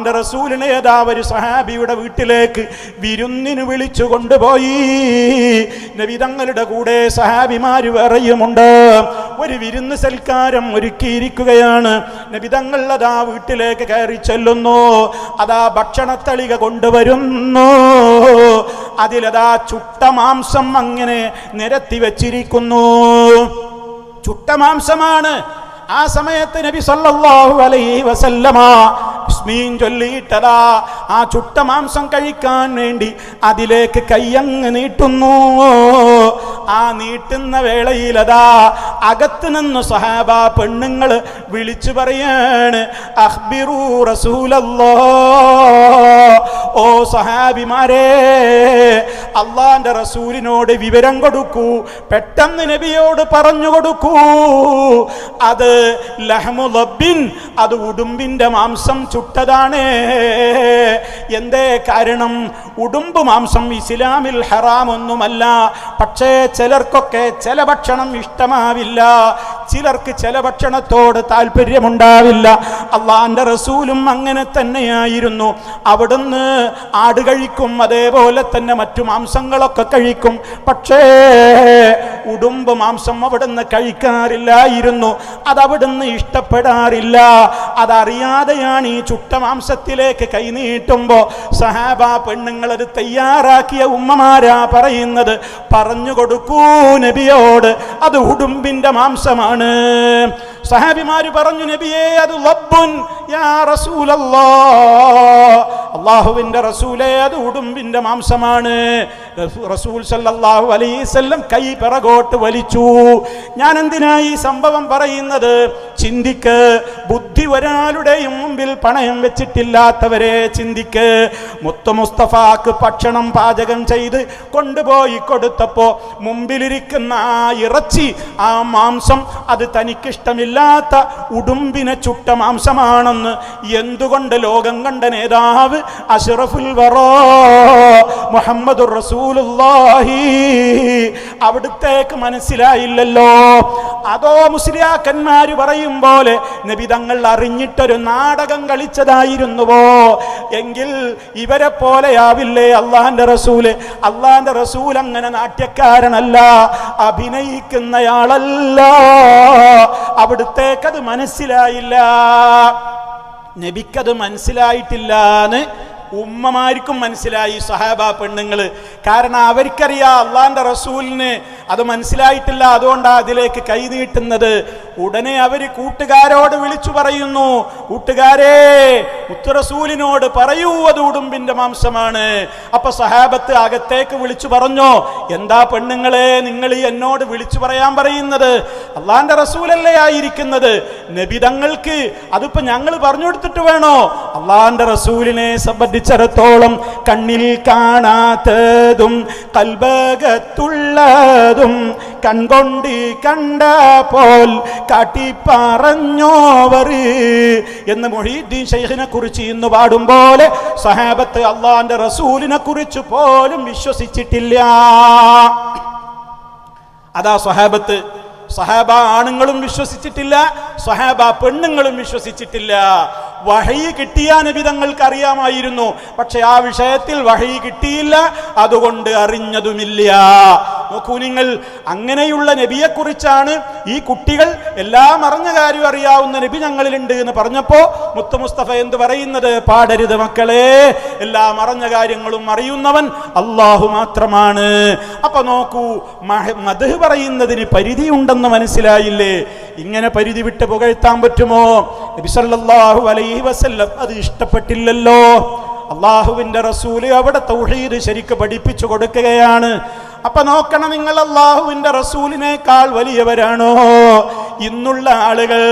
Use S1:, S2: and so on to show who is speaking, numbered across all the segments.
S1: അള്ളാന്റെ റസൂലിനെ ഏതാ ഒരു സഹാബിയുടെ വീട്ടിലേക്ക് വിരുന്നിന് വിളിച്ചു കൊണ്ടുപോയി. നബി തങ്ങളുടെ കൂടെ സഹാബിമാര് വേറെയുമുണ്ട്. ഒരു വിരുന്ന് സൽക്കാരം ഒരുക്കിയിരിക്കുകയാണ്. നബി തങ്ങൾ അതാ വീട്ടിലേക്ക് കയറി ചെല്ലുന്നു. അതാ ഭക്ഷണത്തളിക കൊണ്ടുവരുന്നു. അതിലതാ ചുട്ട മാംസം അങ്ങനെ നിരത്തി വെച്ചിരിക്കുന്നു. ചുട്ട മാംസമാണ്. ആ സമയത്ത് നബി സല്ലല്ലാഹു അലൈഹി വസല്ലമ ബിസ്മീൻ ചൊല്ലിയിട്ടതാ ആ ചുട്ട മാംസം കഴിക്കാൻ വേണ്ടി അതിലേക്ക് കയ്യങ്ങ് നീട്ടുന്നു. ആ നീട്ടുന്ന വേളയിലതാ അകത്ത് നിന്ന് സ്വഹാബ പെണ്ണുങ്ങൾ വിളിച്ചു പറയാണ്, അഖ്ബിറൂ റസൂലല്ലാഹ്, ഓ സഹാബിമാരെ, അള്ളാന്റെ റസൂലിനോട് വിവരം കൊടുക്കൂ, പെട്ടെന്ന് നബിയോട് പറഞ്ഞു കൊടുക്കൂ, അത് ലഹ്മു ലബ്ബിൻ, അത് ഉടുമ്പിന്റെ മാംസം ചുട്ടതാണ്. എന്തേ കാരണം? ഉടുമ്പ് മാംസം ഇസ്ലാമിൽ ഹറാമൊന്നുമല്ല. പക്ഷേ ചിലർക്കൊക്കെ ചില ഭക്ഷണം ഇഷ്ടമാവില്ല, ചിലർക്ക് ചില ഭക്ഷണത്തോട് താല്പര്യമുണ്ടാവില്ല. അള്ളാന്റെ റസൂലും അങ്ങനെ തന്നെയായിരുന്നു. അവിടുന്ന് ആട് കഴിക്കും, അതേപോലെ തന്നെ മറ്റു മാംസങ്ങളൊക്കെ കഴിക്കും. പക്ഷേ ഉടുമ്പ് മാംസം അവിടുന്ന് കഴിക്കാറില്ലായിരുന്നു. അതവിടുന്ന് ഇഷ്ടപ്പെടാറില്ല. അതറിയാതെയാണ് ഈ ചുട്ട മാംസത്തിലേക്ക് കൈനീട്ടുമ്പോ സഹാബ പെണ്ണുങ്ങളത് തയ്യാറാക്കിയ ഉമ്മമാരാ പറയുന്നത്, പറഞ്ഞു കൊടുക്കൂ നബിയോട്, അത് ഉടുമ്പിന്റെ മാംസമാണ്. സഹാബിമാര് പറഞ്ഞു, നബിയേ, അത് ലബ്ബുൻ യാ റസൂലല്ലാഹ്, അല്ലാഹുവിന്റെ റസൂലേ, അത് ഉടുമ്പിന്റെ മാംസമാണ്. റസൂൽ സല്ലല്ലാഹു അലൈഹി വസല്ലം കൈ പിറകോട്ട് വലിച്ചു. ഞാൻ എന്തിനാ ഈ സംഭവം പറയുന്നത്? ചിന്തിക്ക്. ബുദ്ധി ഒരാളുടെയും മുമ്പിൽ പണയം വെച്ചിട്ടില്ലാത്തവരെ ചിന്തിക്ക്. മുത്തു മുസ്തഫാക്ക് ഭക്ഷണം പാചകം ചെയ്ത് കൊണ്ടുപോയി കൊടുത്തപ്പോ മുമ്പിലിരിക്കുന്ന ആ ഇറച്ചി, ആ മാംസം, അത് തനിക്കിഷ്ടമില്ലാത്ത ഉടുമ്പിനെ ചുട്ട മാംസമാണെന്ന് എന്തുകൊണ്ട് ലോകം കണ്ട നേതാവ് അഷ്റഫുൽ വറാ മുഹമ്മദുർ റസൂലുള്ളാഹി അവിടുത്തേക്ക് മനസ്സിലായില്ലല്ലോ? അതോ മുസ്ലിയാക്കന്മാര് പറയും പോലെ നബി തങ്ങൾ അറിഞ്ഞിട്ടൊരു നാടകം കളിച്ചതായിരുന്നുവോ? എങ്കിൽ ഇവരെ പോലെയാവില്ലേ അള്ളാന്റെ റസൂല്? അള്ളാന്റെ റസൂൽ അങ്ങനെ നാട്യക്കാരനല്ല, അഭിനയിക്കുന്നയാളല്ല. അവിടുത്തേക്കത് മനസ്സിലായില്ല, നബിക്കത് മനസ്സിലായിട്ടില്ലാന്ന് ഉമ്മമാർക്കും മനസ്സിലായി, സഹാബ പെണ്ണുങ്ങള്. കാരണം അവർക്കറിയാം അള്ളാന്റെ റസൂലിന് അത് മനസ്സിലായിട്ടില്ല, അതുകൊണ്ടാണ് അതിലേക്ക് കൈനീട്ടുന്നത്. ഉടനെ അവര് കൂട്ടുകാരോട് വിളിച്ചു പറയുന്നു, കൂട്ടുകാരെ, മുത്തുറസൂലിനോട് പറയൂ, അത് ഉടുമ്പിന്റെ മാംസമാണ്. അപ്പൊ സഹാബത്ത് അകത്തേക്ക് വിളിച്ചു പറഞ്ഞു, എന്താ പെണ്ണുങ്ങളെ നിങ്ങൾ എന്നോട് വിളിച്ചു പറയാൻ പറയുന്നത്? അള്ളാന്റെ റസൂലല്ലേ ആയിരിക്കുന്നത്, നബി തങ്ങൾക്ക് അതിപ്പോ ഞങ്ങൾ പറഞ്ഞു കൊടുത്തിട്ട് വേണോ? അള്ളാന്റെ റസൂലിനെ സംബന്ധിച്ചിടത്തോളം കണ്ണിൽ കാണാത്തതും കൽബകത്തുള്ളതും കൺകൊണ്ട് കണ്ട പോൽ കാട്ടിപ്പറഞ്ഞോവർ എന്ന് മുഹീദ്ദീൻ ശൈഖിനെ കുറിച്ച് ഇന്ന് പാടും പോലെ സഹാബത്ത് അള്ളാന്റെ റസൂലിനെ കുറിച്ച് പോലും വിശ്വസിച്ചിട്ടില്ല. അതാ സഹാബത്ത്. സഹാബ ആണുങ്ങളും വിശ്വസിച്ചിട്ടില്ല, സഹാബ പെണ്ണുങ്ങളും വിശ്വസിച്ചിട്ടില്ല. വഹയി കിട്ടിയ നബി തങ്ങൾക്ക് അറിയാമായിരുന്നു, പക്ഷെ ആ വിഷയത്തിൽ വഹയി കിട്ടിയില്ല, അതുകൊണ്ട് അറിഞ്ഞതുമില്ല. നോക്കൂ നിങ്ങൾ, അങ്ങനെയുള്ള നബിയെ കുറിച്ചാണ് ഈ കുട്ടികൾ എല്ലാം അറിഞ്ഞ കാര്യം അറിയാവുന്ന നബി ഞങ്ങളിലുണ്ട് എന്ന് പറഞ്ഞപ്പോ മുത്തു മുസ്തഫ എന്ത് പറയുന്നത്? പാടരുത് മക്കളെ, എല്ലാം അറിഞ്ഞ കാര്യങ്ങളും അറിയുന്നവൻ അള്ളാഹു മാത്രമാണ്. അപ്പൊ നോക്കൂ, മദ്ഹ് പറയുന്നതിന് പരിധിയുണ്ടെന്ന് മനസ്സിലായില്ലേ? ഇങ്ങനെ പരിധി വിട്ട് പുകഴ്ത്താൻ പറ്റുമോ? നബി സല്ലല്ലാഹു അലൈഹി വസല്ലം അത് ഇഷ്ടപ്പെട്ടില്ലല്ലോ. അള്ളാഹുവിന്റെ റസൂല് അവിടെ തൗഹീദ് ശരിക്ക് പഠിപ്പിച്ചു കൊടുക്കുകയാണ്. അപ്പൊ നോക്കണം നിങ്ങൾ, അള്ളാഹുവിന്റെ റസൂലിനേക്കാൾ വലിയവരാണോ ഇന്നുള്ള ആളുകൾ?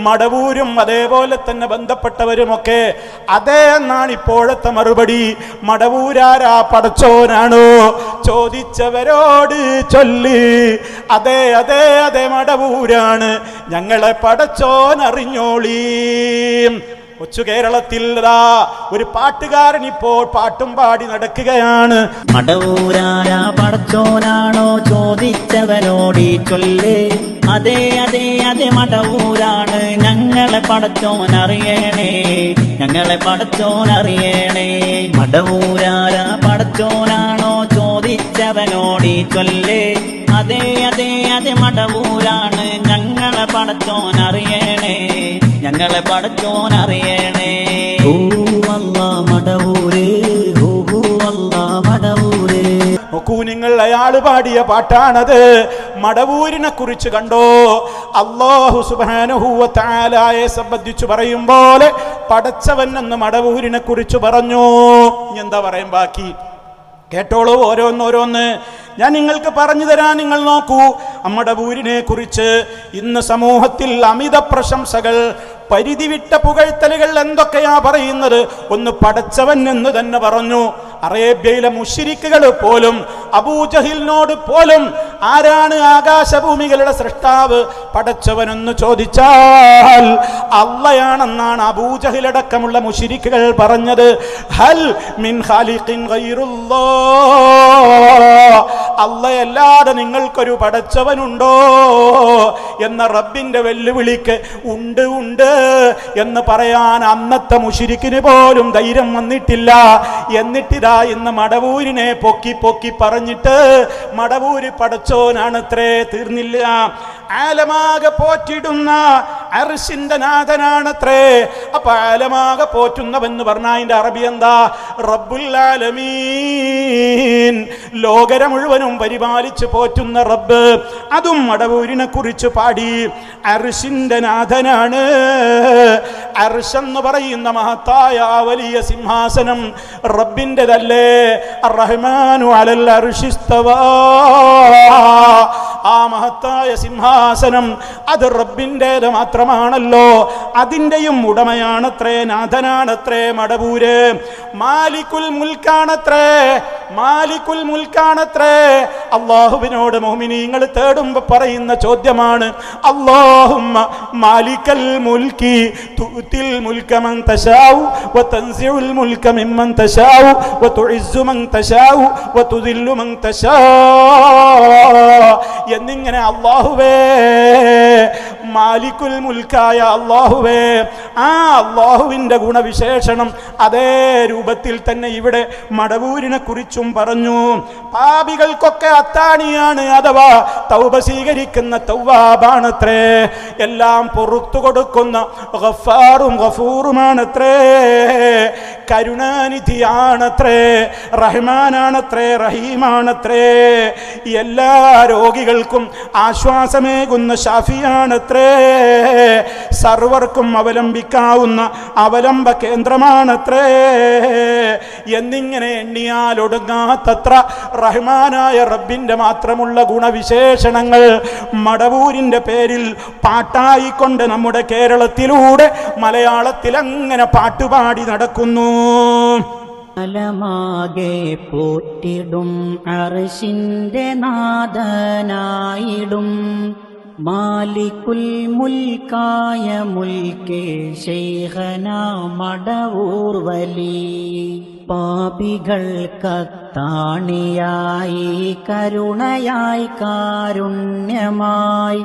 S1: മടവൂരും അതേപോലെ തന്നെ ബന്ധപ്പെട്ടവരുമൊക്കെ അതേ എന്നാണ് ഇപ്പോഴത്തെ മറുപടി. മടവൂരാരാ, പടച്ചോനാണോ? ചോദിച്ചവരോട് ചൊല്ലി, അതെ അതെ അതെ മടവൂരാണ്, ഞങ്ങളെ പടച്ചോൻ അറിഞ്ഞോളീ. കൊച്ചു കേരളത്തിൽ ഒരു പാട്ടുകാരൻ ഇപ്പോൾ പാട്ടും പാടി നടക്കുകയാണ്.
S2: മടവൂരാരാ പടച്ചോനാണോ ചോദിച്ചവനോടി ചൊല്ലേ, അതെ അതെ അതെ മടവൂരാണ് ഞങ്ങളെ പടച്ചോനറിയണേ, ഞങ്ങളെ പടച്ചോനറിയണേ. മടവൂരാരാ പടച്ചോനാണോ ചോദിച്ചവനോടി ചൊല്ലേ, അതെ അതെ അതെ മടവൂരാണ് ഞങ്ങളെ പടച്ചോനറിയണേ, ഞങ്ങളെ പടച്ചോനറിയണേ. ഓ അല്ലാ മടവൂരേ, ഓ അല്ലാ മടവൂരേ.
S1: നോക്കൂ നിങ്ങൾ, അയാൾ പാടിയ പാട്ടാണത്. മടവൂരിനെ കുറിച്ച് കണ്ടോ? അല്ലാഹു സുബ്ഹാനഹു വ തആലയെ സംബന്ധിച്ചു പറയും പോലെ പടച്ചവൻ എന്ന് മടവൂരിനെ കുറിച്ച് പറഞ്ഞു. എന്താ പറയാൻ ബാക്കി? കേട്ടോളൂ ഓരോന്നോരോന്ന് ഞാൻ നിങ്ങൾക്ക് പറഞ്ഞു തരാൻ. നിങ്ങൾ നോക്കൂ, മടവൂരിനെ കുറിച്ച് ഇന്ന് സമൂഹത്തിൽ അമിത പ്രശംസകൾ, പരിധിവിട്ട പുകഴ്ത്തലുകൾ എന്തൊക്കെയാ പറയുന്നത്. ഒന്ന് പടച്ചവൻ എന്ന് തന്നെ പറഞ്ഞു. അറേബ്യയിലെ മുശ്രിക്കുകൾ പോലും, അബൂജഹിലിനോട് പോലും ആരാണ് ആകാശഭൂമികളുടെ സൃഷ്ടാവ് പടച്ചവനെന്ന് ചോദിച്ചാൽ അള്ളയാണെന്നാണ് അബൂജഹിലടക്കമുള്ള മുശ്രിക്കുകൾ പറഞ്ഞത്. ഹൽ മിൻ ഖാലിഖിൻ ഗൈറുല്ലാഹ്, അള്ളയല്ലാതെ നിങ്ങൾക്കൊരു പടച്ചവനുണ്ടോ എന്ന റബ്ബിന്റെ വെല്ലുവിളിക്ക് ഉണ്ട് ഉണ്ട് എന്ന് പറയാൻ അന്നത്തെ മുശ്രിക്കിന് പോലും ധൈര്യം വന്നിട്ടില്ല. എന്നിട്ടിതാ ഇന്ന് മടവൂരിനെ പൊക്കി പൊക്കി പറഞ്ഞിട്ട് മടവൂര് പടച്ചോനാണത്രേ. തീർന്നില്ല, ആലമാകെ പോറ്റിടുന്ന അർശിന്റെ നാഥനാണത്രേ. അപ്പൊ ആലമാകെ പോറ്റുന്നവെന്ന് പറഞ്ഞാൽ അതിന്റെ അറബി എന്താ? റബ്ബുൽ ആലമീൻ, ലോകരെ മുഴുവനും പരിപാലിച്ച് പോറ്റുന്ന റബ്ബ്. അതും മടവൂരിനെ കുറിച്ച് പാടി. അർശിന്റെ നാഥനാണ്. അർശെന്ന് പറയുന്ന മഹത്തായ വലിയ സിംഹാസനം റബ്ബിൻ്റെതല്ലേ. അർറഹ്മാനു അലൽ അർശി ഇസ്തവാ, ആ മഹത്തായ സിംഹാസനം അത് റബ്ബിൻ്റേത് മാത്രമാണല്ലോ. അതിൻ്റെയും ഉടമയാണത്രേ, നാഥനാണത്രേ മടവൂര്. മാലിക്കുൽ മുൽക്കാണത്രേ, മാലിക്കുൽ മുൽക്കാണത്രേ. അല്ലാഹുവിനോട് മുഅ്മിനീങ്ങൾ തേടുമ്പോ പറയുന്ന ചോദ്യമാണ്, അല്ലാഹുമ്മ മാലിക്കൽ മുൽക്കി തുഅ്തിൽ മുൽക മൻ തശാഉ വതൻസിഉൽ മുൽക മിമ്മൻ തശാഉ വതുഇസ്സു മൻ തശാഉ വതുദില്ലു മൻ തശാഉ എന്നിങ്ങനെ അല്ലാഹുവേ, മാലിക്കുൽ മുൽക്കായ അല്ലാഹുവേ, ആ അല്ലാഹുവിന്റെ ഗുണവിശേഷണം അതേ രൂപത്തിൽ തന്നെ ഇവിടെ മടവൂരിനെ കുറിച്ചും പറഞ്ഞു. പാപികൾക്കൊക്കെ അത്താണിയാണ്, അഥവാ തൗബ സ്വീകരിക്കുന്ന തൗവാബാണത്രേ. എല്ലാം പൊറുത്തു കൊടുക്കുന്ന ഗഫാറും ഗഫൂറുമാണത്രേ. കരുണാനിധിയാണത്രേ, റഹ്മാനാണത്രേ, റഹീമാണത്രേ. എല്ലാ രോഗികൾക്കും ആശ്വാസമേകുന്ന ഷാഫിയാണത്രേ. സർവർക്കും അവലംബിക്കാവുന്ന അവലംബ കേന്ദ്രമാണത്രേ. എന്നിങ്ങനെ എണ്ണിയാൽ ഒടുങ്ങാത്തത്ര റഹ്മാനായ റബ്ബിന്റെ മാത്രമുള്ള ഗുണവിശേഷണങ്ങൾ മടവൂരിന്റെ പേരിൽ പാട്ടായിക്കൊണ്ട് നമ്മുടെ കേരളത്തിലൂടെ മലയാളത്തിൽ അങ്ങനെ പാട്ടുപാടി നടക്കുന്നു.
S2: അലമാകെ പോറ്റിടും അർശിന്റെ നാഥനായിടും മാലിക്കുൽ മുൽക്കായ മുൽക്കേ ശൈഖനാ മടവൂർ വലി. പാപികൾക്കത്താണിയായി കരുണയായി കാരുണ്യമായി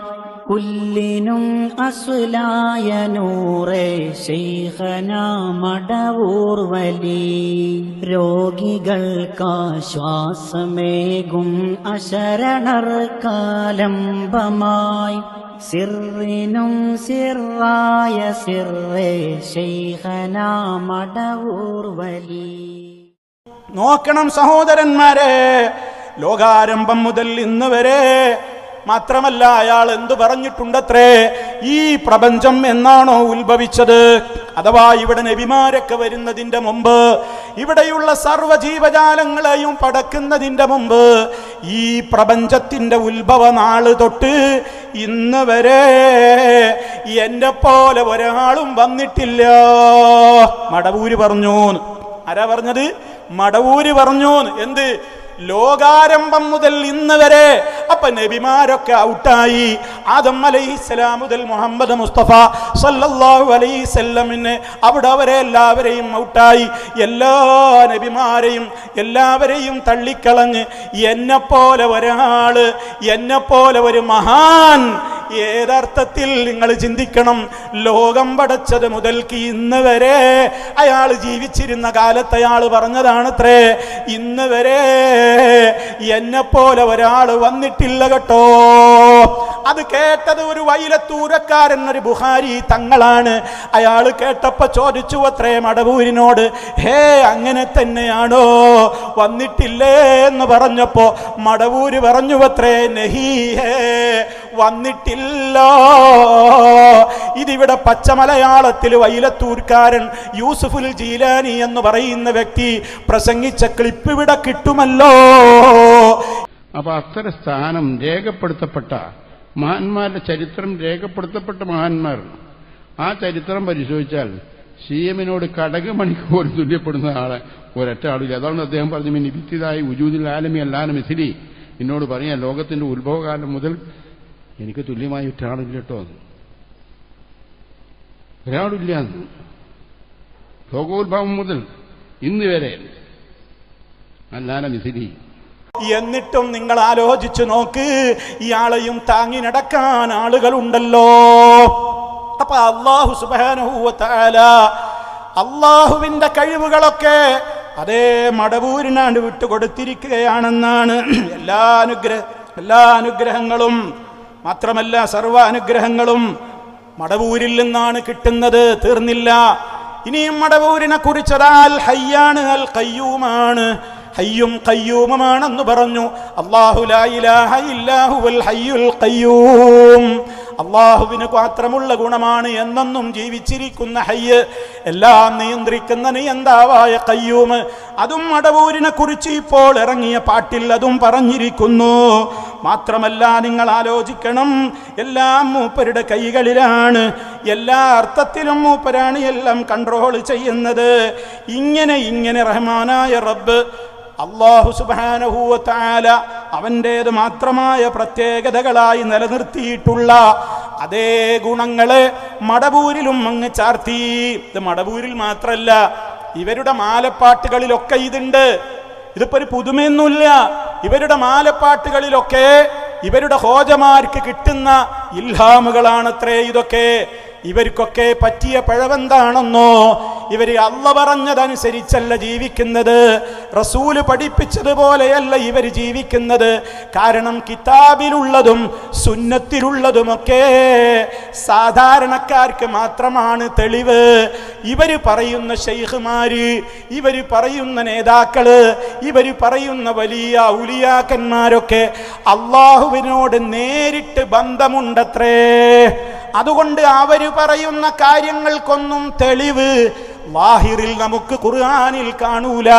S2: കുല്ലിനും അസ്ലായ നൂറേ ശൈഖനാ മടവൂർ വലി. രോഗികൾക്കാശ്വാസമേകും അശരണർക്കാലംബമായി സിറിനും സിറായ സിറേ ശൈഖനാ മടവൂർ വലി.
S1: നോക്കണം സഹോദരന്മാരെ, ലോകാരംഭം മുതൽ ഇന്ന് വരെ മാത്രമല്ല അയാൾ എന്തു പറഞ്ഞിട്ടുണ്ടത്രേ? ഈ പ്രപഞ്ചം എന്നാണോ ഉത്ഭവിച്ചത്, അഥവാ ഇവിടെ നബിമാരൊക്കെ വരുന്നതിന്റെ മുമ്പ്, ഇവിടെയുള്ള സർവ്വജീവജാലങ്ങളെയും പടക്കുന്നതിന്റെ മുമ്പ്, ഈ പ്രപഞ്ചത്തിന്റെ ഉത്ഭവ നാള് തൊട്ട് ഇന്ന് വരെ എന്നെ പോലെ ഒരാളും വന്നിട്ടില്ല. മടവൂര് പറഞ്ഞു. ആരാ പറഞ്ഞത്? മടവൂര് പറഞ്ഞു. എന്ത്? ലോകാരംഭം മുതൽ ഇന്ന് വരെ. അപ്പൊ നബിമാരൊക്കെ ഔട്ടായി. ആദം അലൈഹിസ്സലാം മുതൽ മുഹമ്മദ് മുസ്തഫ സല്ലല്ലാഹു അലൈഹി വസല്ലമിനെ അവിടെ അവരെ എല്ലാവരെയും ഔട്ടായി. എല്ലാ നബിമാരെയും എല്ലാവരെയും തള്ളിക്കളഞ്ഞ് എന്നെപ്പോലെ ഒരാള്, എന്നെപ്പോലെ ഒരു മഹാൻ. ഏതർത്ഥത്തിൽ നിങ്ങൾ ചിന്തിക്കണം. ലോകം പടച്ചത് മുതൽക്ക് ഇന്ന് വരെ അയാൾ ജീവിച്ചിരുന്ന കാലത്ത് അയാൾ പറഞ്ഞതാണത്രേ, ഇന്ന് വരെ എന്നെപ്പോലെ ഒരാൾ വന്നിട്ടില്ല കേട്ടോ. അത് കേട്ടത് ഒരു വൈലത്തൂരക്കാരൻ, ഒരു ബുഖാരി തങ്ങളാണ്. അയാൾ കേട്ടപ്പോ ചോദിച്ചു അത്രേ മടവൂരിനോട്, ഹേ അങ്ങനെ തന്നെയാണോ, വന്നിട്ടില്ലേ എന്ന് പറഞ്ഞപ്പോ മടവൂര് പറഞ്ഞു അത്രേ, നഹീ ഹേ വന്നിട്ടില്ല. ഇതിവിടെ പച്ചമലയാളത്തിൽ വൈലത്തൂർക്കാരൻ യൂസുഫുൽ ജീലാനി എന്ന് പറയുന്ന വ്യക്തി പ്രസംഗിച്ച ക്ലിപ്പ് ഇവിടെ കിട്ടുമല്ലോ.
S3: അപ്പൊ അത്തരം സ്ഥാനം രേഖപ്പെടുത്തപ്പെട്ട മഹാന്മാരുടെ ചരിത്രം രേഖപ്പെടുത്തപ്പെട്ട മഹാന്മാർ, ആ ചരിത്രം പരിശോധിച്ചാൽ CM-നോട് കടകമണിക്ക് പോലും തുല്യപ്പെടുന്ന ആളെ ഒരൊറ്റ ആളില്ല. അതാണ് അദ്ദേഹം പറഞ്ഞു, മിൻ ഇബ്തിദായി ഉജൂദിൽ ആലമി അല്ലാന മിസ്ലി. എന്നോട് പറയാൻ ലോകത്തിന്റെ ഉത്ഭവകാലം മുതൽ എനിക്ക് തുല്യമായി ഒരാളില്ല കേട്ടോ, ഒരാളില്ല. ലോകോത്ഭവം മുതൽ ഇന്ന് വരെ അല്ലാന മിസ്ലി.
S1: എന്നിട്ടും നിങ്ങൾ ആലോചിച്ചു നോക്ക്, ഇയാളെയും താങ്ങി നടക്കാൻ ആളുകളുണ്ടല്ലോ. അപ്പൊ അല്ലാഹു സുബ്ഹാനഹു വ തആല അല്ലാഹുവിന്റെ കഴിവുകളൊക്കെ അതേ മടവൂരിനാണ്ട് വിട്ടുകൊടുത്തിരിക്കുകയാണെന്നാണ്. എല്ലാ അനുഗ്രഹങ്ങളും മാത്രമല്ല സർവ അനുഗ്രഹങ്ങളും മടവൂരിൽ നിന്നാണ് കിട്ടുന്നത്. തീർന്നില്ല. ഇനിയും മടവൂരിനെ കുറിച്ചതാൽ ഹയ്യാണ്, അൽ ഖയ്യൂമാണ്. ഹയ്യും ഖയ്യൂമുമാണെന്ന് പറഞ്ഞു. അല്ലാഹു ലാ ഇലാഹ ഇല്ലാ ഹുവൽ ഹയ്യുൽ ഖയ്യൂം. അള്ളാഹുവിന് മാത്രമുള്ള ഗുണമാണ് എന്നെന്നും ജീവിച്ചിരിക്കുന്ന ഹയ്യ്, എല്ലാം നിയന്ത്രിക്കുന്ന നിയന്താവായ ഖയ്യൂം. അതും മടവൂരിനെ കുറിച്ച് ഇപ്പോൾ ഇറങ്ങിയ പാട്ടിൽ അതും പറഞ്ഞിരിക്കുന്നു. മാത്രമല്ല നിങ്ങൾ ആലോചിക്കണം, എല്ലാം മൂപ്പരുടെ കൈകളിലാണ്. എല്ലാ അർത്ഥത്തിലും മൂപ്പരാണ് എല്ലാം കൺട്രോൾ ചെയ്യുന്നത്. ഇങ്ങനെ റഹ്മാനായ റബ്ബ് അല്ലാഹു സുബ്ഹാനഹു വ തആല അവൻ്റേത് മാത്രമായ പ്രത്യേകതകളായി നിലനിർത്തിയിട്ടുള്ള അതേ ഗുണങ്ങളെ മടവൂരിലും അങ്ങ് ചാർത്തി. ഇത് മടവൂരിൽ മാത്രമല്ല, ഇവരുടെ മാലപ്പാട്ടുകളിലൊക്കെ ഇതുണ്ട്. ഇതിപ്പോ ഒരു പുതുമയൊന്നുമില്ല. ഇവരുടെ മാലപ്പാട്ടുകളിലൊക്കെ ഇവരുടെ ഹോജമാർക്ക് കിട്ടുന്ന ഇൽഹാമുകളാണത്രേ ഇതൊക്കെ. ഇവർക്കൊക്കെ പറ്റിയ പിഴവെന്താണെന്നോ, ഇവർ അള്ള പറഞ്ഞതനുസരിച്ചല്ല ജീവിക്കുന്നത്, റസൂല് പഠിപ്പിച്ചതുപോലെയല്ല ഇവർ ജീവിക്കുന്നത്. കാരണം കിതാബിലുള്ളതും സുന്നത്തിലുള്ളതുമൊക്കെ സാധാരണക്കാർക്ക് മാത്രമാണ് തെളിവ്. ഇവർ പറയുന്ന ശൈഖ്മാര്, ഇവർ പറയുന്ന നേതാക്കള്, ഇവർ പറയുന്ന വലിയ ഔലിയാക്കന്മാരൊക്കെ അള്ളാഹുവിനോട് നേരിട്ട് ബന്ധമുണ്ടത്രേ. അതുകൊണ്ട് അവര് പറയുന്ന കാര്യങ്ങൾക്കൊന്നും തെളിവ് ലാഹിറിൽ നമുക്ക് ഖുർആനിൽ കാണൂല,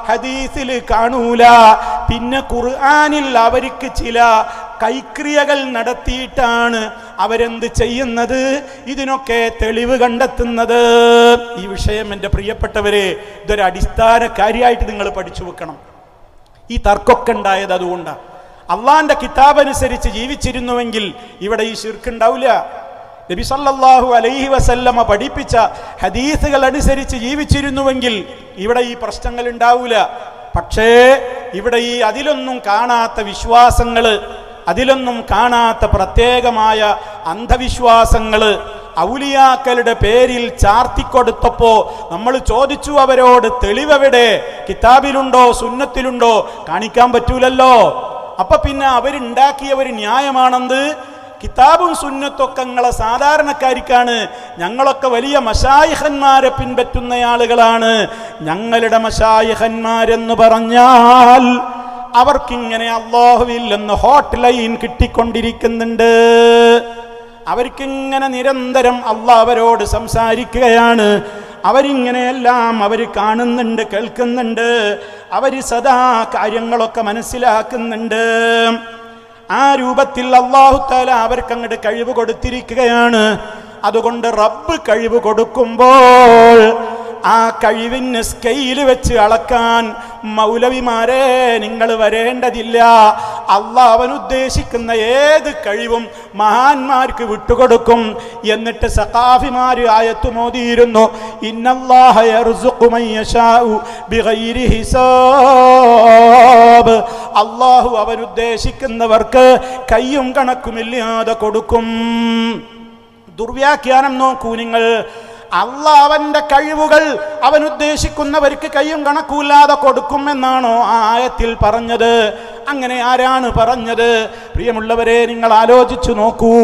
S1: ഹദീസിൽ കാണൂല. പിന്നെ ഖുർആനിൽ അവർക്ക് ചില കൈക്രിയകൾ നടത്തിയിട്ടാണ് അവരെന്ത് ചെയ്യുന്നത്, ഇതിനൊക്കെ തെളിവ് കണ്ടെത്തുന്നത്. ഈ വിഷയം എൻ്റെ പ്രിയപ്പെട്ടവരെ, ഇതൊരു അടിസ്ഥാന കാര്യമായിട്ട് നിങ്ങൾ പഠിച്ചു വെക്കണം. ഈ തർക്കമൊക്കെ ഉണ്ടായത് അതുകൊണ്ടാണ്. അള്ളാന്റെ കിതാബ് അനുസരിച്ച് ജീവിച്ചിരുന്നുവെങ്കിൽ ഇവിടെ ഈ ശിർക്ക് ഉണ്ടാവില്ല. നബി സല്ലല്ലാഹു അലൈഹി വസല്ലമ പഠിപ്പിച്ച ഹദീസുകൾ അനുസരിച്ച് ജീവിച്ചിരുന്നുവെങ്കിൽ ഇവിടെ ഈ പ്രശ്നങ്ങൾ ഉണ്ടാവില്ല. പക്ഷേ ഇവിടെ ഈ അതിലൊന്നും കാണാത്ത വിശ്വാസങ്ങള്, അതിലൊന്നും കാണാത്ത പ്രത്യേകമായ അന്ധവിശ്വാസങ്ങള് ഔലിയാക്കളുടെ പേരിൽ ചാർത്തിക്കൊടുത്തപ്പോ നമ്മൾ ചോദിച്ചു അവരോട്, തെളിവെവിടെ? കിതാബിലുണ്ടോ സുന്നത്തിലുണ്ടോ? കാണിക്കാൻ പറ്റൂലല്ലോ. അപ്പൊ പിന്നെ അവരുണ്ടാക്കിയ ഒരു ന്യായമാണെന്ന്. കിതാബും സുന്നത്തൊക്കെ ഞങ്ങളെ സാധാരണക്കാർക്കാണ്. ഞങ്ങളൊക്കെ വലിയ മശായിഖന്മാരെ പിൻപറ്റുന്ന ആളുകളാണ്. ഞങ്ങളുടെ മശായിഖന്മാരെന്ന് പറഞ്ഞാൽ അവർക്കിങ്ങനെ അല്ലാഹുവിൽ നിന്ന് ഹോട്ട് ലൈൻ കിട്ടിക്കൊണ്ടിരിക്കുന്നുണ്ട്. അവർക്കിങ്ങനെ നിരന്തരം അല്ലാഹ് അവരോട് സംസാരിക്കുകയാണ്. അവരിങ്ങനെയെല്ലാം അവർ കാണുന്നുണ്ട്, കേൾക്കുന്നുണ്ട്. അവർ സദാ കാര്യങ്ങളൊക്കെ മനസ്സിലാക്കുന്നുണ്ട്. ആ രൂപത്തിൽ അല്ലാഹു തആല അവർക്ക് അങ്ങോട്ട് കഴിവ് കൊടുത്തിരിക്കുകയാണ്. അതുകൊണ്ട് റബ്ബ് കഴിവ് കൊടുക്കുമ്പോൾ ആ കഴിവിന് സ്കെയിൽ വെച്ച് അളക്കാൻ മൗലവിമാരെ നിങ്ങൾ വരേണ്ടതില്ല. അള്ളാഹ് അവൻ ഉദ്ദേശിക്കുന്ന ഏത് കഴിവും മഹാന്മാർക്ക് വിട്ടുകൊടുക്കും. എന്നിട്ട് സഖാഫിമാര് ആയത്ത് മോദിയിരുന്നു, ഇന്നല്ലാഹ യർസുഖു മൻ യശാഉ ബിഗൈരി ഹിസാബ്. അള്ളാഹു അവൻ ഉദ്ദേശിക്കുന്നവർക്ക് കയ്യും കണക്കുമില്ലാതെ കൊടുക്കും. ദുർവ്യാഖ്യാനം നോക്കൂ നിങ്ങൾ. അള്ളാഹ് അവന്റെ കഴിവുകൾ അവൻ ഉദ്ദേശിക്കുന്നവർക്ക് കയ്യും കണക്കൂല്ലാതെ കൊടുക്കുമെന്നാണോ ആ ആയത്തിൽ പറഞ്ഞത്? അങ്ങനെ ആരാണ് പറഞ്ഞത്? പ്രിയമുള്ളവരെ, നിങ്ങൾ ആലോചിച്ചു നോക്കൂ.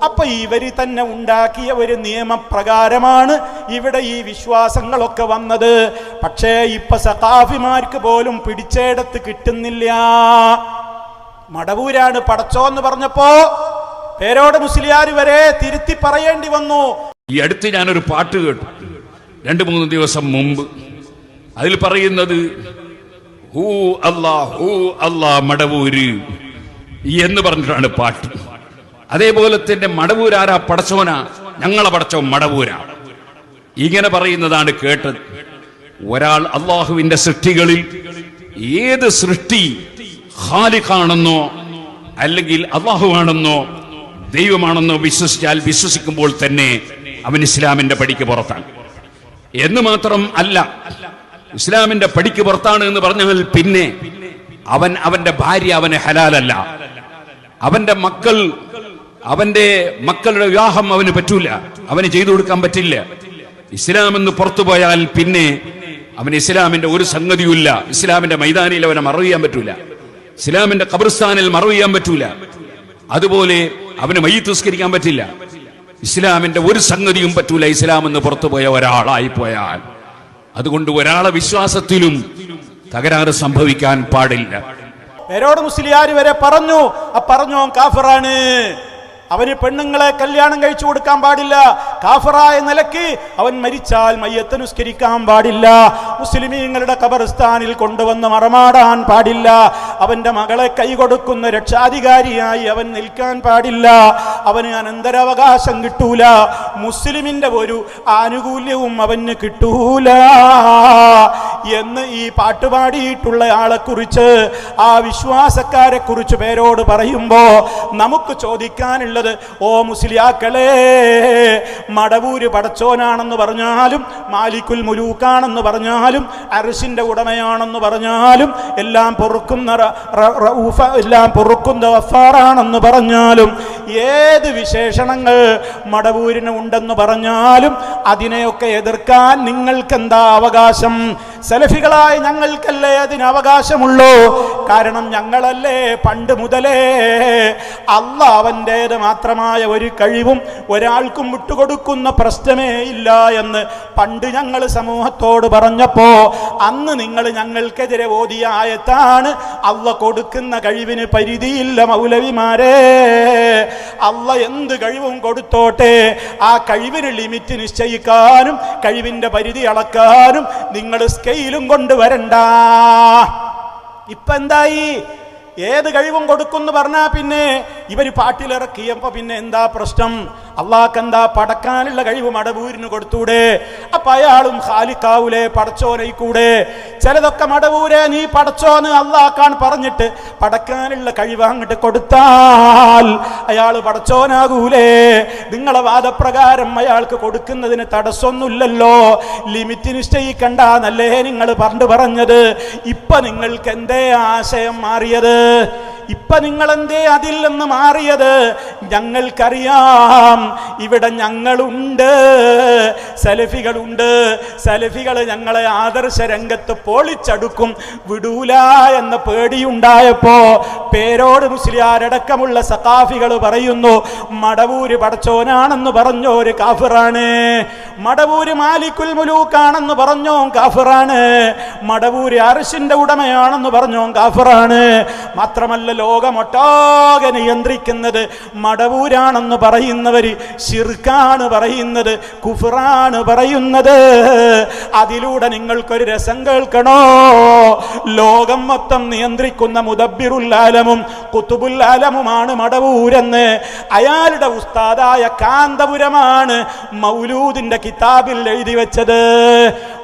S1: അപ്പൊ ഇവര് തന്നെ ഉണ്ടാക്കിയ ഒരു നിയമപ്രകാരമാണ് ഇവിടെ ഈ വിശ്വാസങ്ങളൊക്കെ വന്നത്. പക്ഷേ ഇപ്പൊ സഖാഫിമാർക്ക് പോലും പിടിച്ചെടുത്ത് കിട്ടുന്നില്ല. മടവൂരാണ് പടച്ചോന്ന് പറഞ്ഞപ്പോ പേരോട് മുസ്ലിയാർ വരെ തിരുത്തി പറയേണ്ടി വന്നു.
S4: ഈ അടുത്ത് ഞാനൊരു പാട്ട് കേട്ടു 2-3 ദിവസം മുമ്പ്. അതിൽ പറയുന്നത് ഹൂ അല്ലാ മടവൂര് എന്ന് പറഞ്ഞിട്ടാണ് പാട്ട്. അതേപോലെ തന്നെ മടവൂരാരാ? പടച്ചോനാ, ഞങ്ങളെ പടച്ചോൻ മടവൂരാ. ഇങ്ങനെ പറയുന്നതാണ് കേട്ടത്. ഒരാൾ അള്ളാഹുവിന്റെ സൃഷ്ടികളിൽ ഏത് സൃഷ്ടി ഖാലിഖാണെന്നോ അല്ലെങ്കിൽ അള്ളാഹുവാണെന്നോ ദൈവമാണെന്നോ വിശ്വസിക്കുമ്പോൾ തന്നെ അവൻ ഇസ്ലാമിന്റെ പടിക്ക് പുറത്താണ്. എന്ന് മാത്രം അല്ല, ഇസ്ലാമിന്റെ പടിക്ക് പുറത്താണ് എന്ന് പറഞ്ഞാൽ പിന്നെ അവന്റെ ഭാര്യ അവന് ഹലാലല്ല, അവന്റെ മക്കളുടെ വിവാഹം അവന് പറ്റൂല, അവന് ചെയ്തു കൊടുക്കാൻ പറ്റില്ല. ഇസ്ലാം എന്ന് പുറത്തു പോയാൽ പിന്നെ അവന് ഇസ്ലാമിന്റെ ഒരു സംഗതിയുമില്ല. ഇസ്ലാമിന്റെ മൈതാനിയിൽ അവനെ മറവ് ചെയ്യാൻ പറ്റൂല, ഇസ്ലാമിന്റെ ഖബർസ്ഥാനിൽ മറവ് ചെയ്യാൻ പറ്റൂല. അതുപോലെ അവന് മയ്യിത്ത് നിസ്കരിക്കാൻ പറ്റില്ല. ഇസ്ലാമിന്റെ ഒരു സംഗതിയും പറ്റൂല ഇസ്ലാം എന്ന് പുറത്തുപോയ ഒരാളായി പോയാൽ. അതുകൊണ്ട് ഒരാളെ വിശ്വാസത്തിലും തകരാറ് സംഭവിക്കാൻ പാടില്ല.
S1: പേരോട് മുസ്ലിയാർ വരെ പറഞ്ഞു കാഫിറാണ്, അവന് പെണ്ണുങ്ങളെ കല്യാണം കഴിച്ചു കൊടുക്കാൻ പാടില്ല, കാഫിറായ നിലയ്ക്ക് അവൻ മരിച്ചാൽ മയ്യത്ത് നിസ്കരിക്കാൻ പാടില്ല, മുസ്ലിമീങ്ങളുടെ ഖബർസ്ഥാനിൽ കൊണ്ടുവന്ന് മറമാടാൻ പാടില്ല, അവന്റെ മകളെ കൈകൊടുക്കുന്ന രക്ഷാധികാരിയായി അവൻ നിൽക്കാൻ പാടില്ല, അവന് അനന്തരാവകാശം കിട്ടൂല, മുസ്ലിമിന്റെ ഒരു ആനുകൂല്യവും അവന് കിട്ടൂല എന്ന് ഈ പാട്ടുപാടിയിട്ടുള്ള ആളെ കുറിച്ച്, ആ വിശ്വാസക്കാരെ കുറിച്ച് പേരോട് പറയുമ്പോ നമുക്ക് ചോദിക്കാനുള്ള, ഓ മുസ്ലിയാക്കളെ, മടവൂര് പടച്ചോനാണെന്ന് പറഞ്ഞാലും മാലിക്കുൽ മുലൂക്കാണെന്ന് പറഞ്ഞാലും അർശിന്റെ ഉടമയാണെന്ന് പറഞ്ഞാലും എല്ലാം പൊറുക്കുന്ന ഗഫാറാണെന്ന് പറഞ്ഞാലും ഏത് വിശേഷണങ്ങൾ മടവൂരിന് ഉണ്ടെന്ന് പറഞ്ഞാലും അതിനെയൊക്കെ എതിർക്കാൻ നിങ്ങൾക്കെന്താ അവകാശം? സലഫികളായ ഞങ്ങൾക്കല്ലേ അതിന് അവകാശമുള്ളൂ. കാരണം ഞങ്ങളല്ലേ പണ്ട് മുതലേ അല്ലാഹ് അവൻ്റേത് മാത്രമായ ഒരു കഴിവും ഒരാൾക്കും വിട്ടുകൊടുക്കുന്ന പ്രശ്നമേ ഇല്ല എന്ന് പണ്ട് ഞങ്ങൾ സമൂഹത്തോട് പറഞ്ഞപ്പോ അന്ന് നിങ്ങൾ ഞങ്ങൾക്കെതിരെ ഓതിയ ആയത്താണ് അല്ലാഹ് കൊടുക്കുന്ന കഴിവിന് പരിധിയില്ല മൗലവിമാരെ, അല്ലാഹ് എന്ത് കഴിവും കൊടുത്തോട്ടെ, ആ കഴിവിന് ലിമിറ്റ് നിശ്ചയിക്കാനും കഴിവിന്റെ പരിധി അളക്കാനും നിങ്ങൾ സ്കെയിലും കൊണ്ടുവരണ്ട. ഇപ്പൊ എന്തായി? ഏത് കഴിവും കൊടുക്കുന്നു പറഞ്ഞാ പിന്നെ ഇവര് പാട്ടിലിറക്കിയപ്പോ പിന്നെ എന്താ പ്രശ്നം? അള്ളാഹ്ക്ക് എന്താ പടക്കാനുള്ള കഴിവ് മടവൂരിന് കൊടുത്തൂടെ? അപ്പൊ അയാളും ഖാലിഖാവൂലെ, പടച്ചോനയിക്കൂടെ? ചിലതൊക്കെ മടവൂരെ നീ പടച്ചോന്ന് അള്ളാഹ്ക്കാണ് പറഞ്ഞിട്ട് പടക്കാനുള്ള കഴിവ് അങ്ങോട്ട് കൊടുത്താൽ അയാൾ പടച്ചോനാകൂലേ? നിങ്ങളെ വാദപ്രകാരം അയാൾക്ക് കൊടുക്കുന്നതിന് തടസ്സമൊന്നുമില്ലല്ലോ, ലിമിറ്റ് നിശ്ചയിക്കണ്ടെന്നല്ലേ നിങ്ങൾ പറഞ്ഞത്. ഇപ്പൊ നിങ്ങൾക്ക് എന്തേ ആശയം മാറിയത്? ഇപ്പൊ നിങ്ങൾ എന്തേ അതിൽ നിന്ന് മാറിയത്? ഞങ്ങൾക്കറിയാം ഇവിടെ ഞങ്ങളുണ്ട്, സലഫികളുണ്ട്, സലഫികൾ ഞങ്ങളെ ആദർശ രംഗത്ത് പൊളിച്ചടുക്കും, വിടൂല എന്ന പേടിയുണ്ടായപ്പോ പേരോട് മുസ്ലിയാരടക്കമുള്ള സഖാഫികൾ പറയുന്നു, മടവൂര് പടച്ചോനാണെന്ന് പറഞ്ഞോര് കാഫിറാണ്, മടവൂര് മാലിക്കുൽ മുലൂക്കാണെന്ന് പറഞ്ഞോ കാഫിറാണ്, മടവൂര് അർശിന്റെ ഉടമയാണെന്ന് പറഞ്ഞോ കാഫിറാണ്. മാത്രമല്ല ലോകമൊട്ടാകെ നിയന്ത്രിക്കുന്നത് മടവൂരാണെന്ന് പറയുന്നവര് ശിർക്കാണ് പറയുന്നത്, കുഫ്റാണ് പറയുന്നത്. അതിലൂടെ നിങ്ങൾക്കൊരു രസം കേൾക്കണോ? ലോകം മൊത്തം നിയന്ത്രിക്കുന്ന മുദബ്ബിറുൽ ആലമും ഖുതുബുൽ ആലമുമാണ് മടവൂരെന്ന് അയാളുടെ ഉസ്താദായ കാന്തപുരമാണ് മൗലൂദിന്റെ കിതാബിൽ എഴുതി വെച്ചത്.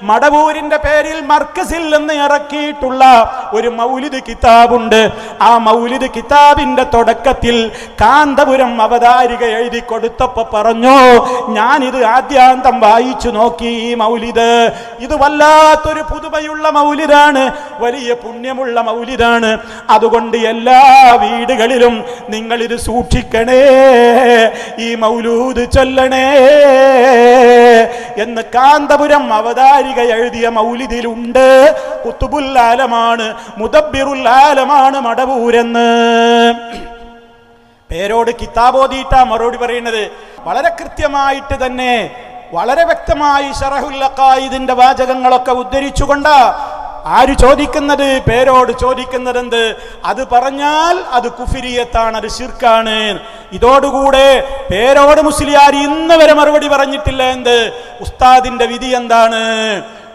S1: മടവൂരിന്റെ പേരിൽ മർക്കസിൽ നിന്ന് ഇറക്കിയിട്ടുള്ള ഒരു മൗലിദ് കിതാബുണ്ട്. ആ മൗലിദ് കിതാബിന്റെ തുടക്കത്തിൽ കാന്തപുരം അവതാരിക എഴുതി കൊടുത്തപ്പോ പറഞ്ഞു, ഞാനിത് ആദ്യാന്തം വായിച്ചു നോക്കി. ഈ മൗലിദ് ഇത് വല്ലാത്തൊരു പുതുമയുള്ള മൗലിദാണ്, വലിയ പുണ്യമുള്ള മൗലിദാണ്. അതുകൊണ്ട് എല്ലാ വീടുകളിലും നിങ്ങൾ ഇത് സൂക്ഷിക്കണേ, ഈ മൗലൂദ് ചൊല്ലണേ എന്ന് കാന്തപുരം അവതാരിക എഴുതിയ മൗലിദിലുണ്ട്. കുത്തുബുൽ ആലമാണ്, മുദബ്ബിറുൽ ആലമാണ് മടവൂരെന്ന്. പേരോട് കിതാബോദിയിട്ടാ മറുപടി പറയുന്നത്. വളരെ കൃത്യമായിട്ട് തന്നെ, വളരെ വ്യക്തമായി ശറഹുൽ അഖായിദിന്റെ വാചകങ്ങളൊക്കെ ഉദ്ധരിച്ചുകൊണ്ട് ആര് ചോദിക്കുന്നത്? പേരോട് ചോദിക്കുന്നത് എന്ത്? അത് പറഞ്ഞാൽ അത് കുഫിരിയത്താണ്, അത് ശിർക്കാണ്. ഇതോടുകൂടെ പേരോട് മുസ്ലിയാർ ഇന്ന് വരെ മറുപടി പറഞ്ഞിട്ടില്ല. എന്ത്? ഉസ്താദിന്റെ വിധി എന്താണ്?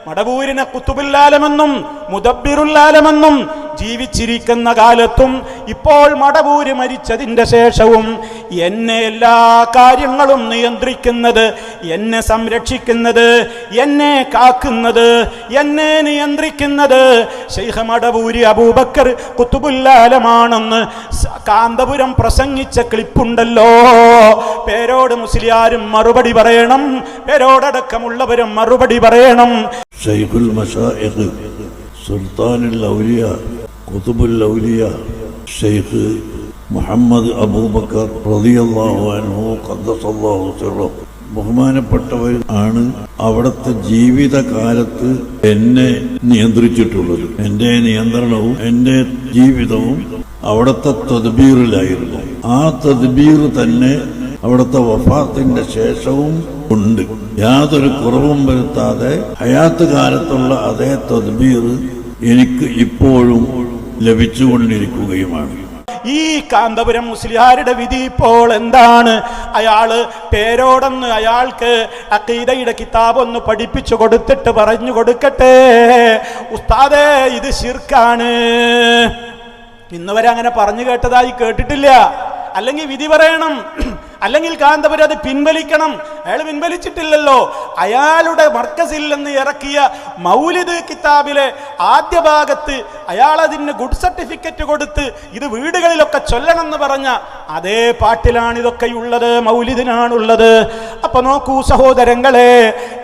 S1: മടവൂരിനെ കുത്തുബുൽ ആലമെന്നും മുദബ്ബിറുൽ ആലമെന്നും ജീവിച്ചിരിക്കുന്ന കാലത്തും ഇപ്പോൾ മടവൂര് മരിച്ചതിന്റെ ശേഷവും എന്നെ എല്ലാ കാര്യങ്ങളും നിയന്ത്രിക്കുന്നത്, എന്നെ സംരക്ഷിക്കുന്നത്, എന്നെ കാക്കുന്നത്, എന്നെ നിയന്ത്രിക്കുന്നത് ശൈഖ് മടവൂരി അബൂബക്കർ കുത്തുബുൽ ആലമാണെന്ന് കാന്തപുരം പ്രസംഗിച്ച ക്ലിപ്പുണ്ടല്ലോ. പേരോട് മുസ്ലിയാരും മറുപടി പറയണം, പേരോടടക്കമുള്ളവരും മറുപടി പറയണം.
S5: ശൈഖുൽ മശായിഖ് സുൽത്താനുൽ ഔലിയ ഖുതുബുൽ ഔലിയ ശൈഖ് മുഹമ്മദ് അബൂബക്കർ റളിയല്ലാഹു അൻഹു ഖദ്ദസല്ലാഹു സിർറഹു ബഹുമാനപ്പെട്ടവർ ആണ് അവിടുത്തെ ജീവിതകാലത്ത് എന്നെ നിയന്ത്രിച്ചിട്ടുള്ളത്. എൻ്റെ നിയന്ത്രണവും എൻ്റെ ജീവിതവും അവിടുത്തെ തദ്ബീറിലായിരുന്നു. ആ തദ്ബീർ തന്നെ അവിടുത്തെ വഫാത്തിന്റെ ശേഷവും ഉണ്ട്. യാതൊരു കുറവും വരുത്താതെ ഹയാത്ത് കാലത്തുള്ള അതേ തദ്ബീർ എനിക്ക് ഇപ്പോഴും ലഭിച്ചുകൊണ്ടിരിക്കുകയുമാണ്.
S1: ഈ കാന്തപുരം മുസ്ലിയാരുടെ വിധി ഇപ്പോൾ എന്താണ്? അയാള് പേരോടൊന്ന് അയാൾക്ക് അഖീദയുടെ കിതാബ് ഒന്ന് പഠിപ്പിച്ചു കൊടുത്തിട്ട് പറഞ്ഞു കൊടുക്കട്ടെ, ഉസ്താദേ ഇത് ശിർക്കാണ്. ഇന്നുവരെ അങ്ങനെ പറഞ്ഞു കേട്ടതായി കേട്ടിട്ടില്ല. അല്ലെങ്കിൽ വിധി പറയണം, അല്ലെങ്കിൽ കാന്തപുരം അത് പിൻവലിക്കണം. അയാൾ പിൻവലിച്ചിട്ടില്ലല്ലോ. അയാളുടെ മർക്കസിൽ നിന്ന് ഇറക്കിയ മൗലിദ് കിതാബിലെ ആദ്യ ഭാഗത്ത് അയാൾ അതിന് ഗുഡ് സർട്ടിഫിക്കറ്റ് കൊടുത്ത് ഇത് വീടുകളിലൊക്കെ ചൊല്ലണം എന്ന് പറഞ്ഞ അതേ പാട്ടിലാണ് ഇതൊക്കെയുള്ളത്, മൗലിദിനാണുള്ളത്. അപ്പൊ നോക്കൂ സഹോദരങ്ങളെ,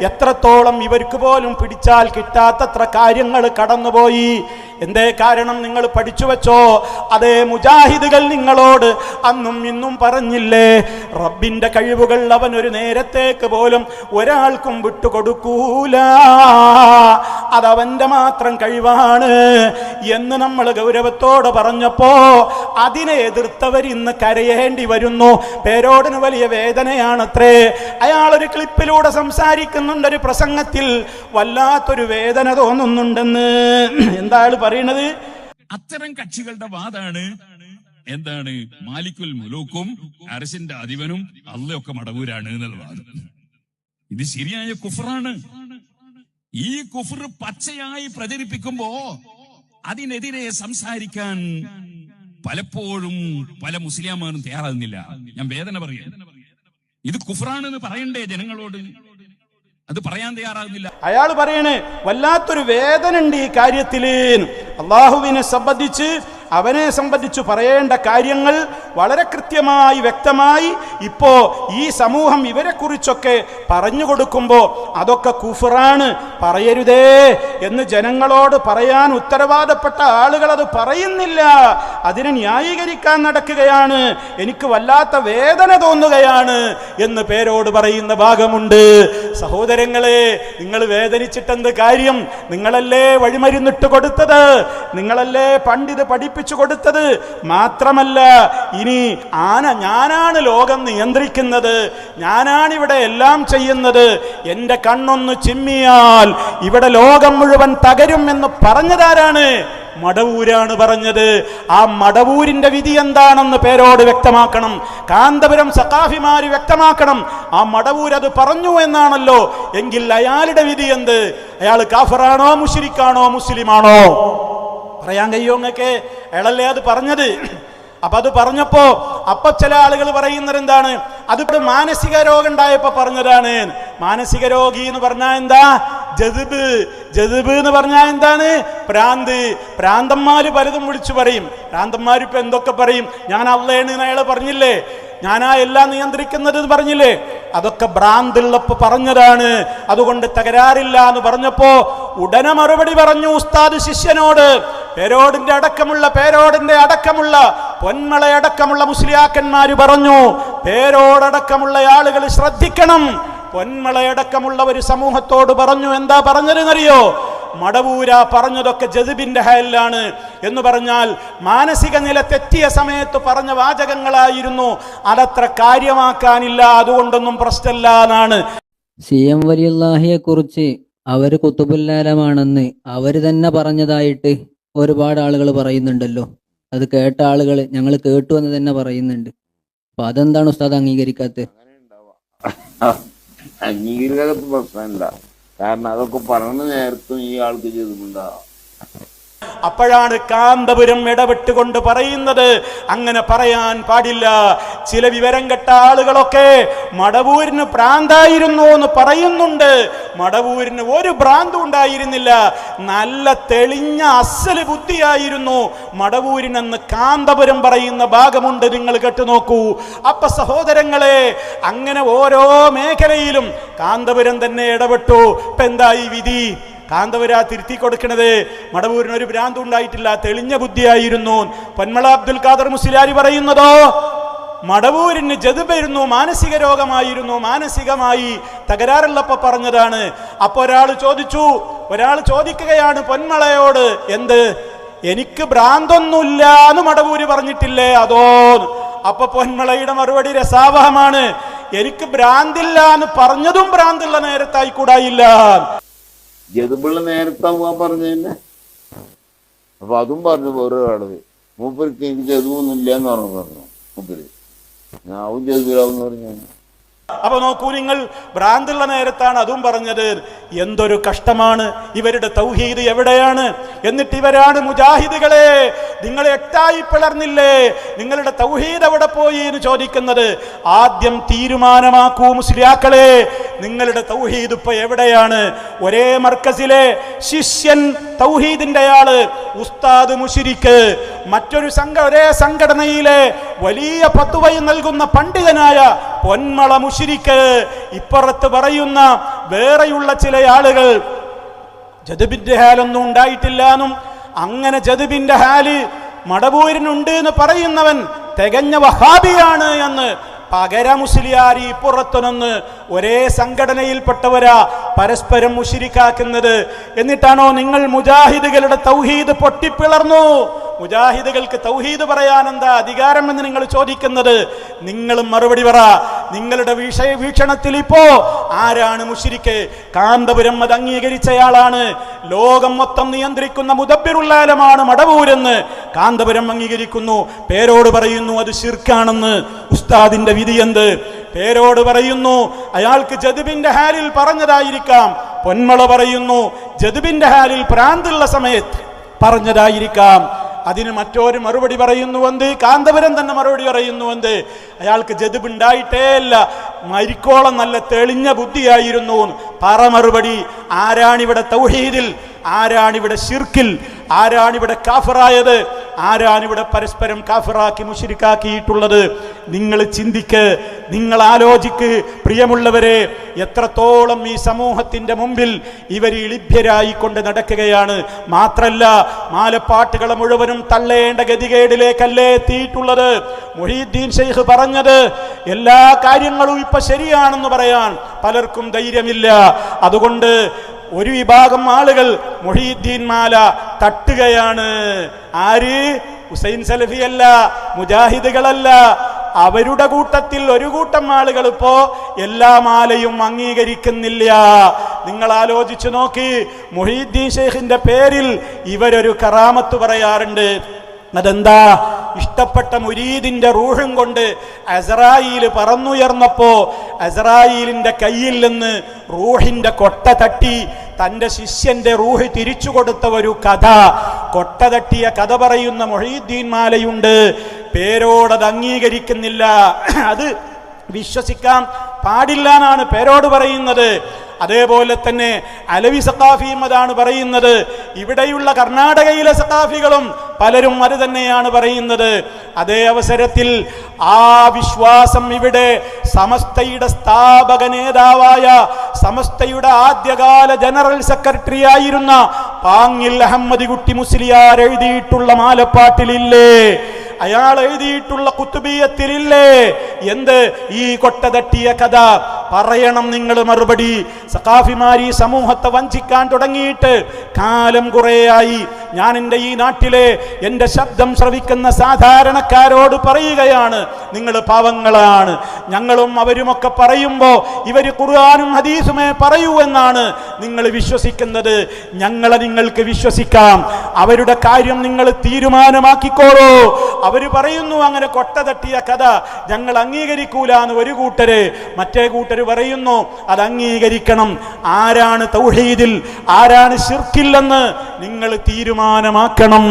S1: എത്രത്തോളം ഇവർക്ക് പോലും പിടിച്ചാൽ കിട്ടാത്തത്ര കാര്യങ്ങൾ കടന്നുപോയി. എന്തേ കാരണം? നിങ്ങൾ പഠിച്ചു വെച്ചോ. അതേ മുജാഹിദുകൾ നിങ്ങളോട് അന്നും ഇന്നും പറഞ്ഞില്ലേ, റബ്ബിന്റെ കഴിവുകൾ അവൻ ഒരു നേരത്തേക്ക് പോലും ഒരാൾക്കും വിട്ടുകൊടുക്കൂല, അതവന്റെ മാത്രം കഴിവാണ് എന്ന് നമ്മൾ ഗൗരവത്തോടെ പറഞ്ഞപ്പോ അതിനെ എതിർത്തവർ ഇന്ന് കരയേണ്ടി വരുന്നു. പേരോടിന് വലിയ വേദനയാണത്രേ. അയാളൊരു ക്ലിപ്പിലൂടെ സംസാരിക്കുന്നുണ്ട്, ഒരു പ്രസംഗത്തിൽ വല്ലാത്തൊരു വേദന തോന്നുന്നുണ്ടെന്ന്. എന്താ പറയണത്?
S6: അത്തരം കക്ഷികളുടെ വാദാണ് എന്താണ്? മാലിക്കുൽ മുലൂക്കും അർശിന്റെ അധിപനും അള്ളയൊക്കെ മടവൂരാണ് എന്നുള്ള വാദം. ഇത് ശരിയായ കുഫറാണ്. ഈ കുഫർ പച്ചയായി പ്രചരിപ്പിക്കുമ്പോ അതിനെതിരെ സംസാരിക്കാൻ പലപ്പോഴും പല മുസ്ലിംമാരും തയ്യാറാകുന്നില്ല. ഞാൻ വേദന പറയാം. ഇത് കുഫറാണെന്ന് പറയണ്ടേ ജനങ്ങളോട്? അത് പറയാൻ തയ്യാറാകുന്നില്ല.
S1: അയാൾ പറയണേ വല്ലാത്തൊരു വേദന ഉണ്ട് ഈ കാര്യത്തില്. അള്ളാഹുവിനെ സംബന്ധിച്ച്, അവനെ സംബന്ധിച്ച് പറയേണ്ട കാര്യങ്ങൾ വളരെ കൃത്യമായി വ്യക്തമായി ഇപ്പോ ഈ സമൂഹം ഇവരെ കുറിച്ചൊക്കെ പറഞ്ഞു കൊടുക്കുമ്പോ അതൊക്കെ കുഫറാണ്, പറയരുതേ എന്ന് ജനങ്ങളോട് പറയാൻ ഉത്തരവാദപ്പെട്ട ആളുകൾ അത് പറയുന്നില്ല, അതിനെ ന്യായീകരിക്കാൻ നടക്കുകയാണ്. എനിക്ക് വല്ലാത്ത വേദന തോന്നുകയാണ് എന്ന് പേരോട് പറയുന്ന ഭാഗമുണ്ട്. സഹോദരങ്ങളെ, നിങ്ങൾ വേദനിച്ചിട്ടെന്ത് കാര്യം? നിങ്ങളല്ലേ വഴിമരുന്നിട്ട് കൊടുത്തത്, നിങ്ങളല്ലേ പണ്ഡിത് പഠിപ്പിച്ചു കൊടുത്തത്. മാത്രമല്ല ഇനി ഞാനാണ് ലോകം നിയന്ത്രിക്കുന്നത്, ഞാനാണ് ഇവിടെ എല്ലാം ചെയ്യുന്നത്, എന്റെ കണ്ണൊന്ന് ചിമ്മിയാൽ ഇവിടെ ലോകം മുഴുവൻ തകരും എന്ന് പറഞ്ഞതാരാണ്? മടവൂരാണ് പറഞ്ഞത്. ആ മടവൂരിന്റെ വിധി എന്താണെന്ന് പേരോട് വ്യക്തമാക്കണം, കാന്തപുരം സഖാഫിമാര് വ്യക്തമാക്കണം. ആ മടവൂർ അത് പറഞ്ഞു എന്നാണല്ലോ. എങ്കിൽ അയാളുടെ വിധി എന്ത്? അയാൾ കാഫറാണോ, മുശ്രിക്കാണോ, മുസ്ലിമാണോ? പറയാൻ കഴിയോ നിങ്ങൾക്ക്? അയാളല്ലേ അത് പറഞ്ഞത്. അപ്പൊ അത് പറഞ്ഞപ്പോ ചില ആളുകൾ പറയുന്നത് എന്താണ്? അത് മാനസിക രോഗം ഉണ്ടായപ്പോ പറഞ്ഞതാണ്. മാനസിക രോഗി എന്ന് പറഞ്ഞാൽ എന്താ? ജദ്ബ് എന്ന് പറഞ്ഞാൽ എന്താണ്? ഭ്രാന്ത്. ഭ്രാന്തന്മാര് പലതും വിളിച്ചു പറയും. ഭ്രാന്തന്മാരിപ്പോ എന്തൊക്കെ പറയും? ഞാൻ അള്ളയാണ് അയാള് പറഞ്ഞില്ലേ, ഞാനാ എല്ലാം നിയന്ത്രിക്കുന്നത് എന്ന് പറഞ്ഞില്ലേ, അതൊക്കെ ഭ്രാന്തുള്ളപ്പോ പറഞ്ഞതാണ്. അതുകൊണ്ട് തകരാറില്ല എന്ന് പറഞ്ഞപ്പോ ഉടനെ മറുപടി പറഞ്ഞു ഉസ്താദ് ശിഷ്യനോട്. പേരോടിന്റെ അടക്കമുള്ള പൊന്മളയടക്കമുള്ള മുസ്ലിയാക്കന്മാര് പറഞ്ഞു, പേരോടക്കമുള്ള ആളുകൾ ശ്രദ്ധിക്കണം. പൊന്മളയടക്കമുള്ള ഒരു സമൂഹത്തോട് പറഞ്ഞു. എന്താ പറഞ്ഞതെന്നറിയോ? മടവൂര പറഞ്ഞതൊക്കെ ജദ്ബിന്റെ ഹാലിലാണ് എന്ന് പറഞ്ഞാൽ മാനസിക നില തെറ്റിയ സമയത്ത് പറഞ്ഞ വാചകങ്ങളായിരുന്നു. അതത്ര കാര്യമാക്കാനില്ല, അതുകൊണ്ടൊന്നും പ്രശ്നമില്ല എന്നാണ്.
S7: CM വലിയുല്ലാഹിയെ കുറിച്ച് അവര് കുത്തുബുല്ലാലമാണെന്ന് അവര് തന്നെ പറഞ്ഞതായിട്ട് ഒരുപാട് ആളുകൾ പറയുന്നുണ്ടല്ലോ. അത് കേട്ട ആളുകൾ ഞങ്ങൾ കേട്ടു എന്ന് തന്നെ പറയുന്നുണ്ട്. അപ്പൊ അതെന്താണ് ഉസ്താദ് അംഗീകരിക്കാത്തത്?
S8: അംഗീകരിക്കാത്ത പ്രശ്നമില്ല. കാരണം അതൊക്കെ പറഞ്ഞ നേരത്തും ഈ ആൾക്ക് ചെയ്തിട്ടുണ്ടാവും.
S1: അപ്പോഴാണ് കാന്തപുരം ഇടപെട്ടുകൊണ്ട് പറയുന്നത്, അങ്ങനെ പറയാൻ പാടില്ല. ചില വിവരം കെട്ട ആളുകളൊക്കെ മടവൂരിന് ഭ്രാന്തായിരുന്നു എന്ന് പറയുന്നുണ്ട്. മടവൂരിന് ഒരു ഭ്രാന്തും ഉണ്ടായിരുന്നില്ല, നല്ല തെളിഞ്ഞ അസല് ബുദ്ധിയായിരുന്നു മടവൂരിനെന്ന് കാന്തപുരം പറയുന്ന ഭാഗമുണ്ട്. നിങ്ങൾ കേട്ടുനോക്കൂ. അപ്പൊ സഹോദരങ്ങളെ, അങ്ങനെ ഓരോ മേഖലയിലും കാന്തപുരം തന്നെ ഇടപെട്ടു. ഇപ്പൊ എന്തായി വിധി? കാന്തപുര തിരുത്തി കൊടുക്കണത് മടവൂരിന് ഒരു ഭ്രാന്ത് ഉണ്ടായിട്ടില്ല, തെളിഞ്ഞ ബുദ്ധിയായിരുന്നു. പൊന്മള അബ്ദുൽ ഖാദർ മുസ്ലിയാരി പറയുന്നതോ മടവൂരിന് ജദ്ബായിരുന്നു, മാനസിക രോഗമായിരുന്നു, മാനസികമായി തകരാറുള്ളപ്പോ പറഞ്ഞതാണ്. അപ്പൊ ഒരാൾ ചോദിക്കുകയാണ് പൊന്മളയോട്, എന്ത്, എനിക്ക് ഭ്രാന്തൊന്നുമില്ല എന്ന് മടവൂര് പറഞ്ഞിട്ടില്ലേ അതോ? അപ്പൊ പൊന്മളയുടെ മറുപടി രസാവഹമാണ്. എനിക്ക് ഭ്രാന്തില്ല എന്ന് പറഞ്ഞതും ഭ്രാന്തുള്ള നേരത്തായിക്കൂടായില്ല.
S8: ജദ്ബുള്ള നേരത്തെ പറഞ്ഞതന്നെ. അപ്പൊ അതും പറഞ്ഞു വേറെ ആള്, മൂപ്പർക്ക് എനിക്ക് ജദ്ബൊന്നുമില്ല എന്ന് പറഞ്ഞു മൂപ്പര്. ഞാവും ജദ്ബിലാവെന്ന് പറഞ്ഞു.
S1: അപ്പൊ നോക്കൂ നിങ്ങൾ, ഭ്രാന്തുള്ള നേരത്താണ് അതും പറഞ്ഞത്. എന്തൊരു കഷ്ടമാണ്! ഇവരുടെ തൗഹീദ് എവിടെയാണ്? എന്നിട്ട് ഇവരാണ് മുജാഹിദുകളെ, നിങ്ങൾ എട്ടായി പിളർന്നില്ലേ, നിങ്ങളുടെ തൗഹീദ് എവിടെ പോയി എന്ന് ചോദിക്കുന്നത്. ആദ്യം തീരുമാനമാക്കൂ മുസ്ലിയാക്കളെ, നിങ്ങളുടെ തൗഹീദ് ഇപ്പൊ എവിടെയാണ്? ഒരേ മർക്കസിലെ ശിഷ്യൻ തൗഹീദിന്റെ ആള്, ഉസ്താദ് മുശ്രിക്ക്, മറ്റൊരു ഒരേ സംഘടനയിലെ വലിയ ഫത്വ നൽകുന്ന പണ്ഡിതനായ പൊന്മള മുശ്രിക്ക്, ഇപ്പുറത്ത് പറയുന്ന വേറെയുള്ള ചില ആളുകൾ ജദ്ബിന്റെ ഹാലൊന്നും ഉണ്ടായിട്ടില്ലാന്നും അങ്ങനെ ജദ്ബിന്റെ ഹാല് മടവൂരിനുണ്ട് എന്ന് പറയുന്നവൻ തികഞ്ഞ വഹാബിയാണ് എന്ന് പകര മുസ്ലിയാരി പുറത്തുനിന്ന് ഒരേ സംഘടനയിൽപ്പെട്ടവരാ പരസ്പരം മുശ്രിക്കാക്കുന്നത്. എന്നിട്ടാണോ നിങ്ങൾ മുജാഹിദുകളുടെ തൗഹീദ് പൊട്ടിപ്പിളർന്നു, മുജാഹിദുകൾക്ക് തൗഹീദ് പറയാൻ എന്താ അധികാരം എന്ന് നിങ്ങൾ ചോദിക്കുന്നത്? നിങ്ങളും മറുപടി പറ. നിങ്ങളുടെ വീക്ഷണത്തിൽ ഇപ്പോ ആരാണ് മുശ്രിക്ക്? കാന്തപുരം അത് അംഗീകരിച്ചയാളാണ്. ലോകം മൊത്തം നിയന്ത്രിക്കുന്ന മുദബ്ബിറുൽ-ആലമാണ് മടവൂരെന്ന് കാന്തപുരം അംഗീകരിക്കുന്നു. പേരോട് പറയുന്നു അത് ശിർക്കാണെന്ന്. ഉസ്താദിന്റെ വിധി എന്ത്? പേരോട് പറയുന്നു അയാൾക്ക് ജദ്ബിന്റെ ഹാലിൽ പറഞ്ഞതായിരിക്കാം. പൊന്മള പറയുന്നു ജദ്ബിന്റെ ഹാലിൽ ഭ്രാന്തുള്ള സമയത്ത് പറഞ്ഞതായിരിക്കാം. അതിന് മറ്റൊരു മറുപടി പറയുന്നുവെന്ത്? കാന്തപുരം തന്നെ മറുപടി പറയുന്നുവെന്ത്? അയാൾക്ക് ജദ്ബ് ഉണ്ടായിട്ടേ ഇല്ല, മരിക്കോളം നല്ല തെളിഞ്ഞ ബുദ്ധിയായിരുന്നു. പറ മറുപടി. ആരാണിവിടെ തൗഹീദിൽ? ആരാണിവിടെ ശിർക്കിൽ? ആരാണിവിടെ കാഫിറായത്? ആരാണിവിടെ പരസ്പരം കാഫിറാക്കി മുശ്രിക്കാക്കിയിട്ടുള്ളത്? നിങ്ങൾ ചിന്തിക്ക്, നിങ്ങൾ ആലോചിക്ക് പ്രിയമുള്ളവരെ. എത്രത്തോളം ഈ സമൂഹത്തിന്റെ മുമ്പിൽ ഇവർ ഇളിഭ്യരായിക്കൊണ്ട് നടക്കുകയാണ്. മാത്രല്ല മാലപ്പാട്ടുകളെ മുഴുവനും തള്ളേണ്ട ഗതികേടിലേക്കല്ലേ എത്തിയിട്ടുള്ളത്. മുഹീദ്ദീൻ ശൈഖ് പറഞ്ഞത് എല്ലാ കാര്യങ്ങളും ഇപ്പൊ ശരിയാണെന്ന് പറയാൻ പലർക്കും ധൈര്യമില്ല. അതുകൊണ്ട് ഒരു വിഭാഗം ആളുകൾ മുഹീദ്ദീൻ മാല തട്ടുകയാണ്. ആര്? ഹുസൈൻ സലഫിയല്ല, മുജാഹിദുകളല്ല. അവരുടെ കൂട്ടത്തിൽ ഒരു കൂട്ടം ആളുകൾ ഇപ്പോ എല്ലാ മാലയും അംഗീകരിക്കുന്നില്ല. നിങ്ങൾ ആലോചിച്ചു നോക്കി. മുഹീദ്ദീൻ ശൈഖിന്റെ പേരിൽ ഇവരൊരു കറാമത്ത് പറയാറുണ്ട്. അതെന്താ? ഇഷ്ടപ്പെട്ട മുരീദിന്റെ റൂഹും കൊണ്ട് അസ്രായീൽ പറന്നുയർന്നപ്പോ അസ്രായീലിന്റെ കയ്യിൽ നിന്ന് റൂഹിന്റെ കൊട്ട തട്ടി തന്റെ ശിഷ്യന്റെ റൂഹ് തിരിച്ചു കൊടുത്ത ഒരു കഥ, കൊട്ട തട്ടിയ കഥ പറയുന്ന മുഹീദ്ദീൻ മാലയുണ്ട്. പേരോടത് അംഗീകരിക്കുന്നില്ല. അത് വിശ്വസിക്കാൻ പാടില്ല എന്നാണ് പേരോട് പറയുന്നത്. അതേപോലെ തന്നെ അലവി സഖാഫിയും അതാണ് പറയുന്നത്. ഇവിടെയുള്ള കർണാടകയിലെ സഖാഫികളും പലരും അത് തന്നെയാണ് പറയുന്നത്. അതേ അവസരത്തിൽ ആ വിശ്വാസം ഇവിടെ സമസ്തയുടെ സ്ഥാപക നേതാവായ സമസ്തയുടെ ആദ്യകാല ജനറൽ സെക്രട്ടറി ആയിരുന്ന പാങ്ങിൽ അഹമ്മദ് കുട്ടി മുസ്ലിയാർ എഴുതിയിട്ടുള്ള മാലപ്പാട്ടിലില്ലേ, അയാൾ എഴുതിയിട്ടുള്ള കുത്തുബിയത്തിലില്ലേ? എന്ത് ഈ കൊട്ട തട്ടിയ കഥ പറയണം നിങ്ങൾ മറുപടി. സഖാഫിമാർ ഈ സമൂഹത്തെ വഞ്ചിക്കാൻ തുടങ്ങിയിട്ട് കാലം കുറേയായി. ഞാൻ എൻ്റെ ഈ നാട്ടിലെ എൻ്റെ ശബ്ദം ശ്രവിക്കുന്ന സാധാരണക്കാരോട് പറയുകയാണ്, നിങ്ങൾ പാവങ്ങളാണ്. ഞങ്ങളും അവരുമൊക്കെ പറയുമ്പോൾ ഇവർ ഖുർആനും ഹദീസുമേ പറയൂ എന്നാണ് നിങ്ങൾ വിശ്വസിക്കുന്നത്. ഞങ്ങളെ നിങ്ങൾക്ക് വിശ്വസിക്കാം, അവരുടെ കാര്യം നിങ്ങൾ തീരുമാനമാക്കിക്കോളൂ. അവർ പറയുന്നു അങ്ങനെ കൊട്ട തട്ടിയ കഥ ഞങ്ങൾ അംഗീകരിക്കൂലെന്ന് ഒരു കൂട്ടര്, മറ്റേ കൂട്ടര് പറയുന്നു അത് അംഗീകരിക്കണം. ആരാണ് തൗഹീദിൽ, ആരാണ് ശിർക്കില്ലെന്ന് നിങ്ങൾ തീരുമാനമാക്കണം.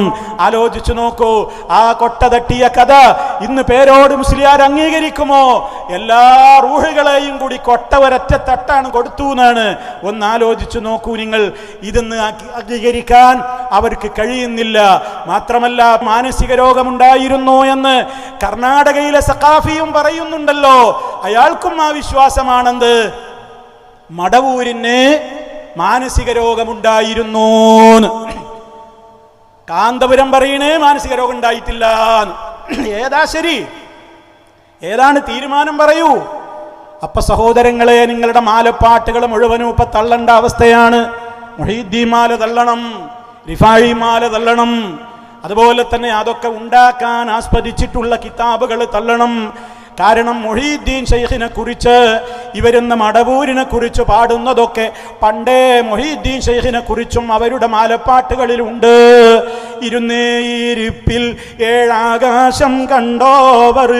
S1: ആലോചിച്ചു നോക്കൂ, ആ കൊട്ട തട്ടിയ കഥ ഇന്ന് പേരോട് മുസ്ലിയാർ അംഗീകരിക്കുമോ? എല്ലാ റൂഹുകളെയും കൂടി കൊട്ട ഒരൊറ്റ തട്ടാണ് കൊടുത്തു എന്നാണ്. ഒന്ന് ആലോചിച്ചു നോക്കൂ നിങ്ങൾ. ഇതെന്ന് അംഗീകരിക്കാൻ അവർക്ക് കഴിയുന്നില്ല. മാത്രമല്ല മാനസിക രോഗമുണ്ടായിരുന്നു എന്ന് കർണാടകയിലെ സഖാഫിയും പറയുന്നുണ്ടല്ലോ. അയാൾക്കും ആ വിശ്വാസമാണെന്ത്, മടവൂരിന് മാനസിക രോഗമുണ്ടായിരുന്നു. കാന്തപുരം പറയണേ മാനസിക രോഗം ഉണ്ടായിട്ടില്ല. ഏതാ ശരി? ഏതാണ് തീരുമാനം? പറയൂ. അപ്പൊ സഹോദരങ്ങളെ, നിങ്ങളുടെ മാലപ്പാട്ടുകൾ മുഴുവനും ഇപ്പൊ തള്ളേണ്ട അവസ്ഥയാണ്. മുഹീദ്ദീൻ മാല തള്ളണം, റിഫായി മാല തള്ളണം. അതുപോലെ തന്നെ അതൊക്കെ ഉണ്ടാക്കാൻ ആസ്പദിച്ചിട്ടുള്ള കിതാബുകൾ തള്ളണം. കാരണം മുഹീദ്ദീൻ ശൈഖിനെ കുറിച്ച് ഇവരെന്ന മടവൂരിനെ കുറിച്ച് പാടുന്നതൊക്കെ പണ്ടേ മുഹീദ്ദീൻ ശൈഖിനെ കുറിച്ചും അവരുടെ മാലപ്പാട്ടുകളിലുണ്ട്. ഇരുന്നേയിരിപ്പിൽ ഏഴാകാശം കണ്ടോവർ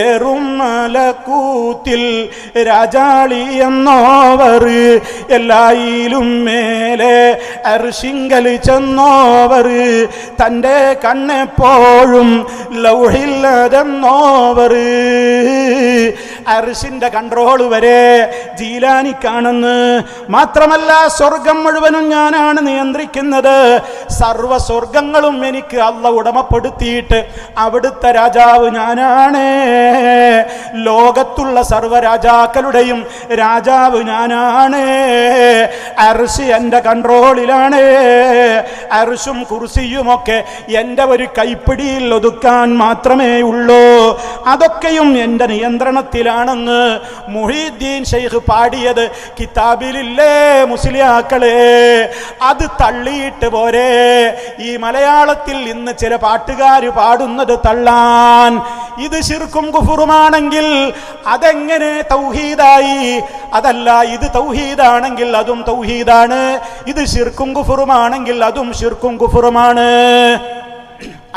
S1: ഏറും മലക്കൂത്തിൽ രാജാളി എന്നോവർ എല്ലായിലും മേലെ അർശിങ്കൽ ചെന്നോവർ തൻ്റെ കണ്ണെപ്പോഴും ലൗഹില്ലതെന്നോവർ അർശിന്റെ കൺട്രോൾ വരെ ജീലാനിക്കാണെന്ന്. മാത്രമല്ല സ്വർഗം മുഴുവനും ഞാനാണ് നിയന്ത്രിക്കുന്നത്, സർവ സ്വർഗങ്ങളും എനിക്ക് അള്ള ഉടമപ്പെടുത്തിയിട്ട് അവിടുത്തെ രാജാവ് ഞാനാണ്, ലോകത്തുള്ള സർവ രാജാക്കളുടെയും രാജാവ് ഞാനാണ്, അർശ് എൻ്റെ കൺട്രോളിലാണ്, അർശും കുർസിയുമൊക്കെ എൻ്റെ ഒരു കൈപ്പിടിയിൽ ഒതുക്കാൻ മാത്രമേ ഉള്ളൂ, അതൊക്കെയും എൻ്റെ നിയന്ത്രണത്തിലാണെന്ന് മുഹീദ്ദീൻ ശൈഖ് പാടിയത് കിതാബിലില്ലേ മുസ്ലിയാക്കളെ? അത് തള്ളിയിട്ട് പോരെ. ഈ മലയാളത്തിൽ ഇന്ന് ചില പാട്ടുകാർ പാടുന്നത് തള്ളാൻ. ഇത് ശിർക്കും കുഫറുമാണെങ്കിൽ അതെങ്ങനെ തൗഹീദായി? അതല്ല, ഇത് തൗഹീദാണെങ്കിൽ അതും തൗഹീദാണ്, ഇത് ശിർക്കും കുഫറുമാണെങ്കിൽ അതും ശിർക്കും കുഫറുമാണ്.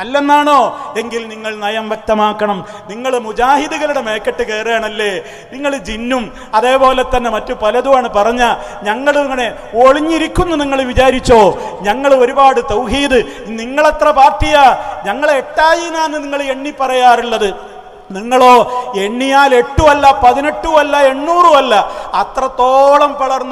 S1: അല്ലെന്നാണോ? എങ്കിൽ നിങ്ങൾ നയം വ്യക്തമാക്കണം. നിങ്ങൾ മുജാഹിദുകളുടെ മേക്കെട്ട് കയറുകയാണല്ലേ. നിങ്ങൾ ജിന്നും അതേപോലെ തന്നെ മറ്റു പലതുമാണ് പറഞ്ഞ. ഞങ്ങൾ ഇങ്ങനെ ഒളിഞ്ഞിരിക്കുന്നു നിങ്ങൾ വിചാരിച്ചോ? ഞങ്ങൾ ഒരുപാട് തൗഹീദ്, നിങ്ങളെത്ര പാർട്ടിയാ? ഞങ്ങളെ എട്ടായി എന്നാണ് നിങ്ങൾ എണ്ണി പറയാറുള്ളത്. നിങ്ങളോ എണ്ണിയാൽ 8 അല്ല 18 അല്ല 800 അല്ല, അത്രത്തോളം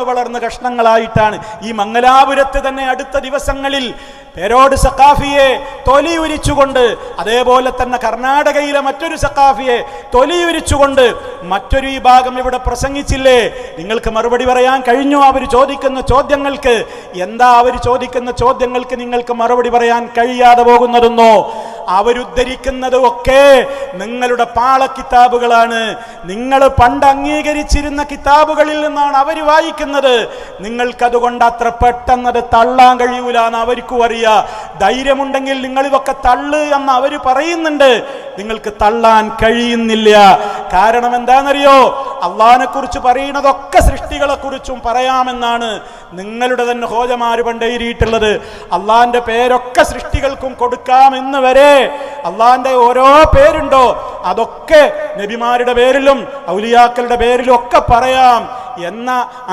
S1: വളർന്ന് കഷ്ണങ്ങളായിട്ടാണ്. ഈ മംഗലാപുരത്ത് തന്നെ അടുത്ത ദിവസങ്ങളിൽ പേരോട് സഖാഫിയെ തൊലിയുരിച്ചുകൊണ്ട്, അതേപോലെ തന്നെ കർണാടകയിലെ മറ്റൊരു സഖാഫിയെ തൊലിയുരിച്ചുകൊണ്ട് മറ്റൊരു വിഭാഗം ഇവിടെ പ്രസംഗിച്ചില്ലേ? നിങ്ങൾക്ക് മറുപടി പറയാൻ കഴിഞ്ഞോ? അവർ ചോദിക്കുന്ന ചോദ്യങ്ങൾക്ക് എന്താ? അവർ ചോദിക്കുന്ന ചോദ്യങ്ങൾക്ക് നിങ്ങൾക്ക് മറുപടി പറയാൻ കഴിയാതെ പോകുന്നതെന്നോ? അവരുദ്ധരിക്കുന്നത് ഒക്കെ നിങ്ങളുടെ പാള കിതാബുകളാണ്. നിങ്ങൾ പണ്ട് അംഗീകരിച്ചിരുന്ന കിതാബുകളിൽ നിന്നാണ് അവർ വായിക്കുന്നത്. നിങ്ങൾക്കതുകൊണ്ട് അത്ര പെട്ടെന്നത് തള്ളാൻ കഴിയൂല എന്ന് അവർക്കും അറിയാം. ധൈര്യമുണ്ടെങ്കിൽ നിങ്ങൾ ഇതൊക്കെ തള്ളു എന്ന് അവർ പറയുന്നുണ്ട്, നിങ്ങൾക്ക് തള്ളാൻ കഴിയുന്നില്ല. കാരണം എന്താണെന്നറിയോ? അള്ളാഹിനെ കുറിച്ച് പറയുന്നതൊക്കെ സൃഷ്ടികളെ കുറിച്ചും പറയാമെന്നാണ് നിങ്ങളുടെ തന്നെ ഹോജമാര് പണ്ടെഴുതിയിട്ടുള്ളത്. അള്ളാഹിന്റെ പേരൊക്കെ സൃഷ്ടികൾക്കും കൊടുക്കാമെന്ന് വരെ അള്ളാഹിന്റെ ഓരോ പേരുണ്ടോ അതൊക്കെ നബിമാരുടെ പേരിലും ഔലിയാക്കളുടെ പേരിലും ഒക്കെ പറയാം എന്ന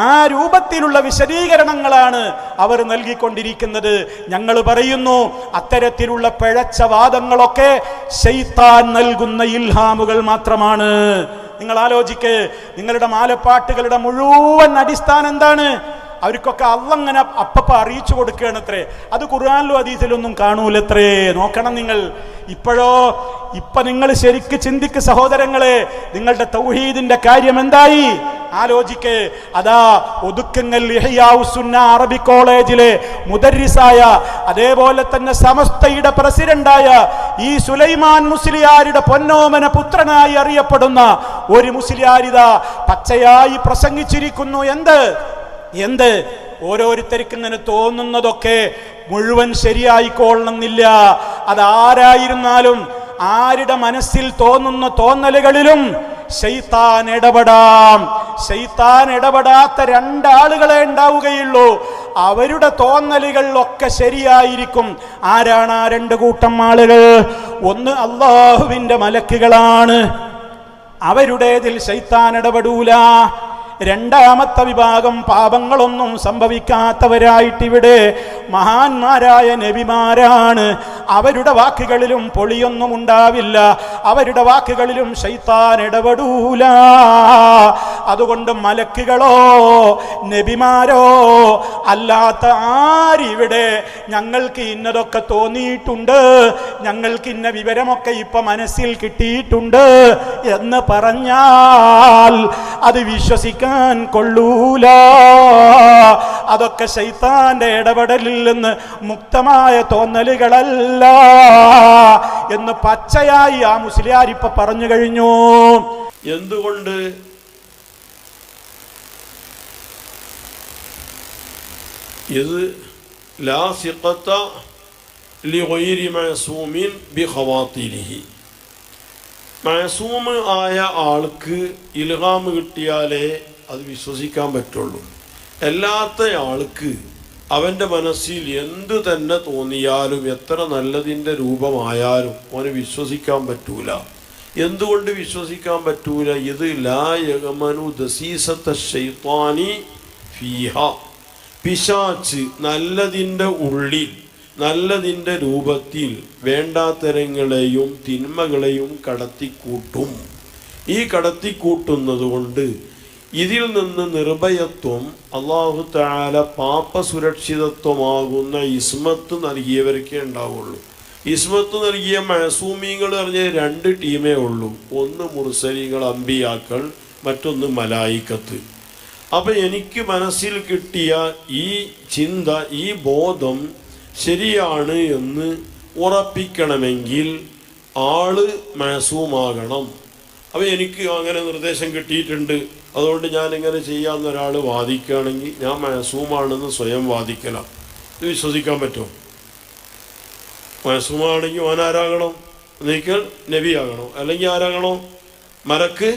S1: ആ രൂപത്തിലുള്ള വിശദീകരണങ്ങളാണ് അവർ നൽകിക്കൊണ്ടിരിക്കുന്നത്. ഞങ്ങൾ പറയുന്നു അത്തരത്തിലുള്ള പിഴച്ച വാദങ്ങളൊക്കെ ശൈത്താൻ നൽകുന്ന ഇൽഹാമുകൾ മാത്രമാണ്. നിങ്ങൾ ആലോചിക്ക്. നിങ്ങളുടെ മാലപ്പാട്ടുകളുടെ മുഴുവൻ അടിസ്ഥാനം എന്താണ്? അവർക്കൊക്കെ അള്ളങ്ങനെ അപ്പപ്പ അറിയിച്ചു കൊടുക്കുകയാണത്രേ. അത് ഖുർആനിലും ഹദീസിലൊന്നും കാണൂലത്രേ. നോക്കണം നിങ്ങൾ. ഇപ്പൊ നിങ്ങൾ ശരിക്ക് ചിന്തിക്ക് സഹോദരങ്ങളെ, നിങ്ങളുടെ തൗഹീദിന്റെ കാര്യം എന്തായി ആലോചിക്ക്. അതാ ഒതുക്കങ്ങൾ ഇഹ്യാഉസ്സുന്ന അറബി കോളേജിലെ മുദർരിസായ, അതേപോലെ തന്നെ സമസ്തയുടെ പ്രസിഡന്റായ ഈ സുലൈമാൻ മുസ്ലിയാരുടെ പൊന്നോമന പുത്രനായി അറിയപ്പെടുന്ന ഒരു മുസ്ലിയാരിതാ പച്ചയായി പ്രസംഗിച്ചിരിക്കുന്നു. എന്ത് ഓരോരുത്തർക്ക് ഇങ്ങനെ തോന്നുന്നതൊക്കെ മുഴുവൻ ശരിയായിക്കൊള്ളണമെന്നില്ല. അതാരായിരുന്നാലും ആരുടെ മനസ്സിൽ തോന്നുന്ന തോന്നലുകളിലും ശൈത്താൻ ഇടപെടാം. ശൈത്താൻ ഇടപെടാത്ത രണ്ടാളുകളെ ഉണ്ടാവുകയുള്ളൂ. അവരുടെ തോന്നലുകൾ ഒക്കെ ശരിയായിരിക്കും. ആരാണ് ആ രണ്ട് കൂട്ടം ആളുകൾ? ഒന്ന് അല്ലാഹുവിന്റെ മലക്കുകളാണ്, അവരുടേതിൽ ശൈത്താൻ ഇടപെടൂല. രണ്ടാമത്തെ വിഭാഗം പാപങ്ങളൊന്നും സംഭവിക്കാത്തവരായിട്ടിവിടെ മഹാന്മാരായ നബിമാരാണ്. അവരുടെ വാക്കുകളിലും പൊളിയൊന്നും ഉണ്ടാവില്ല, അവരുടെ വാക്കുകളിലും ശൈത്താൻ ഇടപെടൂല. അതുകൊണ്ട് മലക്കുകളോ നബിമാരോ അല്ലാത്ത ആരിവിടെ ഞങ്ങൾക്ക് ഇന്നതൊക്കെ തോന്നിയിട്ടുണ്ട്, ഞങ്ങൾക്ക് ഇന്ന വിവരമൊക്കെ ഇപ്പൊ മനസ്സിൽ കിട്ടിയിട്ടുണ്ട് എന്ന് പറഞ്ഞാൽ അത് വിശ്വസിക്കാൻ കൊള്ളൂല. അതൊക്കെ ശൈത്താന്റെ ഇടപെടലിൽ നിന്ന് മുക്തമായ തോന്നലുകളല്ല എന്ന് പച്ചയായി ആ മുസ്ലിയാർ ഇപ്പൊ പറഞ്ഞു കഴിഞ്ഞു.
S9: എന്തുകൊണ്ട് ഇത് ലാ സിഖത ലിഗൈരി മഅസൂമിൻ ബിഖവാതിരിഹി, മഅസൂം ആയ ആൾക്ക് ഇൽഹാം കിട്ടിയാലേ അത് വിശ്വസിക്കാൻ പറ്റുള്ളൂ. അല്ലാത്ത ആൾക്ക് അവൻ്റെ മനസ്സിൽ എന്തു തന്നെ തോന്നിയാലും എത്ര നല്ലതിൻ്റെ രൂപമായാലും അവന് വിശ്വസിക്കാൻ പറ്റൂല. എന്തുകൊണ്ട് വിശ്വസിക്കാൻ പറ്റൂല? ഇത് ലാ യഗ്മനു ദസീസത ശൈത്താനി ഫീഹ, പിശാച്ച് നല്ലതിൻ്റെ ഉള്ളിൽ നല്ലതിൻ്റെ രൂപത്തിൽ വേണ്ടാത്തരങ്ങളെയും തിന്മകളെയും കടത്തിക്കൂട്ടും. ഈ കടത്തിക്കൂട്ടുന്നത് കൊണ്ട് ഇതിൽ നിന്ന് നിർഭയത്വം അല്ലാഹു തആല പാപ സുരക്ഷിതത്വമാകുന്ന ഇസ്മത്ത് നൽകിയവർക്കേ ഉണ്ടാവുള്ളൂ. ഇസ്മത്ത് നൽകിയ മഅസൂമീങ്ങൾ പറഞ്ഞ രണ്ട് ടീമേ ഉള്ളൂ. ഒന്ന് മുർസലീങ്ങൾ അമ്പിയാക്കൾ, മറ്റൊന്ന് മലായിക്കത്ത്. അപ്പം എനിക്ക് മനസ്സിൽ കിട്ടിയ ഈ ചിന്ത, ഈ ബോധം ശരിയാണ് എന്ന് ഉറപ്പിക്കണമെങ്കിൽ ആള് മഅസൂമാകണം. അപ്പം എനിക്ക് അങ്ങനെ നിർദ്ദേശം കിട്ടിയിട്ടുണ്ട്, അതുകൊണ്ട് ഞാൻ ഇങ്ങനെ ചെയ്യാമെന്ന് ഒരാൾ വാദിക്കുകയാണെങ്കിൽ ഞാൻ മഅസൂമാണെന്ന് സ്വയം വാദിക്കലാണ്. ഇത് വിശ്വസിക്കാൻ പറ്റുമോ? മഅസൂമാണെങ്കിൽ ഓൻ ആരാകണം? ഒന്നിക്കൽ നബി ആകണോ, അല്ലെങ്കിൽ ആരാകണോ? മലക്ക്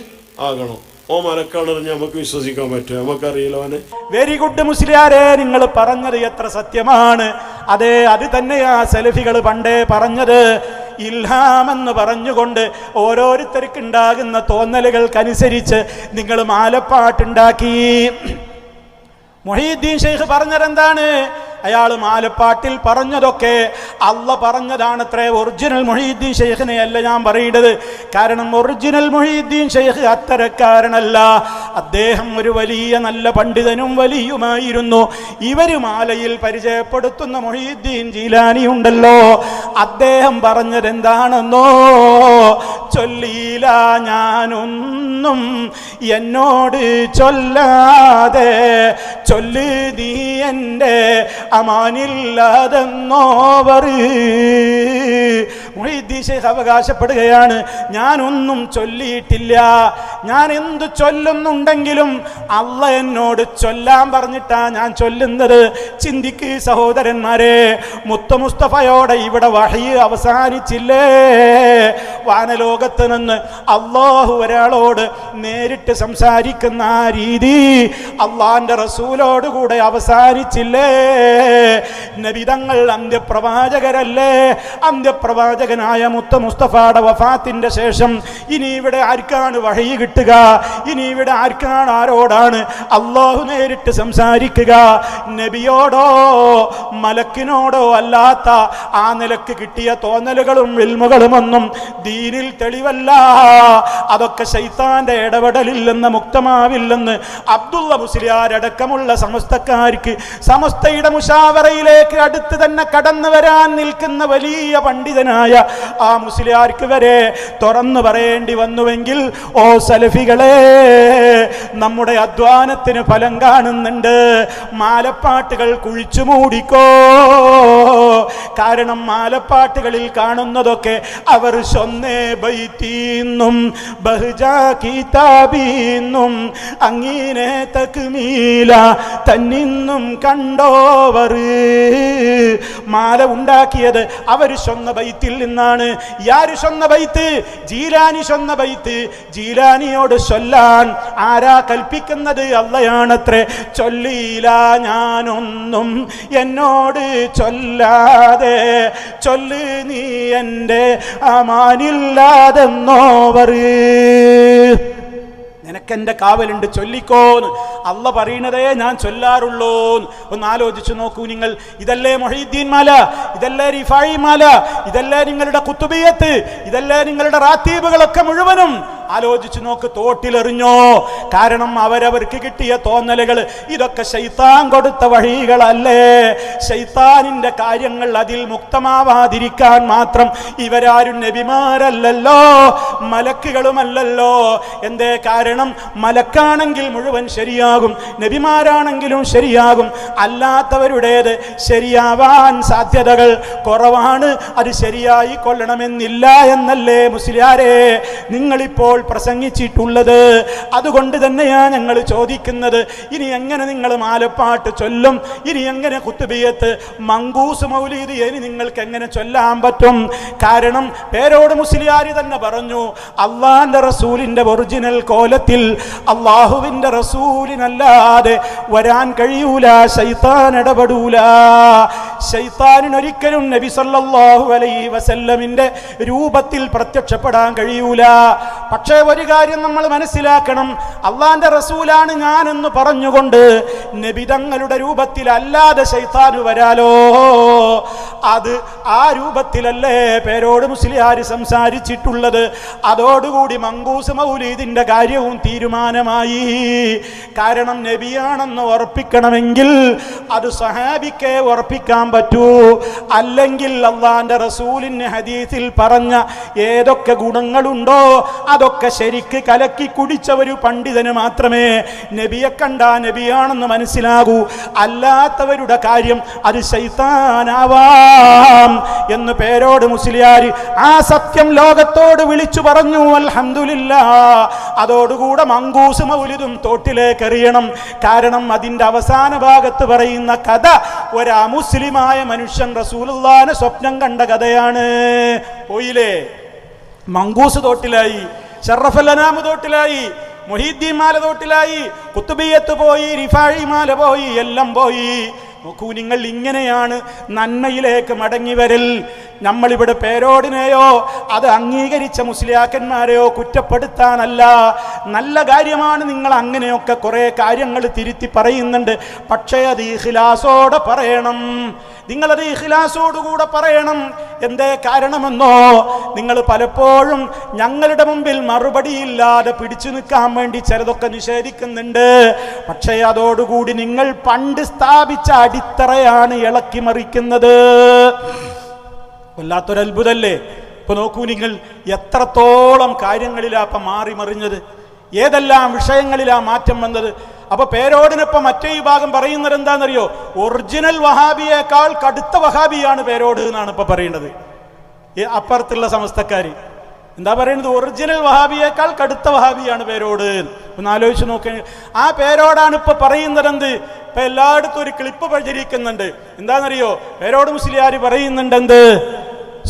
S9: ആകണോ? ഓ മലക്കാണ് നമുക്ക് വിശ്വസിക്കാൻ പറ്റുമോ? നമുക്കറിയില്ല അവനെ.
S1: വെരി ഗുഡ് മുസ്ലിയാരെ, നിങ്ങൾ പറഞ്ഞത് എത്ര സത്യമാണ്. അതെ, അത് തന്നെയാ സലഫികൾ പണ്ടേ പറഞ്ഞത്. ഇൽഹാമെന്ന് പറഞ്ഞുകൊണ്ട് ഓരോരുത്തർക്ക് ഉണ്ടാകുന്ന തോന്നലുകൾക്കനുസരിച്ച് നിങ്ങൾ മാലപ്പാട്ടുണ്ടാക്കി. മുഹീദ്ദീൻ ഷെയ്ഖ് പറഞ്ഞതെന്താണ്? അയാൾ മാലപ്പാട്ടിൽ പറഞ്ഞതൊക്കെ അള്ള പറഞ്ഞതാണത്രേ. ഒറിജിനൽ മുഹീദ്ദീൻ ഷെയ്ഖിനെ അല്ല ഞാൻ പറയുന്നത്. കാരണം ഒറിജിനൽ മുഹീദ്ദീൻ ഷെയ്ഖ് അത്തരക്കാരനല്ല. അദ്ദേഹം ഒരു വലിയ നല്ല പണ്ഡിതനും വലിയുമായിരുന്നു. ഇവര് മാലയിൽ പരിചയപ്പെടുത്തുന്ന മുഹീദ്ദീൻ ജീലാനി ഉണ്ടല്ലോ, അദ്ദേഹം പറഞ്ഞതെന്താണെന്നോ? ചൊല്ലിയില്ല ഞാനൊന്നും എന്നോട് ചൊല്ലാതെ, ചൊല്ല് നീ എൻ്റെ അമാനില്ലാതെന്നോവർ. മുഹീദ്ദീൻ ഷെയ്ഖ് അവകാശപ്പെടുകയാണ്, ഞാനൊന്നും ചൊല്ലിയിട്ടില്ല. ഞാൻ എന്തു ചൊല്ലുന്നുണ്ടെങ്കിലും അള്ള എന്നോട് ചൊല്ലാൻ പറഞ്ഞിട്ടാ ഞാൻ ചൊല്ലുന്നത്. ചിന്തിക്ക് സഹോദരന്മാരെ, മുത്ത മുസ്തഫയോടെ ഇവിടെ വഹ്യ് അവസാനിച്ചില്ലേ? വാനലോകത്ത് നിന്ന് അള്ളാഹു ഒരാളോട് നേരിട്ട് സംസാരിക്കുന്ന ആ രീതി അള്ളാന്റെ റസൂലോടുകൂടെ അവസാനിച്ചില്ലേ? നബിതങ്ങൾ അന്ത്യപ്രവാചകരല്ലേ? അന്ത്യപ്രവാചകനായ മുത്ത മുസ്തഫയുടെ വഫാത്തിന്റെ ശേഷം ഇനി ഇവിടെ ആർക്കാണ് വഹ്യ് കിട്ടുക? ഇനി ഇവിടെ ആരോടാണ് അള്ളാഹു നേരിട്ട് സംസാരിക്കുക? നബിയോടോ മലക്കിനോടോ അല്ലാത്ത ആ നിലക്ക് കിട്ടിയ തോന്നലുകളും ഇൽമുകളുമൊന്നും ദീനിൽ തെളിവല്ല, അതൊക്കെ ശൈത്താന്റെ ഇടപെടലിൽ നിന്ന് മുക്തമാവില്ലെന്ന് അബ്ദുള്ള മുസ്ലിയാരടക്കമുള്ള സമസ്തക്കാർക്ക് സമസ്തയുടെ മുശാവറയിലേക്ക് അടുത്ത് തന്നെ കടന്നു വരാൻ നിൽക്കുന്ന വലിയ പണ്ഡിതനായ ആ മുസ്ലിയാർക്ക് വരെ തുറന്നു പറയേണ്ടി വന്നുവെങ്കിൽ, ഓ സലഫികളെ, നമ്മുടെ അധ്വാനത്തിന് ഫലം കാണുന്നുണ്ട്. മാലപ്പാട്ടുകൾ കുഴിച്ചു മൂടിക്കോ. കാരണം മാലപ്പാട്ടുകളിൽ കാണുന്നതൊക്കെ അവർ സ്വന്നേ ബൈത്തീന്നും ബഹ്ജാ കിതാബീന്നും അങ്ങീനെ തക്മീല തന്നിന്നും കണ്ടോവർ. മാല ഉണ്ടാക്കിയത് അവർ സ്വന്ന ബൈത്തിൽ നിന്നാണ്. യാര് സ്വന്ന ബൈത്ത്? ജീലാനി സ്വന്ന ബൈത്ത്. ജീലാനിയോട് ചൊല്ലാൻ ആരാ കൽപ്പിക്കുന്നത്? അള്ളയാണത്രേ. ചൊല്ലിയില്ല ഞാനൊന്നും എന്നോട് ചൊല്ലാതെ, ചൊല്ല് നീ എൻ്റെ അമാനില്ലാതെന്നോവർ. നിനക്കെന്റെ കാവലുണ്ട്, ചൊല്ലിക്കോന്ന് അള്ള പറയണതേ ഞാൻ ചൊല്ലാറുള്ളൂ. ഒന്ന് ആലോചിച്ചു നോക്കൂ നിങ്ങൾ. ഇതല്ലേ മൊഹീദ്ദീൻ മാല, ഇതല്ലേ റിഫായി മാല, ഇതല്ലേ നിങ്ങളുടെ കുത്തുബിയത്ത്, ഇതല്ലേ നിങ്ങളുടെ റാത്തീബുകളൊക്കെ മുഴുവനും. ആലോചിച്ചു നോക്ക്, തോട്ടിലെറിഞ്ഞോ? കാരണം അവരവർക്ക് കിട്ടിയ തോന്നലുകൾ ഇതൊക്കെ ശൈത്താൻ കൊടുത്ത വഴികളല്ലേ. ശൈത്താനിന്റെ കാര്യങ്ങൾ അതിൽ മുക്തമാവാതിരിക്കാൻ മാത്രം ഇവരാരും നബിമാരല്ലല്ലോ, മലക്കുകളുമല്ലല്ലോ. എന്തേ കാരണം? മലക്കാണെങ്കിൽ മുഴുവൻ ശരിയാകും, നബിമാരാണെങ്കിലും ശരിയാകും. അല്ലാത്തവരുടേത് ശരിയാവാൻ സാധ്യതകൾ കുറവാണ്. അത് ശരിയായി കൊള്ളണമെന്നില്ല എന്നല്ലേ മുസ്ലിയാരെ നിങ്ങളിപ്പോൾ പ്രസംഗിച്ചിട്ടുള്ളത്? അതുകൊണ്ട് തന്നെയാണ് ഞങ്ങൾ ചോദിക്കുന്നത്, ഇനി എങ്ങനെ നിങ്ങൾ മാലപ്പാട്ട് ചൊല്ലും? ഇനി എങ്ങനെ ഖുത്ബിയത്ത്, മങ്കൂസ് മൗലീദ് ഇനി നിങ്ങൾക്ക് എങ്ങനെ ചൊല്ലാൻ പറ്റും? കാരണം പേരോട് മുസ്ലിയാരി തന്നെ പറഞ്ഞു, അള്ളാന്റെ റസൂലിന്റെ ഒറിജിനൽ കോലത്തിൽ അള്ളാഹുവിന്റെ റസൂലിനല്ലാതെ വരാൻ കഴിയൂല, ശൈത്താൻ ഇടപെടൂല. ശൈത്താനിനൊരിക്കലും നബി സല്ലല്ലാഹു അലൈഹി വസല്ലമിന്റെ രൂപത്തിൽ പ്രത്യക്ഷപ്പെടാൻ കഴിയൂല. പക്ഷേ ഒരു കാര്യം നമ്മൾ മനസ്സിലാക്കണം, അള്ളാന്റെ റസൂലാണ് ഞാനെന്ന് പറഞ്ഞുകൊണ്ട് നബി തങ്ങളുടെ രൂപത്തിലല്ലാതെ ശൈത്താന് വരാലോ. അത് ആ രൂപത്തിലല്ലേ പേരോട് മുസ്ലിയാർ സംസാരിച്ചിട്ടുള്ളത്. അതോടുകൂടി മങ്കൂസ് മൗലീദിന്റെ കാര്യവും തീരുമാനമായി. കാരണം നബിയാണെന്ന് ഉറപ്പിക്കണമെങ്കിൽ അത് സഹാബിക്കെ ഉറപ്പിക്കാൻ പറ്റൂ. അല്ലെങ്കിൽ അള്ളാന്റെ റസൂലിന് ഹദീസിൽ പറഞ്ഞ ഏതൊക്കെ ഗുണങ്ങളുണ്ടോ അതൊക്കെ ശരിക്ക് കലക്കി കുടിച്ച ഒരു പണ്ഡിതന് മാത്രമേ നബിയെ കണ്ടാ നബിയാണെന്ന് മനസ്സിലാകൂ. അല്ലാത്തവരുടെ കാര്യം അത് ശൈത്താനാവാം എന്ന് പേരോട് മുസ്ലിയാർ ആ സത്യം ലോകത്തോട് വിളിച്ചു പറഞ്ഞു. അൽഹംദുലില്ലാഹ്. അതോടുകൂടെ മങ്കൂസ് മൗലിദും തോട്ടിലേക്ക് എറിയണം. കാരണം അതിന്റെ അവസാന ഭാഗത്ത് പറയുന്ന കഥ ഒരു അമുസ്ലിമായ മനുഷ്യൻ റസൂലുള്ളാഹിനെ സ്വപ്നം കണ്ട കഥയാണ്. പോയില്ലേ? മങ്കൂസ് തോട്ടിലായി, ശറഫുൽ അനാമ് തോട്ടിലായി, മുഹീദ്ദീൻ മാല തോട്ടിലായി, ഖുത്ബിയത്ത് പോയി, റിഫായി മാല പോയി, എല്ലാം പോയി. നോക്കൂ നിങ്ങൾ, ഇങ്ങനെയാണ് നന്മയിലേക്ക് മടങ്ങി വരൽ. നമ്മളിവിടെ പേരോടിനെയോ അത് അംഗീകരിച്ച മുസ്ലിയാക്കന്മാരെയോ കുറ്റപ്പെടുത്താനല്ല. നല്ല കാര്യമാണ്, നിങ്ങൾ അങ്ങനെയൊക്കെ കുറെ കാര്യങ്ങൾ തിരുത്തി പറയുന്നുണ്ട്. പക്ഷേ അത് ഇഖ്ലാസോടെ പറയണം. നിങ്ങളത് ഇഖ്ലാസോടുകൂടെ പറയണം. എന്തേ കാരണമെന്നോ, നിങ്ങൾ പലപ്പോഴും ഞങ്ങളുടെ മുമ്പിൽ മറുപടിയില്ലാതെ പിടിച്ചു നിൽക്കാൻ വേണ്ടി ചിലതൊക്കെ നിഷേധിക്കുന്നുണ്ട്. പക്ഷേ അതോടുകൂടി നിങ്ങൾ പണ്ട് സ്ഥാപിച്ച അടിത്തറയാണ് ഇളക്കി മറിക്കുന്നത്. വല്ലാത്തൊരത്ഭുതല്ലേ? ഇപ്പൊ നോക്കൂ നിങ്ങൾ, എത്രത്തോളം കാര്യങ്ങളിലാ ഇപ്പം മാറി മറിഞ്ഞത്, ഏതെല്ലാം വിഷയങ്ങളിലാ മാറ്റം വന്നത്. അപ്പൊ പേരോടിനൊപ്പം മറ്റേ വിഭാഗം പറയുന്നത് എന്താണെന്നറിയോ? ഒറിജിനൽ വഹാബിയേക്കാൾ കടുത്ത വഹാബിയാണ് പേരോട് എന്നാണ് ഇപ്പൊ പറയുന്നത്. അപ്പുറത്തുള്ള സമസ്തക്കാര് എന്താ പറയുന്നത്? ഒറിജിനൽ വഹാബിയേക്കാൾ കടുത്ത വഹാബിയാണ് പേരോട്. ഒന്ന് ആലോചിച്ച് നോക്കുക. ആ പേരോടാണ് ഇപ്പൊ പറയുന്നത്. എന്ത്? ഇപ്പൊ എല്ലായിടത്തും ഒരു ക്ലിപ്പ് പ്രചരിക്കുന്നുണ്ട്. എന്താണെന്നറിയോ? പേരോട് മുസ്ലിയാർ പറയുന്നുണ്ട്, എന്ത്?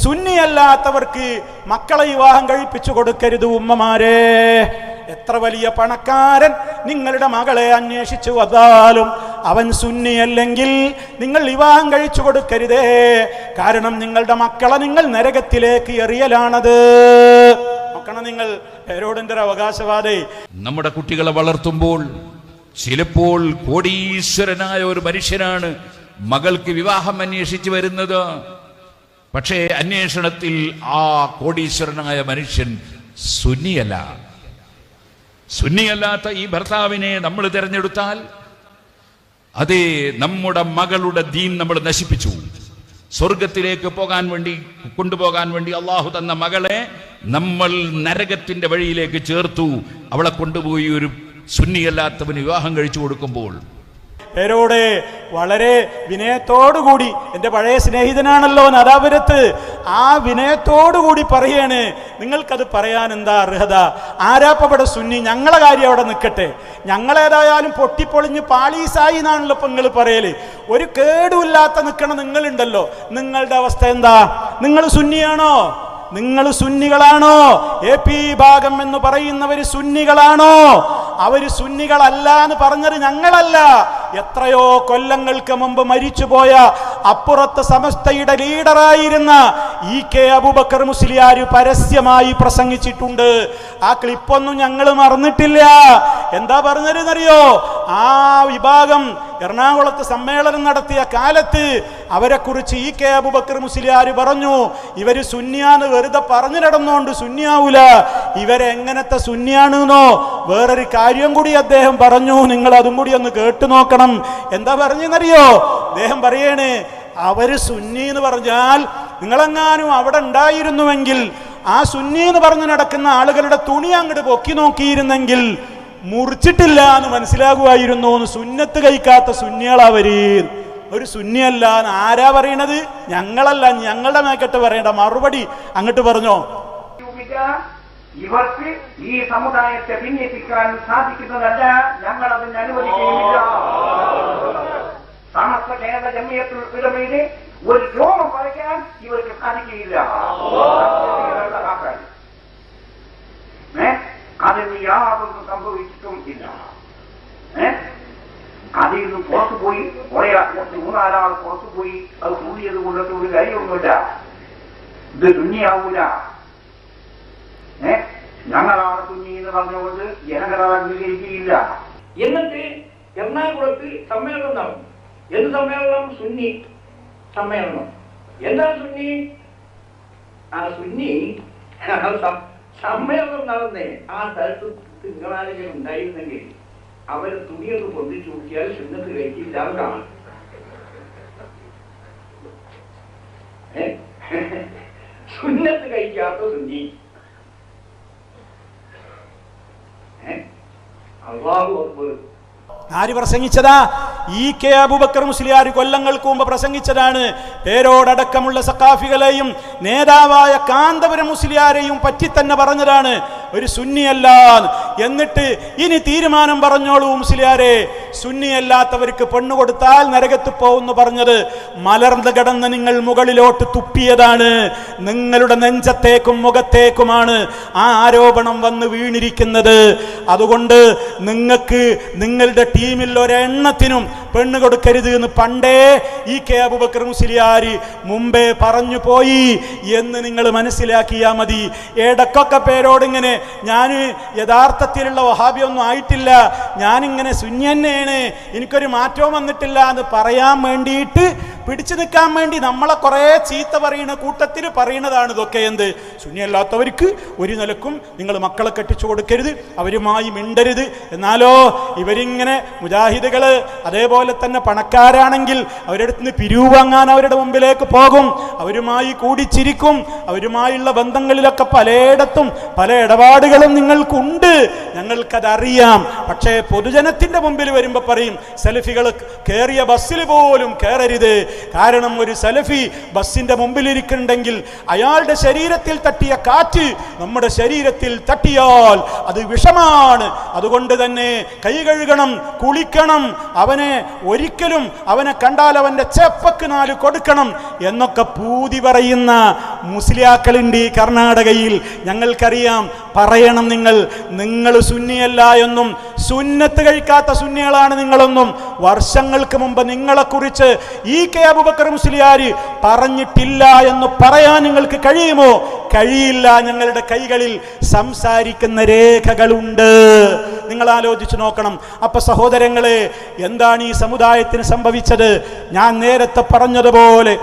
S1: സുന്നിയല്ലാത്തവർക്ക് മക്കളെ വിവാഹം കഴിപ്പിച്ചു കൊടുക്കരുത് ഉമ്മമാരെ. എത്ര വലിയ പണക്കാരൻ നിങ്ങളുടെ മകളെ അന്വേഷിച്ചു വന്നാലും അവൻ സുന്നിയല്ലെങ്കിൽ നിങ്ങൾ വിവാഹം കഴിച്ചു കൊടുക്കരുതേ. കാരണം നിങ്ങളുടെ മക്കളെ നിങ്ങൾ നരകത്തിലേക്ക് എറിയലാണത്. നോക്കണം നിങ്ങൾ, പേരോടിന്റെ ഒരു അവകാശവാദേ.
S4: നമ്മുടെ കുട്ടികളെ വളർത്തുമ്പോൾ ചിലപ്പോൾ കോടീശ്വരനായ ഒരു മനുഷ്യനാണ് മകൾക്ക് വിവാഹം അന്വേഷിച്ചു വരുന്നത്. പക്ഷേ അന്വേഷണത്തിൽ ആ കോടീശ്വരനായ മനുഷ്യൻ സുന്നിയല്ല. സുന്നിയല്ലാത്ത ഈ ഭർത്താവിനെ നമ്മൾ തിരഞ്ഞെടുത്താൽ അതേ നമ്മുടെ മകളുടെ ദീൻ നമ്മൾ നശിപ്പിച്ചു. സ്വർഗത്തിലേക്ക് കൊണ്ടുപോകാൻ വേണ്ടി അള്ളാഹു തന്ന മകളെ നമ്മൾ നരകത്തിന്റെ വഴിയിലേക്ക് ചേർത്തു. അവളെ കൊണ്ടുപോയി ഒരു സുന്നിയല്ലാത്തവന് വിവാഹം കഴിച്ചു കൊടുക്കുമ്പോൾ
S1: പേരോടെ വളരെ വിനയത്തോടുകൂടി, എൻ്റെ പഴയ സ്നേഹിതനാണല്ലോ നാദാപുരത്ത്, ആ വിനയത്തോടുകൂടി പറയാണ്, നിങ്ങൾക്കത് പറയാൻ എന്താ അർഹത? ആരാപ്പവിടെ സുന്നി? ഞങ്ങളെ കാര്യം അവിടെ നിൽക്കട്ടെ, ഞങ്ങളേതായാലും പൊട്ടിപ്പൊളിഞ്ഞ് പാളീസായി എന്നാണല്ലോ ഇപ്പം നിങ്ങൾ പറയല്. ഒരു കേടുമില്ലാത്ത നിൽക്കണ നിങ്ങളുണ്ടല്ലോ, നിങ്ങളുടെ അവസ്ഥ എന്താ? നിങ്ങൾ സുന്നിയാണോ? നിങ്ങൾ സുന്നികളാണോ? AP ഭാഗം എന്ന് പറയുന്നവർ സുന്നികളാണോ? അവര് സുന്നികളല്ല എന്ന് പറഞ്ഞത് ഞങ്ങളല്ല. എത്രയോ കൊല്ലങ്ങൾക്ക് മുമ്പ് മരിച്ചുപോയ അപ്പുറത്ത് സമസ്തയുടെ ലീഡറായിരുന്ന EK അബൂബക്കർ മുസ്ലിയാർ പരസ്യമായി പ്രസംഗിച്ചിട്ടുണ്ട്. ആ ക്ലിപ്പൊന്നും ഞങ്ങൾ മറന്നിട്ടില്ല. എന്താ പറഞ്ഞതെന്നറിയോ? ആ വിഭാഗം എറണാകുളത്ത് സമ്മേളനം നടത്തിയ കാലത്ത് അവരെക്കുറിച്ച് EK അബൂബക്കർ മുസ്ലിയാർ പറഞ്ഞു, ഇവര് സുന്നിയാന്ന് വെറുതെ പറഞ്ഞു നടന്നുകൊണ്ട് സുന്നിയാവൂല, ഇവരെങ്ങനത്തെ സുന്നിയാണെന്നോ വേറൊരു കാര്യം കൂടി അദ്ദേഹം പറഞ്ഞു. നിങ്ങൾ അതും കൂടി ഒന്ന് കേട്ടു നോക്കണം. എന്താ പറഞ്ഞെന്നറിയോ? അദ്ദേഹം പറയണേ, അവര് സുന്നി എന്ന് പറഞ്ഞാൽ നിങ്ങളെങ്ങാനും അവിടെ ഉണ്ടായിരുന്നുവെങ്കിൽ ആ സുന്നി എന്ന് പറഞ്ഞു നടക്കുന്ന ആളുകളുടെ തുണി അങ്ങോട്ട് പൊക്കി നോക്കിയിരുന്നെങ്കിൽ മുറിച്ചിട്ടില്ല എന്ന് മനസ്സിലാകുമായിരുന്നു. സുന്നത്ത് കഴിക്കാത്ത സുന്നികളവര്, ഒരു സുന്നിയല്ല എന്ന് ആരാ പറയണത്? ഞങ്ങളല്ല, ഞങ്ങളുടെ മേക്കട്ട് പറയേണ്ട മറുപടി അങ്ങോട്ട് പറഞ്ഞോ.
S10: ഇവർക്ക് ഈ സമുദായത്തെ ഭിന്നിപ്പിക്കാൻ സാധിക്കുന്നതല്ല, ഞങ്ങൾ അതിന് അനുവദിക്കുകയില്ല. സമസ്ത കേരള ജമിയത്തുൽ ഉലമയിലെ ഒരു രോമം വരയ്ക്കാൻ ഇവർക്ക് സാധിക്കുകയില്ല. അതിന് യാതൊന്നും സംഭവിച്ചിട്ടും ഇല്ല. അതിൽ നിന്നും പുറത്തുപോയി മൂന്നാലാൾ പുറത്തുപോയി അത് കൂടിയത് കൊണ്ടിട്ട് ഒരു കാര്യമൊന്നുമില്ല. ഇത് തുന്നിയാവൂല. ഞങ്ങളാണ് തുന്നി എന്ന് പറഞ്ഞുകൊണ്ട് ജനങ്ങൾ അംഗീകരിക്കുകയില്ല. എന്നിട്ട് എറണാകുളത്ത് സമ്മേളനം നടന്നു. എന്ത് സമ്മേളനം? സുന്നി സമ്മേളനം. എന്താ സുന്നി? ആ സുന്നി സമ്മേളനം നടന്നേ ആ സ്ഥലത്ത് തിങ്കളാഴ്ചകൾ ഉണ്ടായിരുന്നെങ്കിൽ അവരെ തുണിയൊന്ന് പൊന്തിച്ചു നോക്കിയാൽ സുന്നത്ത് കഴിക്കില്ലാതാണ്. സുന്നത്ത് കഴിക്കാത്ത സുന്നി. അല്ലാഹു അക്ബർ.
S1: ആര് പ്രസംഗിച്ചതാ? EK അബൂബക്കർ മുസ്ലിയാർ കൊല്ലങ്ങൾക്ക് മുമ്പ് പ്രസംഗിച്ചതാണ്. പേരോടക്കമുള്ള സഖാഫികളെയും നേതാവായ കാന്തപുരം മുസ്ലിയാരെയും പറ്റി തന്നെ പറഞ്ഞതാണ് ഒരു സുന്നിയല്ല. എന്നിട്ട് ഇനി തീരുമാനം പറഞ്ഞോളൂ മുസ്ലിയാരെ, സുന്നിയല്ലാത്തവർക്ക് പെണ്ണു കൊടുത്താൽ നരകത്ത് പോകുന്നു പറഞ്ഞത് മലർന്ന് കിടന്ന് നിങ്ങൾ മുകളിലോട്ട് തുപ്പിയതാണ്. നിങ്ങളുടെ നെഞ്ചത്തേക്കും മുഖത്തേക്കുമാണ് ആ ആരോപണം വന്ന് വീണിരിക്കുന്നത്. അതുകൊണ്ട് നിങ്ങൾക്ക് നിങ്ങളുടെ ടീമിൽ ഒരെണ്ണത്തിനും പെണ്ണ് കൊടുക്കരുത് എന്ന് പണ്ടേ EK അബൂബക്കർ മുസ്ലിയാർ മുമ്പേ പറഞ്ഞു പോയി എന്ന് നിങ്ങൾ മനസ്സിലാക്കിയാൽ മതി. ഇടക്കൊക്കെ പേരോടിങ്ങനെ ഞാൻ യഥാർത്ഥത്തിലുള്ള വഹാബിയൊന്നും ആയിട്ടില്ല, ഞാനിങ്ങനെ സുന്നി തന്നെയാണ്, എനിക്കൊരു മാറ്റവും വന്നിട്ടില്ല എന്ന് പറയാൻ വേണ്ടിയിട്ട് പിടിച്ചു നിൽക്കാൻ വേണ്ടി നമ്മളെ കുറേ ചീത്ത പറയുന്ന കൂട്ടത്തിൽ പറയുന്നതാണ് ഇതൊക്കെ. എന്ത്? സുന്നിയല്ലാത്തവർക്ക് ഒരു നിലക്കും നിങ്ങൾ മക്കളെ കെട്ടിച്ചു കൊടുക്കരുത്, അവരുമായി മിണ്ടരുത്. എന്നാലോ ഇവരിങ്ങനെ മുജാഹിദുകൾ അതേപോലെ തന്നെ പണക്കാരാണെങ്കിൽ അവരുടെ അടുത്ത് നിന്ന് പിരിവ് വാങ്ങാൻ അവരുടെ മുമ്പിലേക്ക് പോകും, അവരുമായി കൂടിച്ചിരിക്കും, അവരുമായുള്ള ബന്ധങ്ങളിലൊക്കെ പലയിടത്തും പല ഇടപാടുകളും നിങ്ങൾക്കുണ്ട്, ഞങ്ങൾക്കതറിയാം. പക്ഷേ പൊതുജനത്തിന്റെ മുമ്പിൽ വരുമ്പോൾ പറയും സലഫികൾ കയറിയ ബസ്സിൽ പോലും കയറരുത്. കാരണം ഒരു സലഫി ബസ്സിന്റെ മുമ്പിലിരിക്കുന്നുണ്ടെങ്കിൽ അയാളുടെ ശരീരത്തിൽ തട്ടിയ കാറ്റ് നമ്മുടെ ശരീരത്തിൽ തട്ടിയാൽ അത് വിഷമാണ്. അതുകൊണ്ട് തന്നെ കൈ കഴുകണം, കുളിക്കണം, അവനെ ഒരിക്കലും അവനെ കണ്ടാൽ അവന്റെ ചെപ്പക്ക് 4 കൊടുക്കണം എന്നൊക്കെ പൂതി പറയുന്ന മുസ്ലിയാക്കളുണ്ട് ഈ കർണാടകയിൽ. ഞങ്ങൾക്കറിയാം. പറയണം നിങ്ങൾ സുന്നിയല്ല എന്നും സുന്നത്ത് കഴിക്കാത്ത സുന്നികളാണ് നിങ്ങളെന്നും വർഷങ്ങൾക്ക് മുമ്പ് നിങ്ങളെക്കുറിച്ച് EK അബൂബക്കർ മുസ്ലിയാർ പറഞ്ഞിട്ടില്ല എന്ന് പറയാൻ നിങ്ങൾക്ക് കഴിയുമോ? കഴിയില്ല. ഞങ്ങളുടെ കൈകളിൽ സംസാരിക്കുന്ന രേഖകളുണ്ട്. നിങ്ങൾ ആലോചിച്ച് നോക്കണം. അപ്പൊ സഹോദരങ്ങളെ, എന്താണ് ഈ സമുദായത്തിന് സംഭവിച്ചത്? ഞാൻ നേരത്തെ പറഞ്ഞതുപോലെ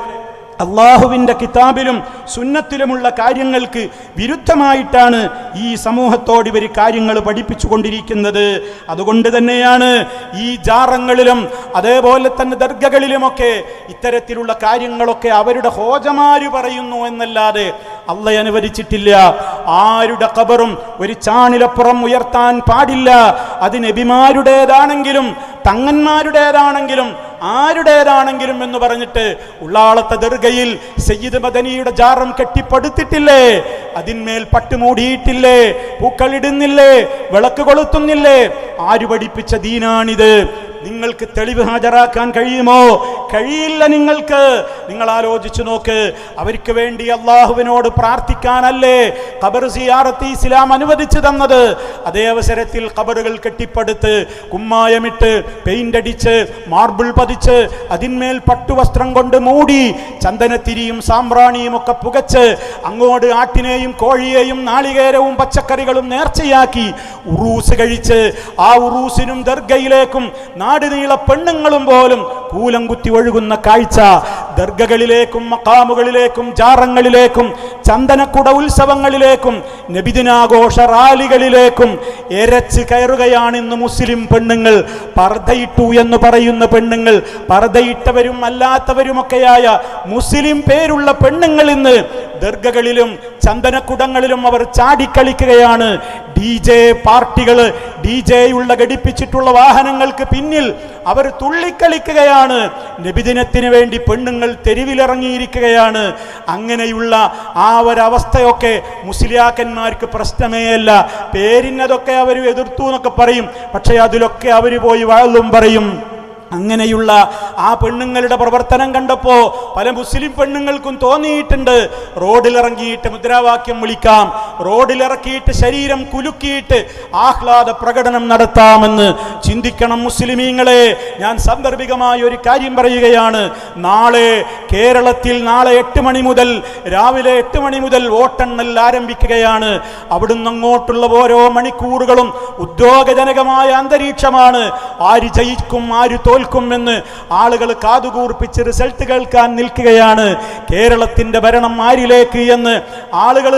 S1: അള്ളാഹുവിൻ്റെ കിതാബിലും സുന്നത്തിലുമുള്ള കാര്യങ്ങൾക്ക് വിരുദ്ധമായിട്ടാണ് ഈ സമൂഹത്തോട് ഇവർ കാര്യങ്ങൾ പഠിപ്പിച്ചു കൊണ്ടിരിക്കുന്നത്. അതുകൊണ്ട് തന്നെയാണ് ഈ ജാറങ്ങളിലും അതേപോലെ തന്നെ ദർഗകളിലുമൊക്കെ ഇത്തരത്തിലുള്ള കാര്യങ്ങളൊക്കെ അവരുടെ ഹോജമാര് പറയുന്നു എന്നല്ലാതെ അള്ളാഹ് അനുവദിച്ചിട്ടില്ല. ആരുടെ ഖബറും ഒരു ചാണിലപ്പുറം ഉയർത്താൻ പാടില്ല. അത് നബിമാരുടേതാണെങ്കിലും തങ്ങന്മാരുടേതാണെങ്കിലും ആരുടേതാണെങ്കിലും എന്ന് പറഞ്ഞിട്ട് ഉള്ളാളത്തെ ദർഗയിൽ സയ്യിദ് മദനിയുടെ ജാറം കെട്ടിപ്പടുത്തിട്ടില്ലേ? അതിന്മേൽ പട്ടുമൂടിയിട്ടില്ലേ? പൂക്കളിടുന്നില്ലേ? വിളക്ക് കൊളുത്തുന്നില്ലേ? ആര് പഠിപ്പിച്ച ദീനാണിത്? നിങ്ങൾക്ക് തെളിവ് ഹാജരാക്കാൻ കഴിയുമോ? കഴിയില്ല. നിങ്ങൾ ആലോചിച്ചു നോക്ക്. അവർക്ക് വേണ്ടി അള്ളാഹുവിനോട് പ്രാർത്ഥിക്കാനല്ലേ ഖബർ സിയാറത്ത് ഇസ്ലാം അനുവദിച്ചു തന്നത്? അതേ അവസരത്തിൽ ഖബറുകൾ കെട്ടിപ്പടുത്ത് കുമ്മായമിട്ട് പെയിന്റ് അടിച്ച് മാർബിൾ പതിച്ച് അതിന്മേൽ പട്ടുവസ്ത്രം കൊണ്ട് മൂടി ചന്ദനത്തിരിയും സാമ്പ്രാണിയും ഒക്കെ പുകച്ച് അങ്ങോട്ട് ആട്ടിനെയും കോഴിയെയും നാളികേരവും പച്ചക്കറികളും നേർച്ചയാക്കി ഉറൂസ് കഴിച്ച് ആ ഉറൂസിനും ദർഗയിലേക്കും നാടുനീള പെണ്ണുങ്ങളും പോലും കൂലം കുത്തി ഒഴുകുന്ന കാഴ്ച. ദർഗകളിലേക്കും മഖാമുകളിലേക്കും ജാറങ്ങളിലേക്കും ചന്ദനക്കുട ഉത്സവങ്ങളിലേക്കും നബിദിനാഘോഷ റാലികളിലേക്കും എരച്ച് കയറുകയാണ് ഇന്ന് മുസ്ലിം പെണ്ണുങ്ങൾ. പർദ്ദയിട്ടു എന്ന് പറയുന്ന പെണ്ണുങ്ങൾ, പർദ്ദയിട്ടവരും അല്ലാത്തവരുമൊക്കെയായ മുസ്ലിം പേരുള്ള പെണ്ണുങ്ങൾ ഇന്ന് ദർഗകളിലും ചന്ദനക്കുടങ്ങളിലും അവർ ചാടിക്കളിക്കുകയാണ്. DJ പാർട്ടികൾ, DJ ഉള്ള ഘടിപ്പിച്ചിട്ടുള്ള വാഹനങ്ങൾക്ക് പിന്നിൽ അവർ തുള്ളിക്കളിക്കുകയാണ്. നബിദിനത്തിന് വേണ്ടി പെണ്ണുങ്ങൾ തെരുവിലിറങ്ങിയിരിക്കുകയാണ്. അങ്ങനെയുള്ള ആ ഒരവസ്ഥയൊക്കെ മുസ്ലിയാക്കന്മാർക്ക് പ്രശ്നമേ അല്ല. പേരിനതൊക്കെ അവർ എതിർത്തു എന്നൊക്കെ പറയും, പക്ഷേ അതിലൊക്കെ അവർ പോയി വാഴും പറയും. അങ്ങനെയുള്ള ആ പെണ്ണുങ്ങളുടെ പ്രവർത്തനം കണ്ടപ്പോൾ പല മുസ്ലിം പെണ്ണുങ്ങൾക്കും തോന്നിയിട്ടുണ്ട്, റോഡിലിറങ്ങിയിട്ട് മുദ്രാവാക്യം വിളിക്കാം, റോഡിലിറക്കിയിട്ട് ശരീരം കുലുക്കിയിട്ട് ആഹ്ലാദ പ്രകടനം നടത്താമെന്ന്. ചിന്തിക്കണം മുസ്ലിമീങ്ങളെ. ഞാൻ സാന്ദർഭികമായ ഒരു കാര്യം പറയുകയാണ്. നാളെ കേരളത്തിൽ നാളെ 8 മണി മുതൽ, രാവിലെ 8 മണി മുതൽ വോട്ടെണ്ണൽ ആരംഭിക്കുകയാണ്. അവിടുന്ന് അങ്ങോട്ടുള്ള ഓരോ മണിക്കൂറുകളും ഉദ്യോഗജനകമായ അന്തരീക്ഷമാണ്. ആര് ജയിക്കും ആര് തോൽക്കുമെന്ന് ആളുകൾ കാതുകൂർപ്പിച്ച് റിസൾട്ട് കേൾക്കാൻ നിൽക്കുകയാണ്. കേരളത്തിന്റെ ഭരണം ആരിലേക്ക് എന്ന് ആളുകൾ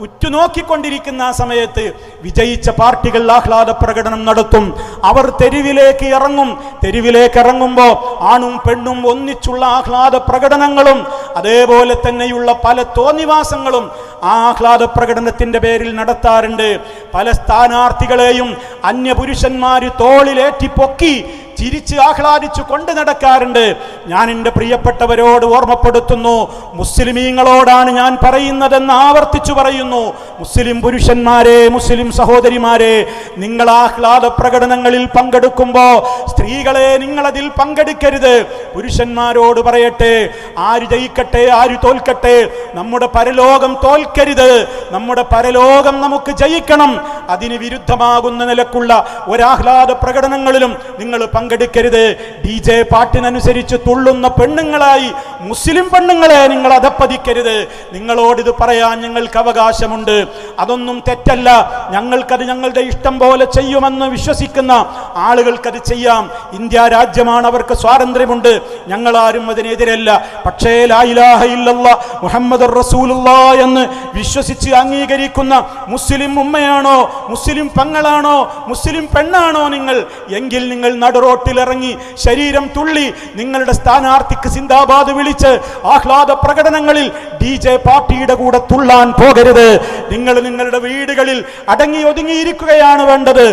S1: ഉറ്റുനോക്കിക്കൊണ്ടിരിക്കുന്ന ആ സമയത്ത് വിജയിച്ച പാർട്ടികൾ ആഹ്ലാദ പ്രകടനം നടത്തും. അവർ തെരുവിലേക്ക് ഇറങ്ങും. തെരുവിലേക്ക് ഇറങ്ങുമ്പോൾ ആണും പെണ്ണും ഒന്നിച്ചുള്ള ആഹ്ലാദ പ്രകടനങ്ങളും അതേപോലെ തന്നെയുള്ള പല തോന്നിവാസങ്ങളും ആ ആഹ്ലാദ പ്രകടനത്തിന്റെ പേരിൽ നടത്താറുണ്ട്. പല സ്ഥാനാർത്ഥികളെയും അന്യപുരുഷന്മാര് തോളിലേറ്റി പൊക്കി ചിരിച്ച് ആഹ്ലാദിച്ചു കൊണ്ട് നടക്കാറുണ്ട്. ഞാൻ എൻ്റെ പ്രിയപ്പെട്ടവരോട് ഓർമ്മപ്പെടുത്തുന്നു, മുസ്ലിമീങ്ങളോടാണ് ഞാൻ പറയുന്നതെന്ന് ആവർത്തിച്ചു പറയുന്നു. മുസ്ലിം പുരുഷന്മാരെ, മുസ്ലിം സഹോദരിമാരെ, നിങ്ങൾ ആഹ്ലാദ പ്രകടനങ്ങളിൽ പങ്കെടുക്കുമ്പോൾ സ്ത്രീകളെ നിങ്ങളതിൽ പങ്കെടുക്കരുത്. പുരുഷന്മാരോട് പറയട്ടെ, ആര് ജയിക്കട്ടെ ആര് തോൽക്കട്ടെ, നമ്മുടെ പരലോകം തോൽക്കരുത്. നമ്മുടെ പരലോകം നമുക്ക് ജയിക്കണം. അതിന് വിരുദ്ധമാകുന്ന നിലക്കുള്ള ഒരാഹ്ലാദ പ്രകടനങ്ങളിലും നിങ്ങൾ പങ്കെടുക്കരുത്. DJ പാട്ടിനനുസരിച്ച് തുള്ളുന്ന പെണ്ണുങ്ങളായി മുസ്ലിം പെണ്ണുങ്ങളെ നിങ്ങൾ അധപ്പതിക്കരുത്. നിങ്ങളോടിത് പറയാൻ ഞങ്ങൾക്ക് അവകാശമുണ്ട്. അതൊന്നും തെറ്റല്ല. ഞങ്ങൾക്കത് ഞങ്ങളുടെ ഇഷ്ടം പോലെ ചെയ്യുമെന്ന് വിശ്വസിക്കുന്ന ആളുകൾക്കത് ചെയ്യാം. ഇന്ത്യ രാജ്യമാണ്, അവർക്ക് സ്വാതന്ത്ര്യമുണ്ട്. ഞങ്ങളാരും അതിനെതിരല്ല. പക്ഷേ ലാ ഇലാഹ ഇല്ലല്ലാഹ് മുഹമ്മദുർ റസൂലുള്ളാഹ് എന്ന് വിശ്വസിച്ച് അംഗീകരിക്കുന്ന മുസ്ലിം ഉമ്മയാണോ, മുസ്ലിം പെങ്ങളാണോ, മുസ്ലിം പെണ്ണാണോ നിങ്ങൾ എങ്കിൽ നിങ്ങൾ റോട്ടിലിറങ്ങി ശരീരം തുള്ളി നിങ്ങളുടെ സ്ഥാനാർത്ഥിക്ക് സിന്ദാബാദ് വിളിച്ച് ആഹ്ലാദ പ്രകടനങ്ങളിൽ DJ പാർട്ടിയുടെ കൂടെ തുള്ളാൻ പോകരുത്. നിങ്ങൾ നിങ്ങളുടെ വീടുകളിൽ അടങ്ങി ഒതുങ്ങിയിരിക്കുകയാണ് വേണ്ടത്.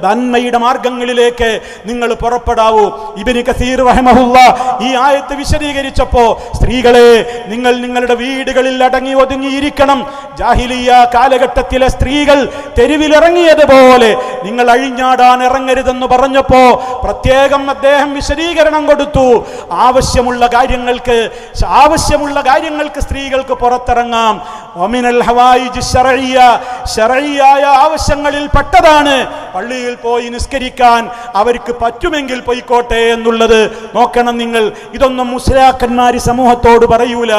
S1: നന്മയുടെ മാർഗങ്ങളിലേക്ക് നിങ്ങൾ പുറപ്പെടാവൂ. ഇബ്നു കസീർ റഹിമഹുല്ലാഹ് ഈ ആയത്ത് വിശദീകരിച്ചപ്പോ, സ്ത്രീകളെ നിങ്ങൾ നിങ്ങളുടെ വീടുകളിൽ അടങ്ങി ഒതുങ്ങിയിരിക്കണം. ജാഹിലിയ്യ കാലഘട്ടത്തിലെ സ്ത്രീകൾ തെരുവിലിറങ്ങിയതുപോലെ നിങ്ങൾ അഴിഞ്ഞാടാൻ ഇറങ്ങരുതെന്ന് പറഞ്ഞപ്പോ പ്രത്യേകം അദ്ദേഹം വിശദീകരണം കൊടുത്തു. ആവശ്യമുള്ള കാര്യങ്ങൾക്ക് സ്ത്രീകൾക്ക് പുറത്തിറങ്ങാം. വമിനൽ ഹവായിജ് ശർഇയ്യ, ശർഇയ്യായ ആവശ്യങ്ങളിൽ പെട്ടതാണ് പള്ളിയിൽ പോയി നിസ്കരിക്കാൻ അവർക്ക് പറ്റുമെങ്കിൽ പോയിക്കോട്ടെ എന്നുള്ളത്. നോക്കണം നിങ്ങൾ, ഇതൊന്നും മുസ്ലിയാക്കന്മാര് സമൂഹത്തോട് പറയൂല.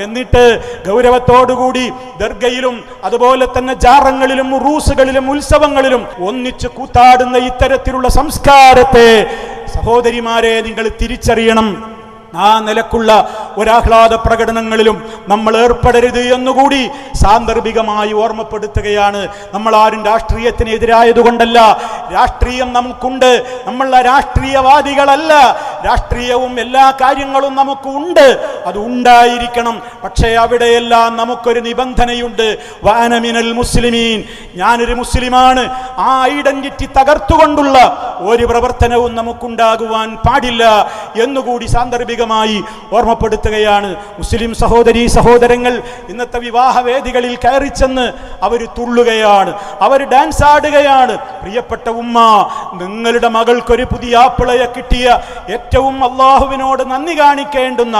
S1: എന്നിട്ട് ഗൗരവത്തോടുകൂടി ദർഗയിലും അതുപോലെ തന്നെ ജാറങ്ങളിലും ഉറൂസുകളിലും ഉത്സവങ്ങളിലും ഒന്നിച്ച് കൂത്താടുന്ന ഇത്തരത്തിലുള്ള സംസ്കാരത്തെ സഹോദരിമാരെ നിങ്ങൾ തിരിച്ചറിയണം. ആ നിലക്കുള്ള ഒരാഹ്ലാദ പ്രകടനങ്ങളിലും നമ്മൾ ഏർപ്പെടരുത് എന്നുകൂടി സാന്ദർഭികമായി ഓർമ്മപ്പെടുത്തുകയാണ്. നമ്മൾ ആരും രാഷ്ട്രീയത്തിനെതിരായതുകൊണ്ടല്ല, രാഷ്ട്രീയം നമുക്കുണ്ട്, നമ്മൾ രാഷ്ട്രീയവാദികളല്ല. രാഷ്ട്രീയവും എല്ലാ കാര്യങ്ങളും നമുക്ക് ഉണ്ട്, അത് ഉണ്ടായിരിക്കണം. പക്ഷേ അവിടെയെല്ലാം നമുക്കൊരു നിബന്ധനയുണ്ട്. വഅന മിനൽ മുസ്ലിമീൻ, ഞാനൊരു മുസ്ലിമാണ്. ആ ഐഡന്റിറ്റി തകർത്തുകൊണ്ടുള്ള ഒരു പ്രവർത്തനവും നമുക്കുണ്ടാകുവാൻ പാടില്ല എന്നുകൂടി സാന്ദർഭികമായി ഓർമ്മപ്പെടുത്തുകയാണ്. മുസ്ലിം സഹോദരീ സഹോദരങ്ങൾ ഇന്നത്തെ വിവാഹ വേദികളിൽ കയറിച്ചെന്ന് അവർ തുള്ളുകയാണ്, അവർ ഡാൻസ് ആടുകയാണ്. പ്രിയപ്പെട്ട ഉമ്മ, നിങ്ങളുടെ മകൾക്കൊരു പുതിയ ആപ്പിളയെ കിട്ടിയ ഏറ്റവും അള്ളാഹുവിനോട് നന്ദി കാണിക്കേണ്ടുന്ന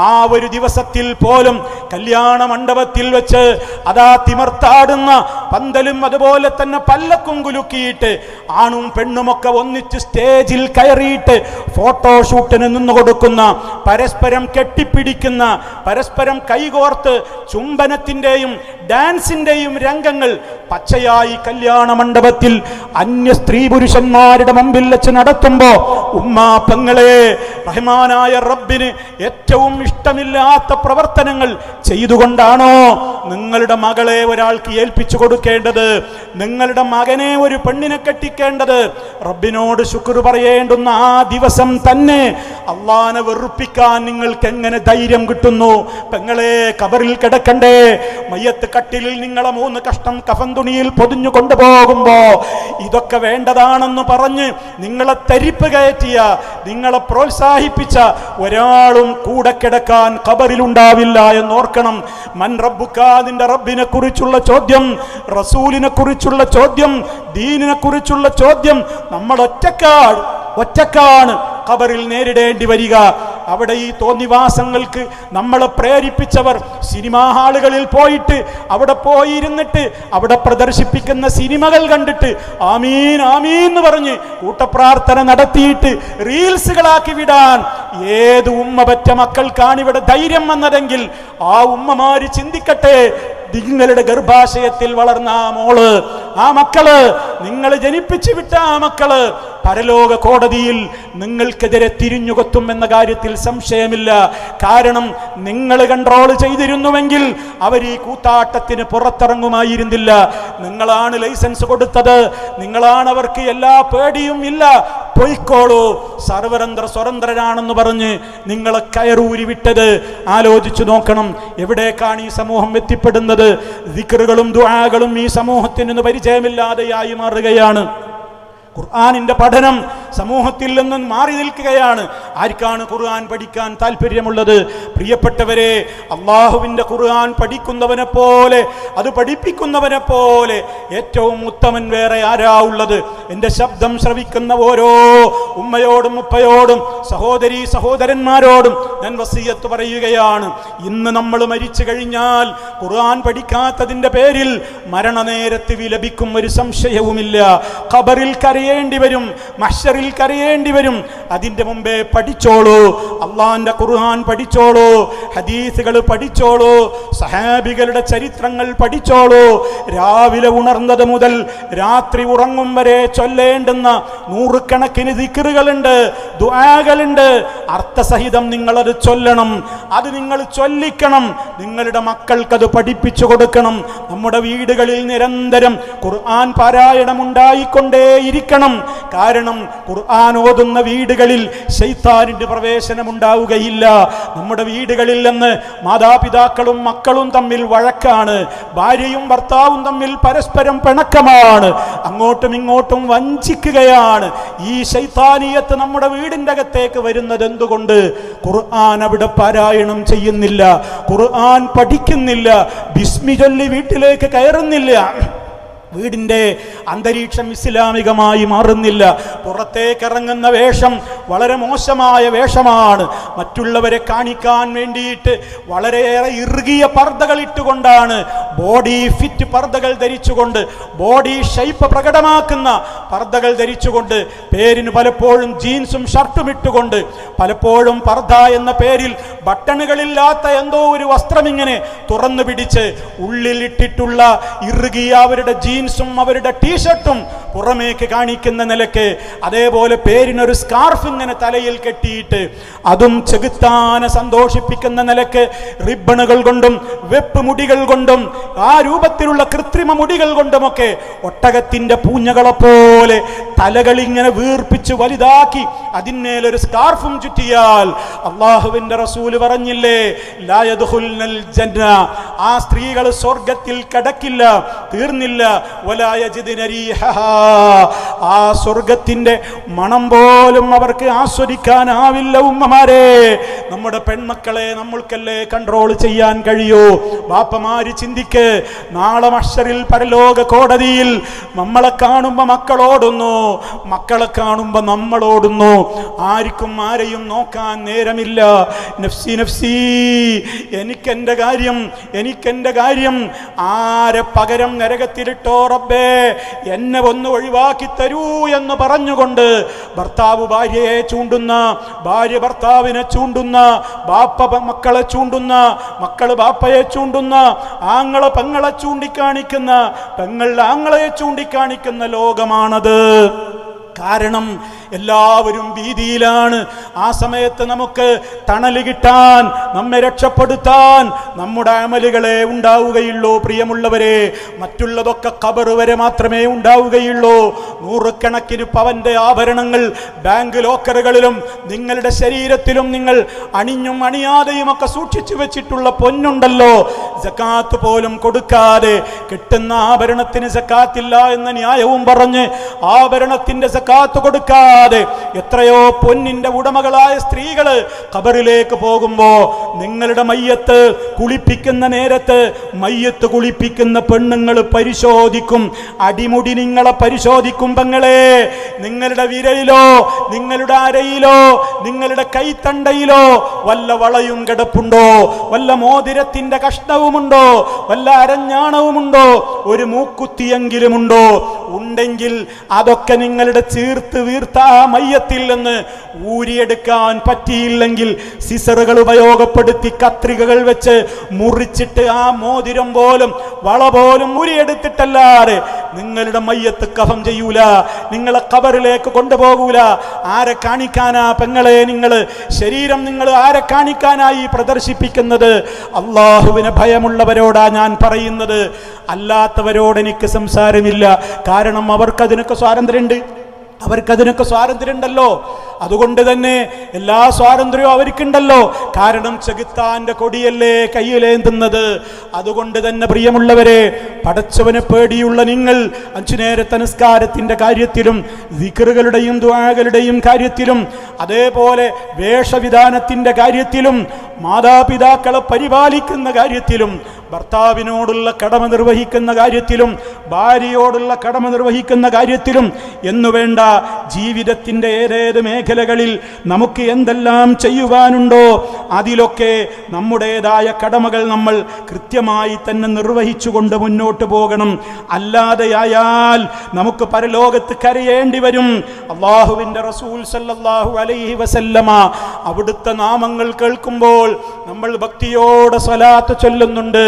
S1: ആ ഒരു ദിവസത്തിൽ പോലും കല്യാണ മണ്ഡപത്തിൽ വെച്ച് അതാ തിമർത്താടുന്ന പന്തലും അതുപോലെ തന്നെ പല്ലക്കും കുലുക്കിയിട്ട് ആണും പെണ്ണുമൊക്കെ ഒന്നിച്ച് സ്റ്റേജിൽ കയറിയിട്ട് ഫോട്ടോഷൂട്ടിന് നിന്ന് കൊടുക്കുന്ന, പരസ്പരം കെട്ടിപ്പിടിക്കുന്ന, പരസ്പരം കൈകോർത്ത് ചുംബനത്തിന്റെയും ഡാൻസിന്റെയും രംഗങ്ങൾ പച്ചയായി കല്യാണ മണ്ഡപത്തിൽ അന്യ സ്ത്രീ പുരുഷന്മാരുടെ മുമ്പിൽ വെച്ച് നടത്തുമ്പോ ഉമ്മ പെങ്ങളെ, റഹ്മാനായ റബ്ബിന് ഏറ്റവും ഇഷ്ടമില്ലാത്ത പ്രവർത്തനങ്ങൾ ചെയ്തുകൊണ്ടാണോ നിങ്ങളുടെ മകളെ ഒരാൾക്ക് ഏൽപ്പിച്ചു കൊടുക്കേണ്ടത്, നിങ്ങളുടെ മകനെ ഒരു പെണ്ണിനെ കെട്ടിക്കേണ്ടത്? റബ്ബിനോട് ശുക്ർ പറയേണ്ടുന്ന ആ ദിവസം തന്നെ അള്ളാനെ വെറുപ്പിക്കാൻ നിങ്ങൾക്ക് എങ്ങനെ ധൈര്യം കിട്ടുന്നു? പെങ്ങളെ, കബറിൽ കിടക്കണ്ടേ? മയ്യത്ത് കട്ടിലിൽ നിങ്ങളെ 3 കഷ്ണം കഫൻ തുണിയിൽ പൊതിഞ്ഞു കൊണ്ടുപോകുമ്പോ ഇതൊക്കെ വേണ്ടതാണെന്ന് പറഞ്ഞ് നിങ്ങളെ തരിപ്പ് കയറ്റിയ, നിങ്ങളെ പ്രോത്സാഹിപ്പിച്ച ഒരാളും കൂടെ കിടക്കാൻ ഖബറിലുണ്ടാവില്ല എന്നോർക്കണം. മൻ റബ്ബുക, നിന്റെ റബ്ബിനെ കുറിച്ചുള്ള ചോദ്യം, റസൂലിനെ കുറിച്ചുള്ള ചോദ്യം, ദീനിനെ കുറിച്ചുള്ള ചോദ്യം നമ്മൾ ഒറ്റക്കാണ് ഖബറിൽ നേരിടേണ്ടി വരിക. അവിടെ ഈ തോന്നിവാസങ്ങൾക്ക് നമ്മളെ പ്രേരിപ്പിച്ചവർ സിനിമാ ഹാളുകളിൽ പോയിട്ട് അവിടെ പോയിരുന്നിട്ട് അവിടെ പ്രദർശിപ്പിക്കുന്ന സിനിമകൾ കണ്ടിട്ട് ആമീൻ ആമീൻ എന്ന് പറഞ്ഞ് കൂട്ടപ്രാർത്ഥന നടത്തിയിട്ട് റീൽസുകളാക്കി വിടാൻ ഏത് ഉമ്മ പറ്റ മക്കൾക്കാണ് ഇവിടെ ധൈര്യം വന്നതെങ്കിൽ ആ ഉമ്മമാര് ചിന്തിക്കട്ടെ. നിങ്ങളുടെ ഗർഭാശയത്തിൽ വളർന്ന ആ മോള്, ആ മക്കള്, നിങ്ങൾ ജനിപ്പിച്ചു വിട്ട ആ മക്കള് പരലോക കോടതിയിൽ നിങ്ങൾക്കെതിരെ തിരിഞ്ഞുകൊത്തും എന്ന കാര്യത്തിൽ സംശയമില്ല. കാരണം നിങ്ങൾ കൺട്രോൾ ചെയ്തിരുന്നുവെങ്കിൽ അവർ ഈ കൂത്താട്ടത്തിന് പുറത്തിറങ്ങുമായിരുന്നില്ല. നിങ്ങളാണ് ലൈസൻസ് കൊടുത്തത്, നിങ്ങളാണ് അവർക്ക് എല്ലാ പേടിയും ഇല്ല, പൊയ്ക്കോളൂ, സ്വതന്ത്രരാണെന്ന് പറഞ്ഞ് നിങ്ങളെ കയറൂരി വിട്ടത്. ആലോചിച്ചു നോക്കണം, എവിടേക്കാണ് ഈ സമൂഹം എത്തിപ്പെടുന്നത്? ദിക്റുകളും ദുആകളും ഈ സമൂഹത്തിന് പരിചയമില്ലാതെയായി മാറുകയാണ്. ഖുർആനിന്റെ പഠനം സമൂഹത്തിൽ നിന്നും മാറി നിൽക്കുകയാണ്. ആർക്കാണ് ഖുർആൻ പഠിക്കാൻ താല്പര്യമുള്ളത്? പ്രിയപ്പെട്ടവരെ, അള്ളാഹുവിന്റെ ഖുർആൻ പഠിക്കുന്നവനെ പോലെ, അത് പഠിപ്പിക്കുന്നവനെ പോലെ ഏറ്റവും ഉത്തമൻ വേറെ ആരാ ഉള്ളത്? എൻ്റെ ശബ്ദം ശ്രവിക്കുന്ന ഓരോ ഉമ്മയോടും ഉപ്പയോടും സഹോദരീ സഹോദരന്മാരോടും ഞാൻ വസിയത്ത് പറയുകയാണ്. ഇന്ന് നമ്മൾ മരിച്ചു കഴിഞ്ഞാൽ ഖുർആൻ പഠിക്കാത്തതിന്റെ പേരിൽ മരണനേരത്ത് വിലപിക്കും, ഒരു സംശയവുമില്ല. ഖബറിൽ കരയേണ്ടി വരും, മഹ്ശറിൽ കരയേണ്ടി വരും. അതിന്റെ മുമ്പേ പഠിച്ചോളൂ, അള്ളാന്റെ ഖുർആൻ പഠിച്ചോളൂ, ഹദീസുകൾ പഠിച്ചോളൂ, സഹാബികളുടെ ചരിത്രങ്ങൾ പഠിച്ചോളൂ. രാവിലെ ഉണർന്നത് മുതൽ രാത്രി ഉറങ്ങും വരെ ചൊല്ലേണ്ടുന്ന 100 കണക്കിന് ദിക്റുകളുണ്ട്, ദുആകളുണ്ട്. അർത്ഥസഹിതം നിങ്ങളത് ചൊല്ലണം, അത് നിങ്ങൾ ചൊല്ലിക്കണം. നിങ്ങളുടെ മക്കൾക്കത് പഠിപ്പിച്ചു കൊടുക്കണം. നമ്മുടെ വീടുകളിൽ നിരന്തരം ഖുർആൻ പാരായണം ഉണ്ടായിക്കൊണ്ടേയിരിക്കണം. കാരണം ഖുർആൻ ഓതുന്ന വീടുകളിൽ ശൈത്താനിന്റെ പ്രവേശനം ഉണ്ടാവുകയില്ല. നമ്മുടെ വീടുകളിൽ നിന്ന് മാതാപിതാക്കളും മക്കളും തമ്മിൽ വഴക്കാണ്, ഭാര്യയും ഭർത്താവും തമ്മിൽ പരസ്പരം പിണക്കമാണ്, അങ്ങോട്ടും ഇങ്ങോട്ടും വഞ്ചിക്കുകയാണ്. ഈ ശൈത്താനിയത്ത് നമ്മുടെ വീടിന്റെ അകത്തേക്ക് വരുന്നത് എന്തുകൊണ്ട്? ഖുർആൻ അവിടെ പാരായണം ചെയ്യുന്നില്ല, ഖുർആൻ പഠിക്കുന്നില്ല, ബിസ്മി ചൊല്ലി വീട്ടിലേക്ക് കയറുന്നില്ല. വീടിൻ്റെ അന്തരീക്ഷം ഇസ്ലാമികമായി മാറുന്നില്ല. പുറത്തേക്ക് ഇറങ്ങുന്ന വേഷം വളരെ മോശമായ വേഷമാണ്. മറ്റുള്ളവരെ കാണിക്കാൻ വേണ്ടിയിട്ട് വളരെയേറെ ഇറുകിയ പർദ്ദകൾ ഇട്ടുകൊണ്ടാണ്, ബോഡി ഫിറ്റ് പർദ്ദകൾ ധരിച്ചുകൊണ്ട്, ബോഡി ഷേപ്പ് പ്രകടമാക്കുന്ന പർദ്ദകൾ ധരിച്ചുകൊണ്ട്, പേരിന് പലപ്പോഴും ജീൻസും ഷർട്ടും ഇട്ടുകൊണ്ട്, പലപ്പോഴും പർദ്ദ എന്ന പേരിൽ ബട്ടണുകളില്ലാത്ത എന്തോ ഒരു വസ്ത്രം ഇങ്ങനെ തുറന്നു പിടിച്ച് ഉള്ളിലിട്ടിട്ടുള്ള ഇറുകിയ അവരുടെ ജീൻസും അവരുടെ ടീഷർട്ടും പുറമേക്ക് കാണിക്കുന്ന നിലക്ക്, അതേപോലെ പേരിനൊരു സ്കാർഫ് ഇങ്ങനെ തലയിൽ കെട്ടിയിട്ട് അതും ചെകുത്താനെ സന്തോഷിപ്പിക്കുന്ന നിലക്ക് റിബണുകൾ കൊണ്ടും വെപ്പ് മുടികൾ കൊണ്ടും ആ രൂപത്തിലുള്ള കൃത്രിമ മുടികൾ കൊണ്ടുമൊക്കെ ഒട്ടകത്തിന്റെ പൂഞ്ഞകളെ പോലെ തലകളിങ്ങനെ വീർപ്പിച്ച് വലുതാക്കി അതിന്മേലൊരു സ്കാർഫും ചുറ്റിയാൽ അള്ളാഹുവിന്റെ റസൂല് പറഞ്ഞില്ലേ, ലാ യദ്ഖുൽനൽ ജന്ന, ആ സ്ത്രീകൾ സ്വർഗത്തിൽ കടക്കില്ല. തീർന്നില്ല, വലാ യജിദ്ന റീഹഹാ, ആ സ്വർഗത്തിന്റെ മണം പോലും അവർക്ക് ആസ്വദിക്കാനാവില്ല. ഉമ്മമാരെ, നമ്മുടെ പെൺമക്കളെ നമ്മൾക്കല്ലേ കൺട്രോൾ ചെയ്യാൻ കഴിയൂ? ബാപ്പമാര് ചിന്തിക്ക്, നാളെ മഹ്ശറിൽ പരലോക കോടതിയിൽ നമ്മളെ കാണുമ്പോ മക്കളോടുന്നു, മക്കളെ കാണുമ്പോ നമ്മളോടുന്നു. ആർക്കും ആരെയും നോക്കാൻ നേരമില്ല. നഫ്സി നഫ്സി, എനിക്കെന്റെ കാര്യം, എനിക്കെന്റെ കാര്യം. ആരെ പകരം നരകത്തിലിട്ടോ റബ്ബേ, എന്നെ ഒന്ന് ഒഴിവാക്കി തരൂ എന്ന് പറഞ്ഞുകൊണ്ട് ഭർത്താവ് ഭാര്യയെ ചൂണ്ടുന്ന, ഭാര്യ ഭർത്താവിനെ ചൂണ്ടുന്ന, ബാപ്പ മക്കളെ ചൂണ്ടുന്ന, മക്കള് ബാപ്പയെ ചൂണ്ടുന്ന, ആങ്ങളെ പെങ്ങളെ ചൂണ്ടിക്കാണിക്കുന്ന, പെങ്ങൾ ആങ്ങളെ ചൂണ്ടിക്കാണിക്കുന്ന ലോകമാണത്. കാരണം എല്ലാവരും ഭീതിയിലാണ്. ആ സമയത്ത് നമുക്ക് തണല് കിട്ടാൻ, നമ്മെ രക്ഷപ്പെടുത്താൻ നമ്മുടെ അമലുകളെ ഉണ്ടാവുകയുള്ളൂ. പ്രിയമുള്ളവരെ, മറ്റുള്ളതൊക്കെ ഖബർ വരെ മാത്രമേ ഉണ്ടാവുകയുള്ളൂ. നൂറുകണക്കിന് പവന്റെ ആഭരണങ്ങൾ ബാങ്ക് ലോക്കറുകളിലും നിങ്ങളുടെ ശരീരത്തിലും നിങ്ങൾ അണിഞ്ഞും അണിയാതെയും ഒക്കെ സൂക്ഷിച്ചു വെച്ചിട്ടുള്ള പൊന്നുണ്ടല്ലോ, സക്കാത്ത് പോലും കൊടുക്കാതെ കിട്ടുന്ന ആഭരണത്തിന് സക്കാത്തില്ല എന്ന ന്യായവും പറഞ്ഞ് ആഭരണത്തിന്റെ സക്കാത്ത് കൊടുക്കാതെ എത്രയോ പൊന്നിന്റെ ഉടമകളായ സ്ത്രീകള് ഖബറിലേക്ക് പോകുമ്പോ നിങ്ങളുടെ മയ്യത്ത് കുളിപ്പിക്കുന്ന നേരത്ത് മയ്യത്ത് കുളിപ്പിക്കുന്ന പെണ്ണുങ്ങൾ പരിശോധിക്കും, അടിമുടി നിങ്ങളെ പരിശോധിക്കും. പെങ്ങളെ, നിങ്ങളുടെ വിരലിലോ നിങ്ങളുടെ അരയിലോ നിങ്ങളുടെ കൈത്തണ്ടയിലോ വല്ല വളയും കിടപ്പുണ്ടോ, വല്ല മോതിരത്തിന്റെ കഷ്ണവുമുണ്ടോ, വല്ല അരഞ്ഞാണവുമുണ്ടോ, ഒരു മൂക്കുത്തിയെങ്കിലുമുണ്ടോ? ഉണ്ടെങ്കിൽ അതൊക്കെ നിങ്ങളുടെ ചീർത്ത് വീർത്ത ആ മയ്യത്തിൽ നിന്ന് ഊരിയെടുക്കാൻ പറ്റിയില്ലെങ്കിൽ സിസറുകൾ ഉപയോഗപ്പെടുത്തി കത്രികകൾ വെച്ച് മുറിച്ചിട്ട് ആ മോതിരം പോലും വള പോലും ഊരിയെടുത്തിട്ടല്ലാതെ നിങ്ങളുടെ മയ്യത്ത് കഫം ചെയ്യൂല, നിങ്ങളെ ഖബറിലേക്ക് കൊണ്ടുപോകൂല. ആരെ കാണിക്കാനാ പെങ്ങളെ നിങ്ങൾ ശരീരം നിങ്ങൾ ആരെ കാണിക്കാനായി പ്രദർശിപ്പിക്കുന്നത്? അള്ളാഹുവിനെ ഭയമുള്ളവരോടാ ഞാൻ പറയുന്നത്, അല്ലാത്തവരോട് എനിക്ക് സംസാരമില്ല. കാരണം അവർക്കതിനൊക്കെ സ്വാതന്ത്ര്യമുണ്ട്, അവർക്കതിനൊക്കെ സ്വാതന്ത്ര്യമുണ്ടല്ലോ. അതുകൊണ്ട് തന്നെ എല്ലാ സ്വാതന്ത്ര്യവും അവർക്കുണ്ടല്ലോ. കാരണം ചെകുത്താന്റെ കൊടിയല്ലേ കയ്യിലേന്തുന്നത്. അതുകൊണ്ട് തന്നെ പ്രിയമുള്ളവരെ, പടച്ചവനെ പേടിയുള്ള നിങ്ങൾ 5 നേരത്തെ നിസ്കാരത്തിന്റെ കാര്യത്തിലും ദിക്റുകളുടെയും ദുആകളുടെയും കാര്യത്തിലും അതേപോലെ വേഷവിധാനത്തിന്റെ കാര്യത്തിലും മാതാപിതാക്കളെ പരിപാലിക്കുന്ന കാര്യത്തിലും ഭർത്താവിനോടുള്ള കടമ നിർവഹിക്കുന്ന കാര്യത്തിലും ഭാര്യയോടുള്ള കടമ നിർവഹിക്കുന്ന കാര്യത്തിലും എന്നുവേണ്ട ജീവിതത്തിന്റെ ഏതേത് മേഖലകളിൽ നമുക്ക് എന്തെല്ലാം ചെയ്യുവാനുണ്ടോ അതിലൊക്കെ നമ്മുടേതായ കടമകൾ നമ്മൾ കൃത്യമായി തന്നെ നിർവഹിച്ചുകൊണ്ട് മുന്നോട്ട് പോകണം. അല്ലാതെയായാൽ നമുക്ക് പരലോകത്ത് കരയേണ്ടി വരും. അല്ലാഹുവിൻ്റെ റസൂൽ സല്ലല്ലാഹു അലൈഹി വസല്ലമ അവിടുത്തെ നാമങ്ങൾ കേൾക്കുമ്പോൾ നമ്മൾ ഭക്തിയോടെ സ്വലാത്ത് ചൊല്ലുന്നുണ്ട്.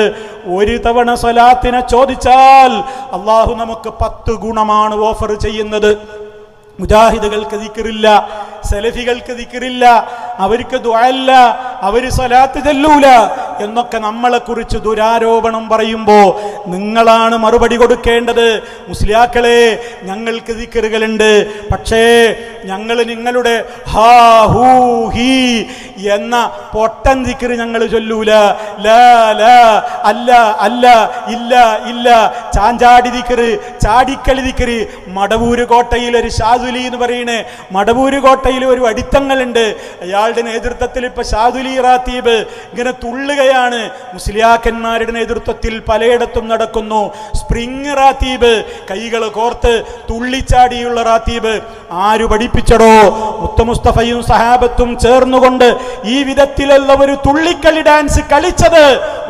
S1: ഒരു തവണ സ്വലാത്തിനെ ചോദിച്ചാൽ അള്ളാഹു നമുക്ക് 10 ഗുണമാണ് ഓഫർ ചെയ്യുന്നത്. മുജാഹിദുകൾക്ക് ദിക്റില്ല, സലഫികൾക്ക് ദിക്റില്ല, അവർക്ക് ദുആഇല്ല, അവർ സ്വലാത്ത് ചൊല്ലൂല എന്നൊക്കെ നമ്മളെ കുറിച്ച് ദുരാരോപണം പറയുമ്പോൾ നിങ്ങളാണ് മറുപടി കൊടുക്കേണ്ടത്. മുസ്ലിയാക്കളെ, ഞങ്ങൾക്ക് ദിക്റുകളുണ്ട്, പക്ഷേ ഞങ്ങൾ നിങ്ങളുടെ ഹാ ഹൂ ഹീ എന്ന പൊട്ടൻ ദിക്റ് ഞങ്ങൾ ചൊല്ലൂല. ലാ ലാ അല്ല അല്ല ഇല്ല ഇല്ല, ചാഞ്ചാടി ദിക്റ്, ചാടിക്കളി ദിക്റ്. മടവൂര് കോട്ടയിൽ ഒരു ഷാദുലി എന്ന് പറയുന്നേ, മടവൂര് കോട്ടയിൽ ഒരു അടിത്തങ്ങളുണ്ട്. അയാളുടെ നേതൃത്വത്തിൽ ഇപ്പൊ ഷാദുലി റാത്തീബ് ഇങ്ങനെ തുള്ളുകയാണ്. മുസ്ലിയാക്കന്മാരുടെ നേതൃത്വത്തിൽ പലയിടത്തും നടക്കുന്നു. സ്പ്രിങ് റാത്തീബ്, കൈകൾ കോർത്ത് തുള്ളിച്ചാടിയുള്ള റാത്തീബ്. ആര് പഠിപ്പിച്ചടോ? മുസ്തഫയും സഹാബത്തും ചേർന്നുകൊണ്ട് ഈ വിധത്തിലുള്ള ഒരു തുള്ളിക്കളി ഡാൻസ് കളിച്ചത്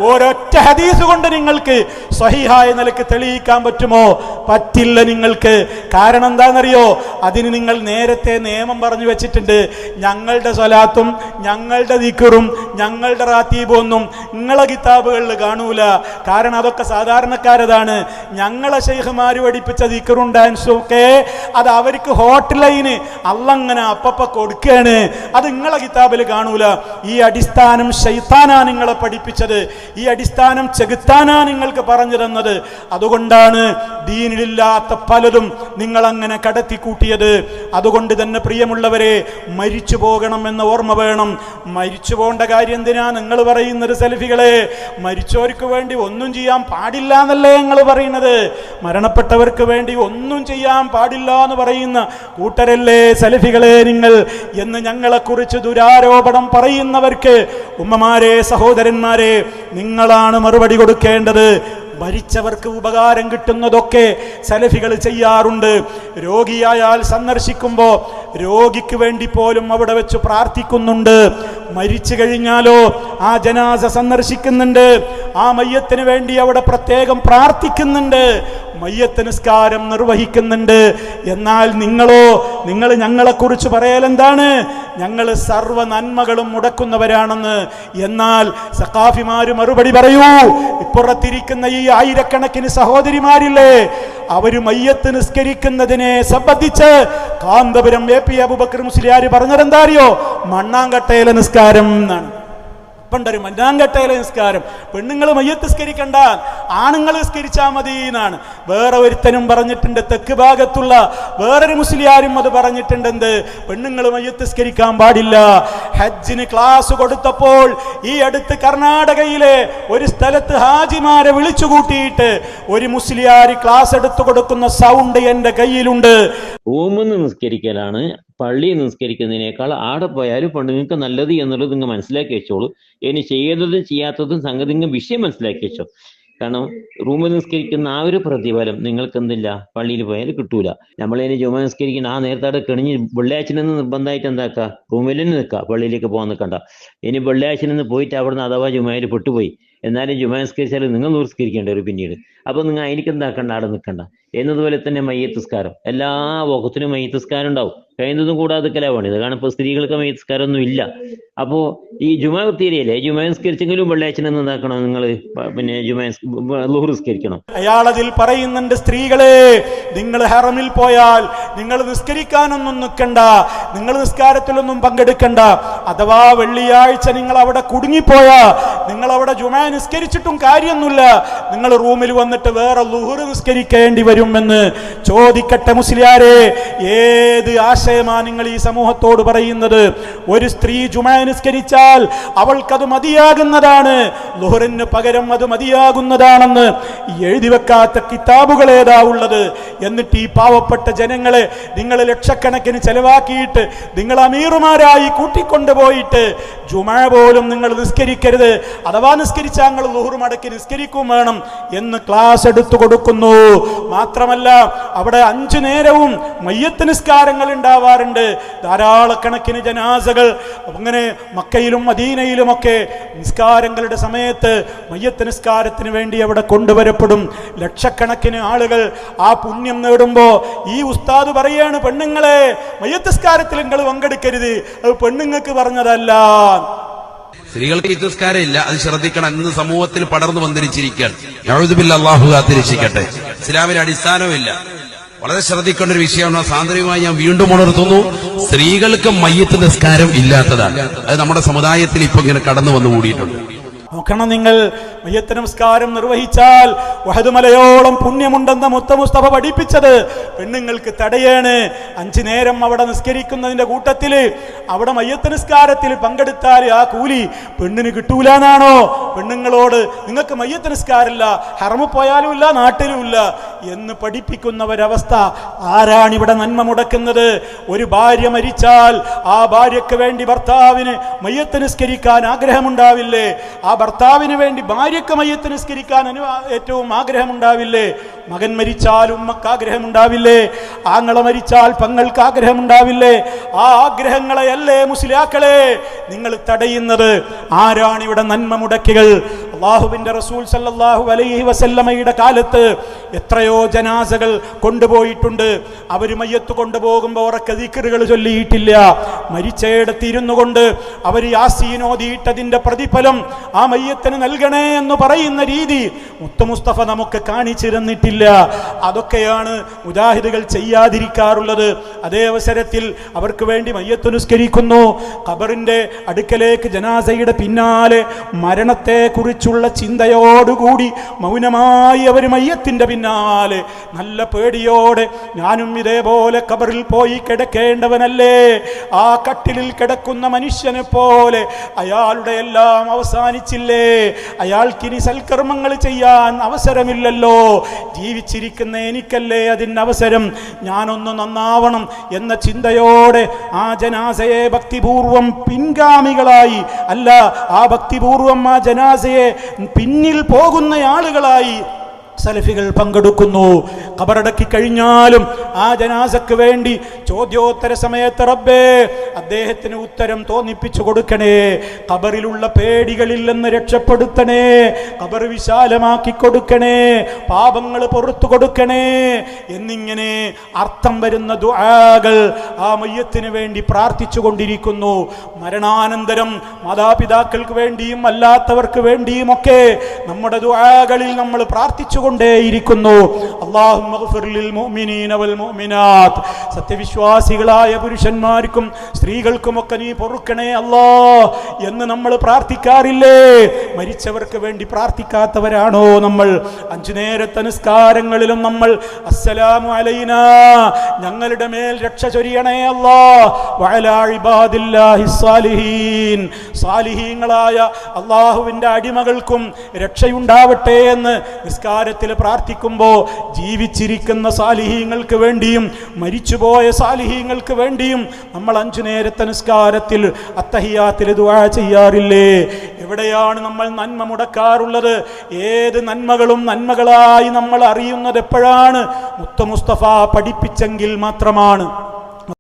S1: ഒരൊറ്റ ഹദീസ് കൊണ്ട് നിങ്ങൾക്ക് സ്വഹീഹായ നിലക്ക് തെളിയിക്കാൻ പറ്റുമോ? പറ്റില്ല നിങ്ങൾക്ക്. കാരണം എന്താണെന്നറിയോ? അതിന് നിങ്ങൾ നേരത്തെ നിയമം പറഞ്ഞു വെച്ചിട്ടുണ്ട്. ഞങ്ങളുടെ സ്വലാത്തും ഞങ്ങളുടെ ദിക്റും ഞങ്ങളുടെ റാത്തീബൊന്നും നിങ്ങളെ കിതാബുകളിൽ കാണൂല. കാരണം അതൊക്കെ സാധാരണക്കാരതാണ്. ഞങ്ങളെ ശൈഖ്മാര് പഠിപ്പിച്ച ദിക്റും ഡാൻസും ഒക്കെ അത് അവർക്ക് ഹോട്ട് ലൈന് അള്ളങ്ങനെ അപ്പപ്പ കൊടുക്കുകയാണ്. അത് നിങ്ങളെ കിതാബിൽ കാണൂല. ഈ അടിസ്ഥാനം ശൈത്താനാ നിങ്ങളെ പഠിപ്പിച്ചത്. ഈ അടിസ്ഥാനം ചെകുത്താനാ നിങ്ങൾക്ക് പറഞ്ഞു തന്നത്. അതുകൊണ്ടാണ് ദീനിലില്ലാത്ത പലതും നിങ്ങൾ അങ്ങനെ കടത്തിക്കൂട്ടിയത്. അതുകൊണ്ട് തന്നെ പ്രിയമുള്ളവരെ, മരിച്ചു പോകണമെന്ന് ഓർമ്മ വേണം. മരിച്ചു പോകേണ്ട കാര്യം എന്തിനാ നിങ്ങൾ പറയുന്നത്? സലഫികളെ, മരിച്ചവർക്ക് വേണ്ടി ഒന്നും ചെയ്യാൻ പാടില്ല എന്നല്ലേ നിങ്ങൾ പറയുന്നത്? മരണപ്പെട്ടവർക്ക് വേണ്ടി ഒന്നും ചെയ്യാൻ പാടില്ല എന്ന് പറയുന്ന കൂട്ടരല്ലേ സലഫികളെ നിങ്ങൾ എന്ന് ഞങ്ങളെക്കുറിച്ച് ദുരാരോപണം പറയുന്നവർക്ക് ഉമ്മമാരെ, സഹോദരന്മാരെ, നിങ്ങളാണ് മറുപടി കൊടുക്കേണ്ടത്. മരിച്ചവർക്ക് ഉപകാരം കിട്ടുന്നതൊക്കെ സലഫികൾ ചെയ്യാറുണ്ട്. രോഗിയായാൽ സന്ദർശിക്കുമ്പോൾ രോഗിക്ക് വേണ്ടി പോലും അവിടെ വെച്ച് പ്രാർത്ഥിക്കുന്നുണ്ട്. മരിച്ചു കഴിഞ്ഞാലോ ആ ജനാസ സന്ദർശിക്കുന്നുണ്ട്. ആ മയ്യത്തിന് വേണ്ടി അവിടെ പ്രത്യേകം പ്രാർത്ഥിക്കുന്നുണ്ട്. മയ്യത്ത് നിസ്കാരം നിർവഹിക്കുന്നുണ്ട്. എന്നാൽ നിങ്ങൾ ഞങ്ങളെക്കുറിച്ച് പറയലെന്താണ്? ഞങ്ങൾ സർവ്വ നന്മകളും മുടക്കുന്നവരാണെന്ന്. എന്നാൽ സഖാഫിമാര് മറുപടി പറയൂ. ഇപ്പുറത്തിരിക്കുന്ന ഈ ആയിരക്കണക്കിന് സഹോദരിമാരില്ലേ, അവര് മയ്യത്ത് നിസ്കരിക്കുന്നതിനെ സംബന്ധിച്ച് കാന്തപുരം AP അബൂബക്കർ മുസ്ലിയാർ പറഞ്ഞതെന്താ അറിയോ? മണ്ണാങ്കട്ടയിലെ നിസ്കാരം എന്നാണ്. പണ്ടൊരു മണ്ണാങ്കട്ടയിലെ നിസ്കാരം. പെണ്ണുങ്ങൾ മയ്യത്ത് നിസ്കരിക്കണ്ട, ആണുങ്ങൾ നിസ്കരിച്ചാൽ മതി എന്നാണ്. വേറെ ഒരുത്തനും പറഞ്ഞിട്ടുണ്ട്. തെക്ക് ഭാഗത്തുള്ള വേറൊരു മുസ്ലിയാരും അത് പറഞ്ഞിട്ടുണ്ട്. എന്ത്? പെണ്ണുങ്ങൾ മയ്യത്ത് നിസ്കരിക്കാൻ പാടില്ല. ഹജ്ജിന് ക്ലാസ് കൊടുത്തപ്പോൾ ഈ അടുത്ത് കർണാടകയിലെ ഒരു സ്ഥലത്ത് ഹാജിമാരെ വിളിച്ചു കൂട്ടിയിട്ട് ഒരു മുസ്ലിയാർ ക്ലാസ് എടുത്തു കൊടുക്കുന്ന സൗണ്ട് എന്റെ കയ്യിലുണ്ട്.
S11: റൂമെന്ന് നിസ്കരിക്കലാണ് പള്ളിയിൽ നിസ്കരിക്കുന്നതിനേക്കാൾ ആടെ പോയാലും പെണ്ണുങ്ങൾക്ക് നല്ലത് എന്നുള്ളത് നിങ്ങൾ മനസ്സിലാക്കി വെച്ചോളൂ. ഇനി ചെയ്തതും ചെയ്യാത്തതും സംഗതി നിങ്ങൾ വിഷയം മനസ്സിലാക്കി വെച്ചോ. കാരണം റൂമിൽ നിസ്കരിക്കുന്ന ആ ഒരു പ്രതിഫലം നിങ്ങൾക്ക് എന്തില്ല പള്ളിയിൽ പോയാൽ കിട്ടൂല. നമ്മളിനി ജുമ നിസ്കരിക്കുന്ന ആ നേരത്തെ കഴിഞ്ഞ് വെള്ളിയാഴ്ച നിന്ന് നിർബന്ധമായിട്ട് എന്താക്കുക? റൂമിൽ തന്നെ നിൽക്കുക, പള്ളിയിലേക്ക് പോകാൻ നിൽക്കണ്ട. ഇനി വെള്ളിയാഴ്ച നിന്ന് പോയിട്ട് അവിടുന്ന് അഥവാ ജുമയിൽ പെട്ടുപോയി, എന്നാലും ജുമ നിസ്കരിച്ചാൽ നിങ്ങൾ നിസ്കരിക്കേണ്ടി വരും പിന്നീട്. അപ്പൊ നിങ്ങൾ അതിലേക്ക് എന്താക്കണ്ട, അവിടെ നിൽക്കണ്ട. എന്നതുപോലെ തന്നെ മയ്യത്ത് നിസ്കാരം, എല്ലാ വഖത്തിനും മയ്യത്ത് നിസ്കാരം ഉണ്ടാവും. കഴിയുന്നതും കൂടാതെ കലാവാണിത്. കാരണം ഇപ്പോൾ സ്ത്രീകൾക്ക് മയ്യത്ത് നിസ്കാരം ഒന്നും ഇല്ല. അപ്പോ ഈ ജുമ തീരെയല്ലേ, ജുമ നിസ്കരിച്ചെങ്കിലും വെള്ളിയാഴ്ച നിന്ന് എന്താക്കണം? നിങ്ങൾ പിന്നെ ളുഹർ നിസ്കരിക്കണം.
S1: അയാളതിൽ പറയുന്നുണ്ട്, സ്ത്രീകളെ, നിങ്ങൾ ഹറമിൽ പോയാൽ നിങ്ങൾ നിസ്കരിക്കാനൊന്നും നിൽക്കണ്ട, നിങ്ങൾ നിസ്കാരത്തിലൊന്നും പങ്കെടുക്കണ്ട. അഥവാ വെള്ളിയാഴ്ച നിങ്ങൾ അവിടെ കുടുങ്ങിപ്പോയാ നിങ്ങൾ അവിടെ ജുമ നിസ്കരിച്ചിട്ടും കാര്യമൊന്നുമില്ല. നിങ്ങൾ റൂമിൽ വന്നിട്ട് വേറെ ളുഹർ നിസ്കരിക്കേണ്ടി വരുമെന്ന്. ചോദിക്കട്ടെ മുസ്ലിയാരെ, ഏത് ആശയമാ നിങ്ങൾ ഈ സമൂഹത്തോട് പറയുന്നത്? ഒരു സ്ത്രീ ജുമ നിസ്കരിച്ചാൽ അവൾക്കത് മതിയാകുന്നതാണ്, ളുഹറിന് പകരം അത് മതിയാകുന്നതാണെന്ന് എഴുതി വെക്കാത്ത കിതാബുകൾ ഏതാ ഉള്ളത്? എന്നിട്ട് ഈ പാവപ്പെട്ട ജനങ്ങളെ നിങ്ങൾ ലക്ഷക്കണക്കിന് ചെലവാക്കിയിട്ട് നിങ്ങൾ അമീറുമാരായി കൂട്ടിക്കൊണ്ടുപോയിട്ട് ജുമ പോലും നിങ്ങൾ നിസ്കരിക്കരുത്, അഥവാ നിസ്കരിച്ചാൽ നിങ്ങൾ ളുഹർ മടക്കി നിസ്കരിക്കും വേണം എന്ന് ക്ലാസ് എടുത്തു കൊടുക്കുന്നു. മാത്രമല്ല അവിടെ 5 നേരവും മയ്യത്ത് നിസ്കാരങ്ങൾ ഉണ്ടാവാറുണ്ട്. ധാരാളക്കണക്കിന് ജനാസകൾ അങ്ങനെ മക്കയിലും മദീനയിലുമൊക്കെ നിസ്കാരങ്ങളുടെ സമയത്ത് മയ്യത്ത് നിസ്കാരത്തിന് വേണ്ടി അവിടെ കൊണ്ടുവരപ്പെടും. ലക്ഷക്കണക്കിന് ആളുകൾ ആ പുണ്യം നേടുമ്പോ ഈ ഉസ്താദ് പറയാണ്, പെണ്ണുങ്ങളെ മയ്യത്ത് നിസ്കാരത്തിൽ നിങ്ങൾ പങ്കെടുക്കരുത്, അത് പെണ്ണുങ്ങൾക്ക് പറഞ്ഞതല്ല.
S12: സ്ത്രീകൾക്ക് നിസ്കാരം ഇല്ല, അത് ശ്രദ്ധിക്കണം. ഇന്ന് സമൂഹത്തിൽ പടർന്നു വന്നിരിച്ചിരിക്കുകയാണ്. നഊദു ബില്ലാഹ്, അല്ലാഹു കാത്തിരക്ഷിക്കട്ടെ. ഇസ്ലാമിന് അടിസ്ഥാനമില്ല. വളരെ ശ്രദ്ധിക്കേണ്ട ഒരു വിഷയമാണ്. സാന്ദർഭികമായി ഞാൻ വീണ്ടും ഉണർത്തുന്നു, സ്ത്രീകൾക്ക് മയ്യത്ത് നിസ്കാരം ഇല്ലാത്തതാണ്. അത് നമ്മുടെ സമുദായത്തിൽ ഇപ്പൊ ഇങ്ങനെ കടന്നു വന്നു കൂടിയിട്ടുണ്ട്.
S1: നോക്കണം, നിങ്ങൾ മയ്യത്ത് നമസ്കാരം നിർവഹിച്ചാൽ വഹദ് മലയോളം പുണ്യമുണ്ടെന്ന് മുസ്തഫ പഠിപ്പിച്ചത് പെണ്ണുങ്ങൾക്ക് തടയാണ്. 5 നേരം അവിടെ നിസ്കരിക്കുന്നതിന്റെ കൂട്ടത്തില് അവിടെ മയ്യത്ത് നിസ്കാരത്തിൽ പങ്കെടുത്താൽ ആ കൂലി പെണ്ണിന് കിട്ടൂലെന്നാണോ? പെണ്ണുങ്ങളോട് നിങ്ങൾക്ക് മയ്യത്ത് നിസ്കാരമില്ല, ഹറമ് പോയാലും ഇല്ല, നാട്ടിലും ഇല്ല എന്ന് പഠിപ്പിക്കുന്ന ഒരവസ്ഥ. ആരാണിവിടെ നന്മ മുടക്കുന്നത്? ഒരു ഭാര്യ മരിച്ചാൽ ആ ഭാര്യയ്ക്ക് വേണ്ടി ഭർത്താവിന് മയ്യത്ത് നിസ്കരിക്കാൻ ആഗ്രഹമുണ്ടാവില്ലേ? ആ ഭർത്താവിന് വേണ്ടി ഭാര്യയ്ക്ക് മയ്യത്ത് നിസ്കരിക്കാൻ ഏറ്റവും ആഗ്രഹമുണ്ടാവില്ലേ? മകൻ മരിച്ചാൽ ഉമ്മക്ക് ആഗ്രഹമുണ്ടാവില്ലേ? ആങ്ങള മരിച്ചാൽ പെങ്ങൾക്ക് ആഗ്രഹമുണ്ടാവില്ലേ? ആ ആഗ്രഹങ്ങളെയല്ലേ മുസ്ലിയാക്കളെ നിങ്ങൾ തടയുന്നത്? ആരാണിവിടെ നന്മ മുടക്കികൾ? അല്ലാഹുവിന്റെ റസൂൽ സല്ലല്ലാഹു അലൈഹി വസല്ലമയുടെ കാലത്ത് എത്രയോ ജനാസകൾ കൊണ്ടുപോയിട്ടുണ്ട്. അവർ മയ്യത്ത് കൊണ്ടുപോകുമ്പോൾ ഉറക്കെ ദിക്റുകൾ ചൊല്ലിയിട്ടില്ല. മരിച്ചയിടത്ത് ഇരുന്നു കൊണ്ട് അവർ യാസീൻ ഓതിയിട്ടതിന്റെ പ്രതിഫലം ആ മയ്യത്തിന് നൽകണേ എന്ന് പറയുന്ന രീതി മുത്ത് മുസ്തഫ നമുക്ക് കാണിച്ചിരുന്നിട്ടില്ല. അതൊക്കെയാണ് മുജാഹിദുകൾ ചെയ്യാതിരിക്കാറുള്ളത്. അതേ അവസരത്തിൽ അവർക്ക് വേണ്ടി മയ്യത്ത് നിസ്കരിക്കുന്നു. ഖബറിന്റെ അടുക്കലേക്ക് ജനാസയുടെ പിന്നാലെ മരണത്തെ കുറിച്ചുള്ള ചിന്തയോടുകൂടി മൗനമായി അവർ മയ്യത്തിന്റെ പിന്നാലെ നല്ല പേടിയോടെ, ഞാനും ഇതേപോലെ ഖബറിൽ പോയി കിടക്കേണ്ടവനല്ലേ? ആ കട്ടിലിൽ കിടക്കുന്ന മനുഷ്യനെ പോലെ അയാളുടെ എല്ലാം അവസാനിച്ചില്ലേ? അയാൾക്കിനി സൽക്കർമ്മങ്ങൾ ചെയ്യാൻ അവസരമില്ലല്ലോ. ജീവിച്ചിരിക്കുന്ന എനിക്കല്ലേ അതിന് അവസരം? ഞാനൊന്ന് നന്നാവണം എന്ന ചിന്തയോടെ ആ ജനാസയെ ഭക്തിപൂർവം പിൻഗാമികളായി, അല്ല, ആ ഭക്തിപൂർവം ആ ജനാസയെ പിന്നിൽ പോകുന്ന ആളുകളായി സലഫികൾ പങ്കെടുക്കുന്നു. ഖബറടക്കി കഴിഞ്ഞാലും ആ ജനാസക്ക് വേണ്ടി ചോദ്യോത്തര സമയത്ത് റബ്ബേ അദ്ദേഹത്തിന് ഉത്തരം തോന്നിപ്പിച്ചു കൊടുക്കണേ, ഖബറിലുള്ള പേടികളിൽ നിന്ന് രക്ഷപ്പെടുത്തണേ, ഖബർ വിശാലമാക്കി കൊടുക്കണേ, പാപങ്ങൾ പുറത്തു കൊടുക്കണേ എന്നിങ്ങനെ അർത്ഥം വരുന്ന ദുആകൾ ആ മയ്യത്തിന് വേണ്ടി പ്രാർത്ഥിച്ചു കൊണ്ടിരിക്കുന്നു. മരണാനന്തരം മാതാപിതാക്കൾക്ക് വേണ്ടിയും അല്ലാത്തവർക്ക് വേണ്ടിയുമൊക്കെ നമ്മുടെ ദുആകളിൽ നമ്മൾ പ്രാർത്ഥിച്ചു കൊണ്ടേയിരിക്കുന്നു. അല്ലാഹുമ്മ ഗ്ഫിർ ലിൽ മുഅ്മിനീന വൽ മുഅ്മിനാത്ത്, സത്യവിശ്വാസികളായ പുരുഷന്മാർക്കും സ്ത്രീകൾക്കുമൊക്കെ നീ പൊറുക്കണേ അല്ലാ എന്ന് നമ്മൾ പ്രാർത്ഥിക്കാറില്ലേ? മരിച്ചവർക്ക് വേണ്ടി പ്രാർത്ഥിക്കാത്തവരാണോ നമ്മൾ? 5 നേരത്തെ നിസ്കാരങ്ങളിലും നമ്മൾ അസ്സലാമു അലൈനാ, ഞങ്ങളുടെ മേൽ രക്ഷ ചൊരിയണേ അല്ലാ, വഅലാ ഇബാദില്ലാഹിസ് സാലിഹീൻ, സാലിഹീങ്ങളായ അല്ലാഹുവിന്റെ അടിമകൾക്കും രക്ഷയുണ്ടാവട്ടെ എന്ന് നിസ്കാരത്തിൽ പ്രാർത്ഥിക്കുമ്പോൾ ജീവിച്ചിരിക്കുന്ന സാലിഹീങ്ങൾക്ക് വേണ്ടിയും മരിച്ചുപോയ സാലിഹീങ്ങൾക്ക് വേണ്ടിയും നമ്മൾ 5 നേരത്തെ നിസ്കാരത്തിൽ അത്തഹിയാത്തിൽ ദുആ ചെയ്യാറില്ലേ? എവിടെയാണ് നമ്മൾ നന്മ മുടക്കാറുള്ളത്? ഏത് നന്മകളും നന്മകളായി നമ്മൾ അറിയുന്നത് എപ്പോഴാണ്? മുത്ത മുസ്തഫ പഠിപ്പിച്ചെങ്കിൽ മാത്രമാണ്.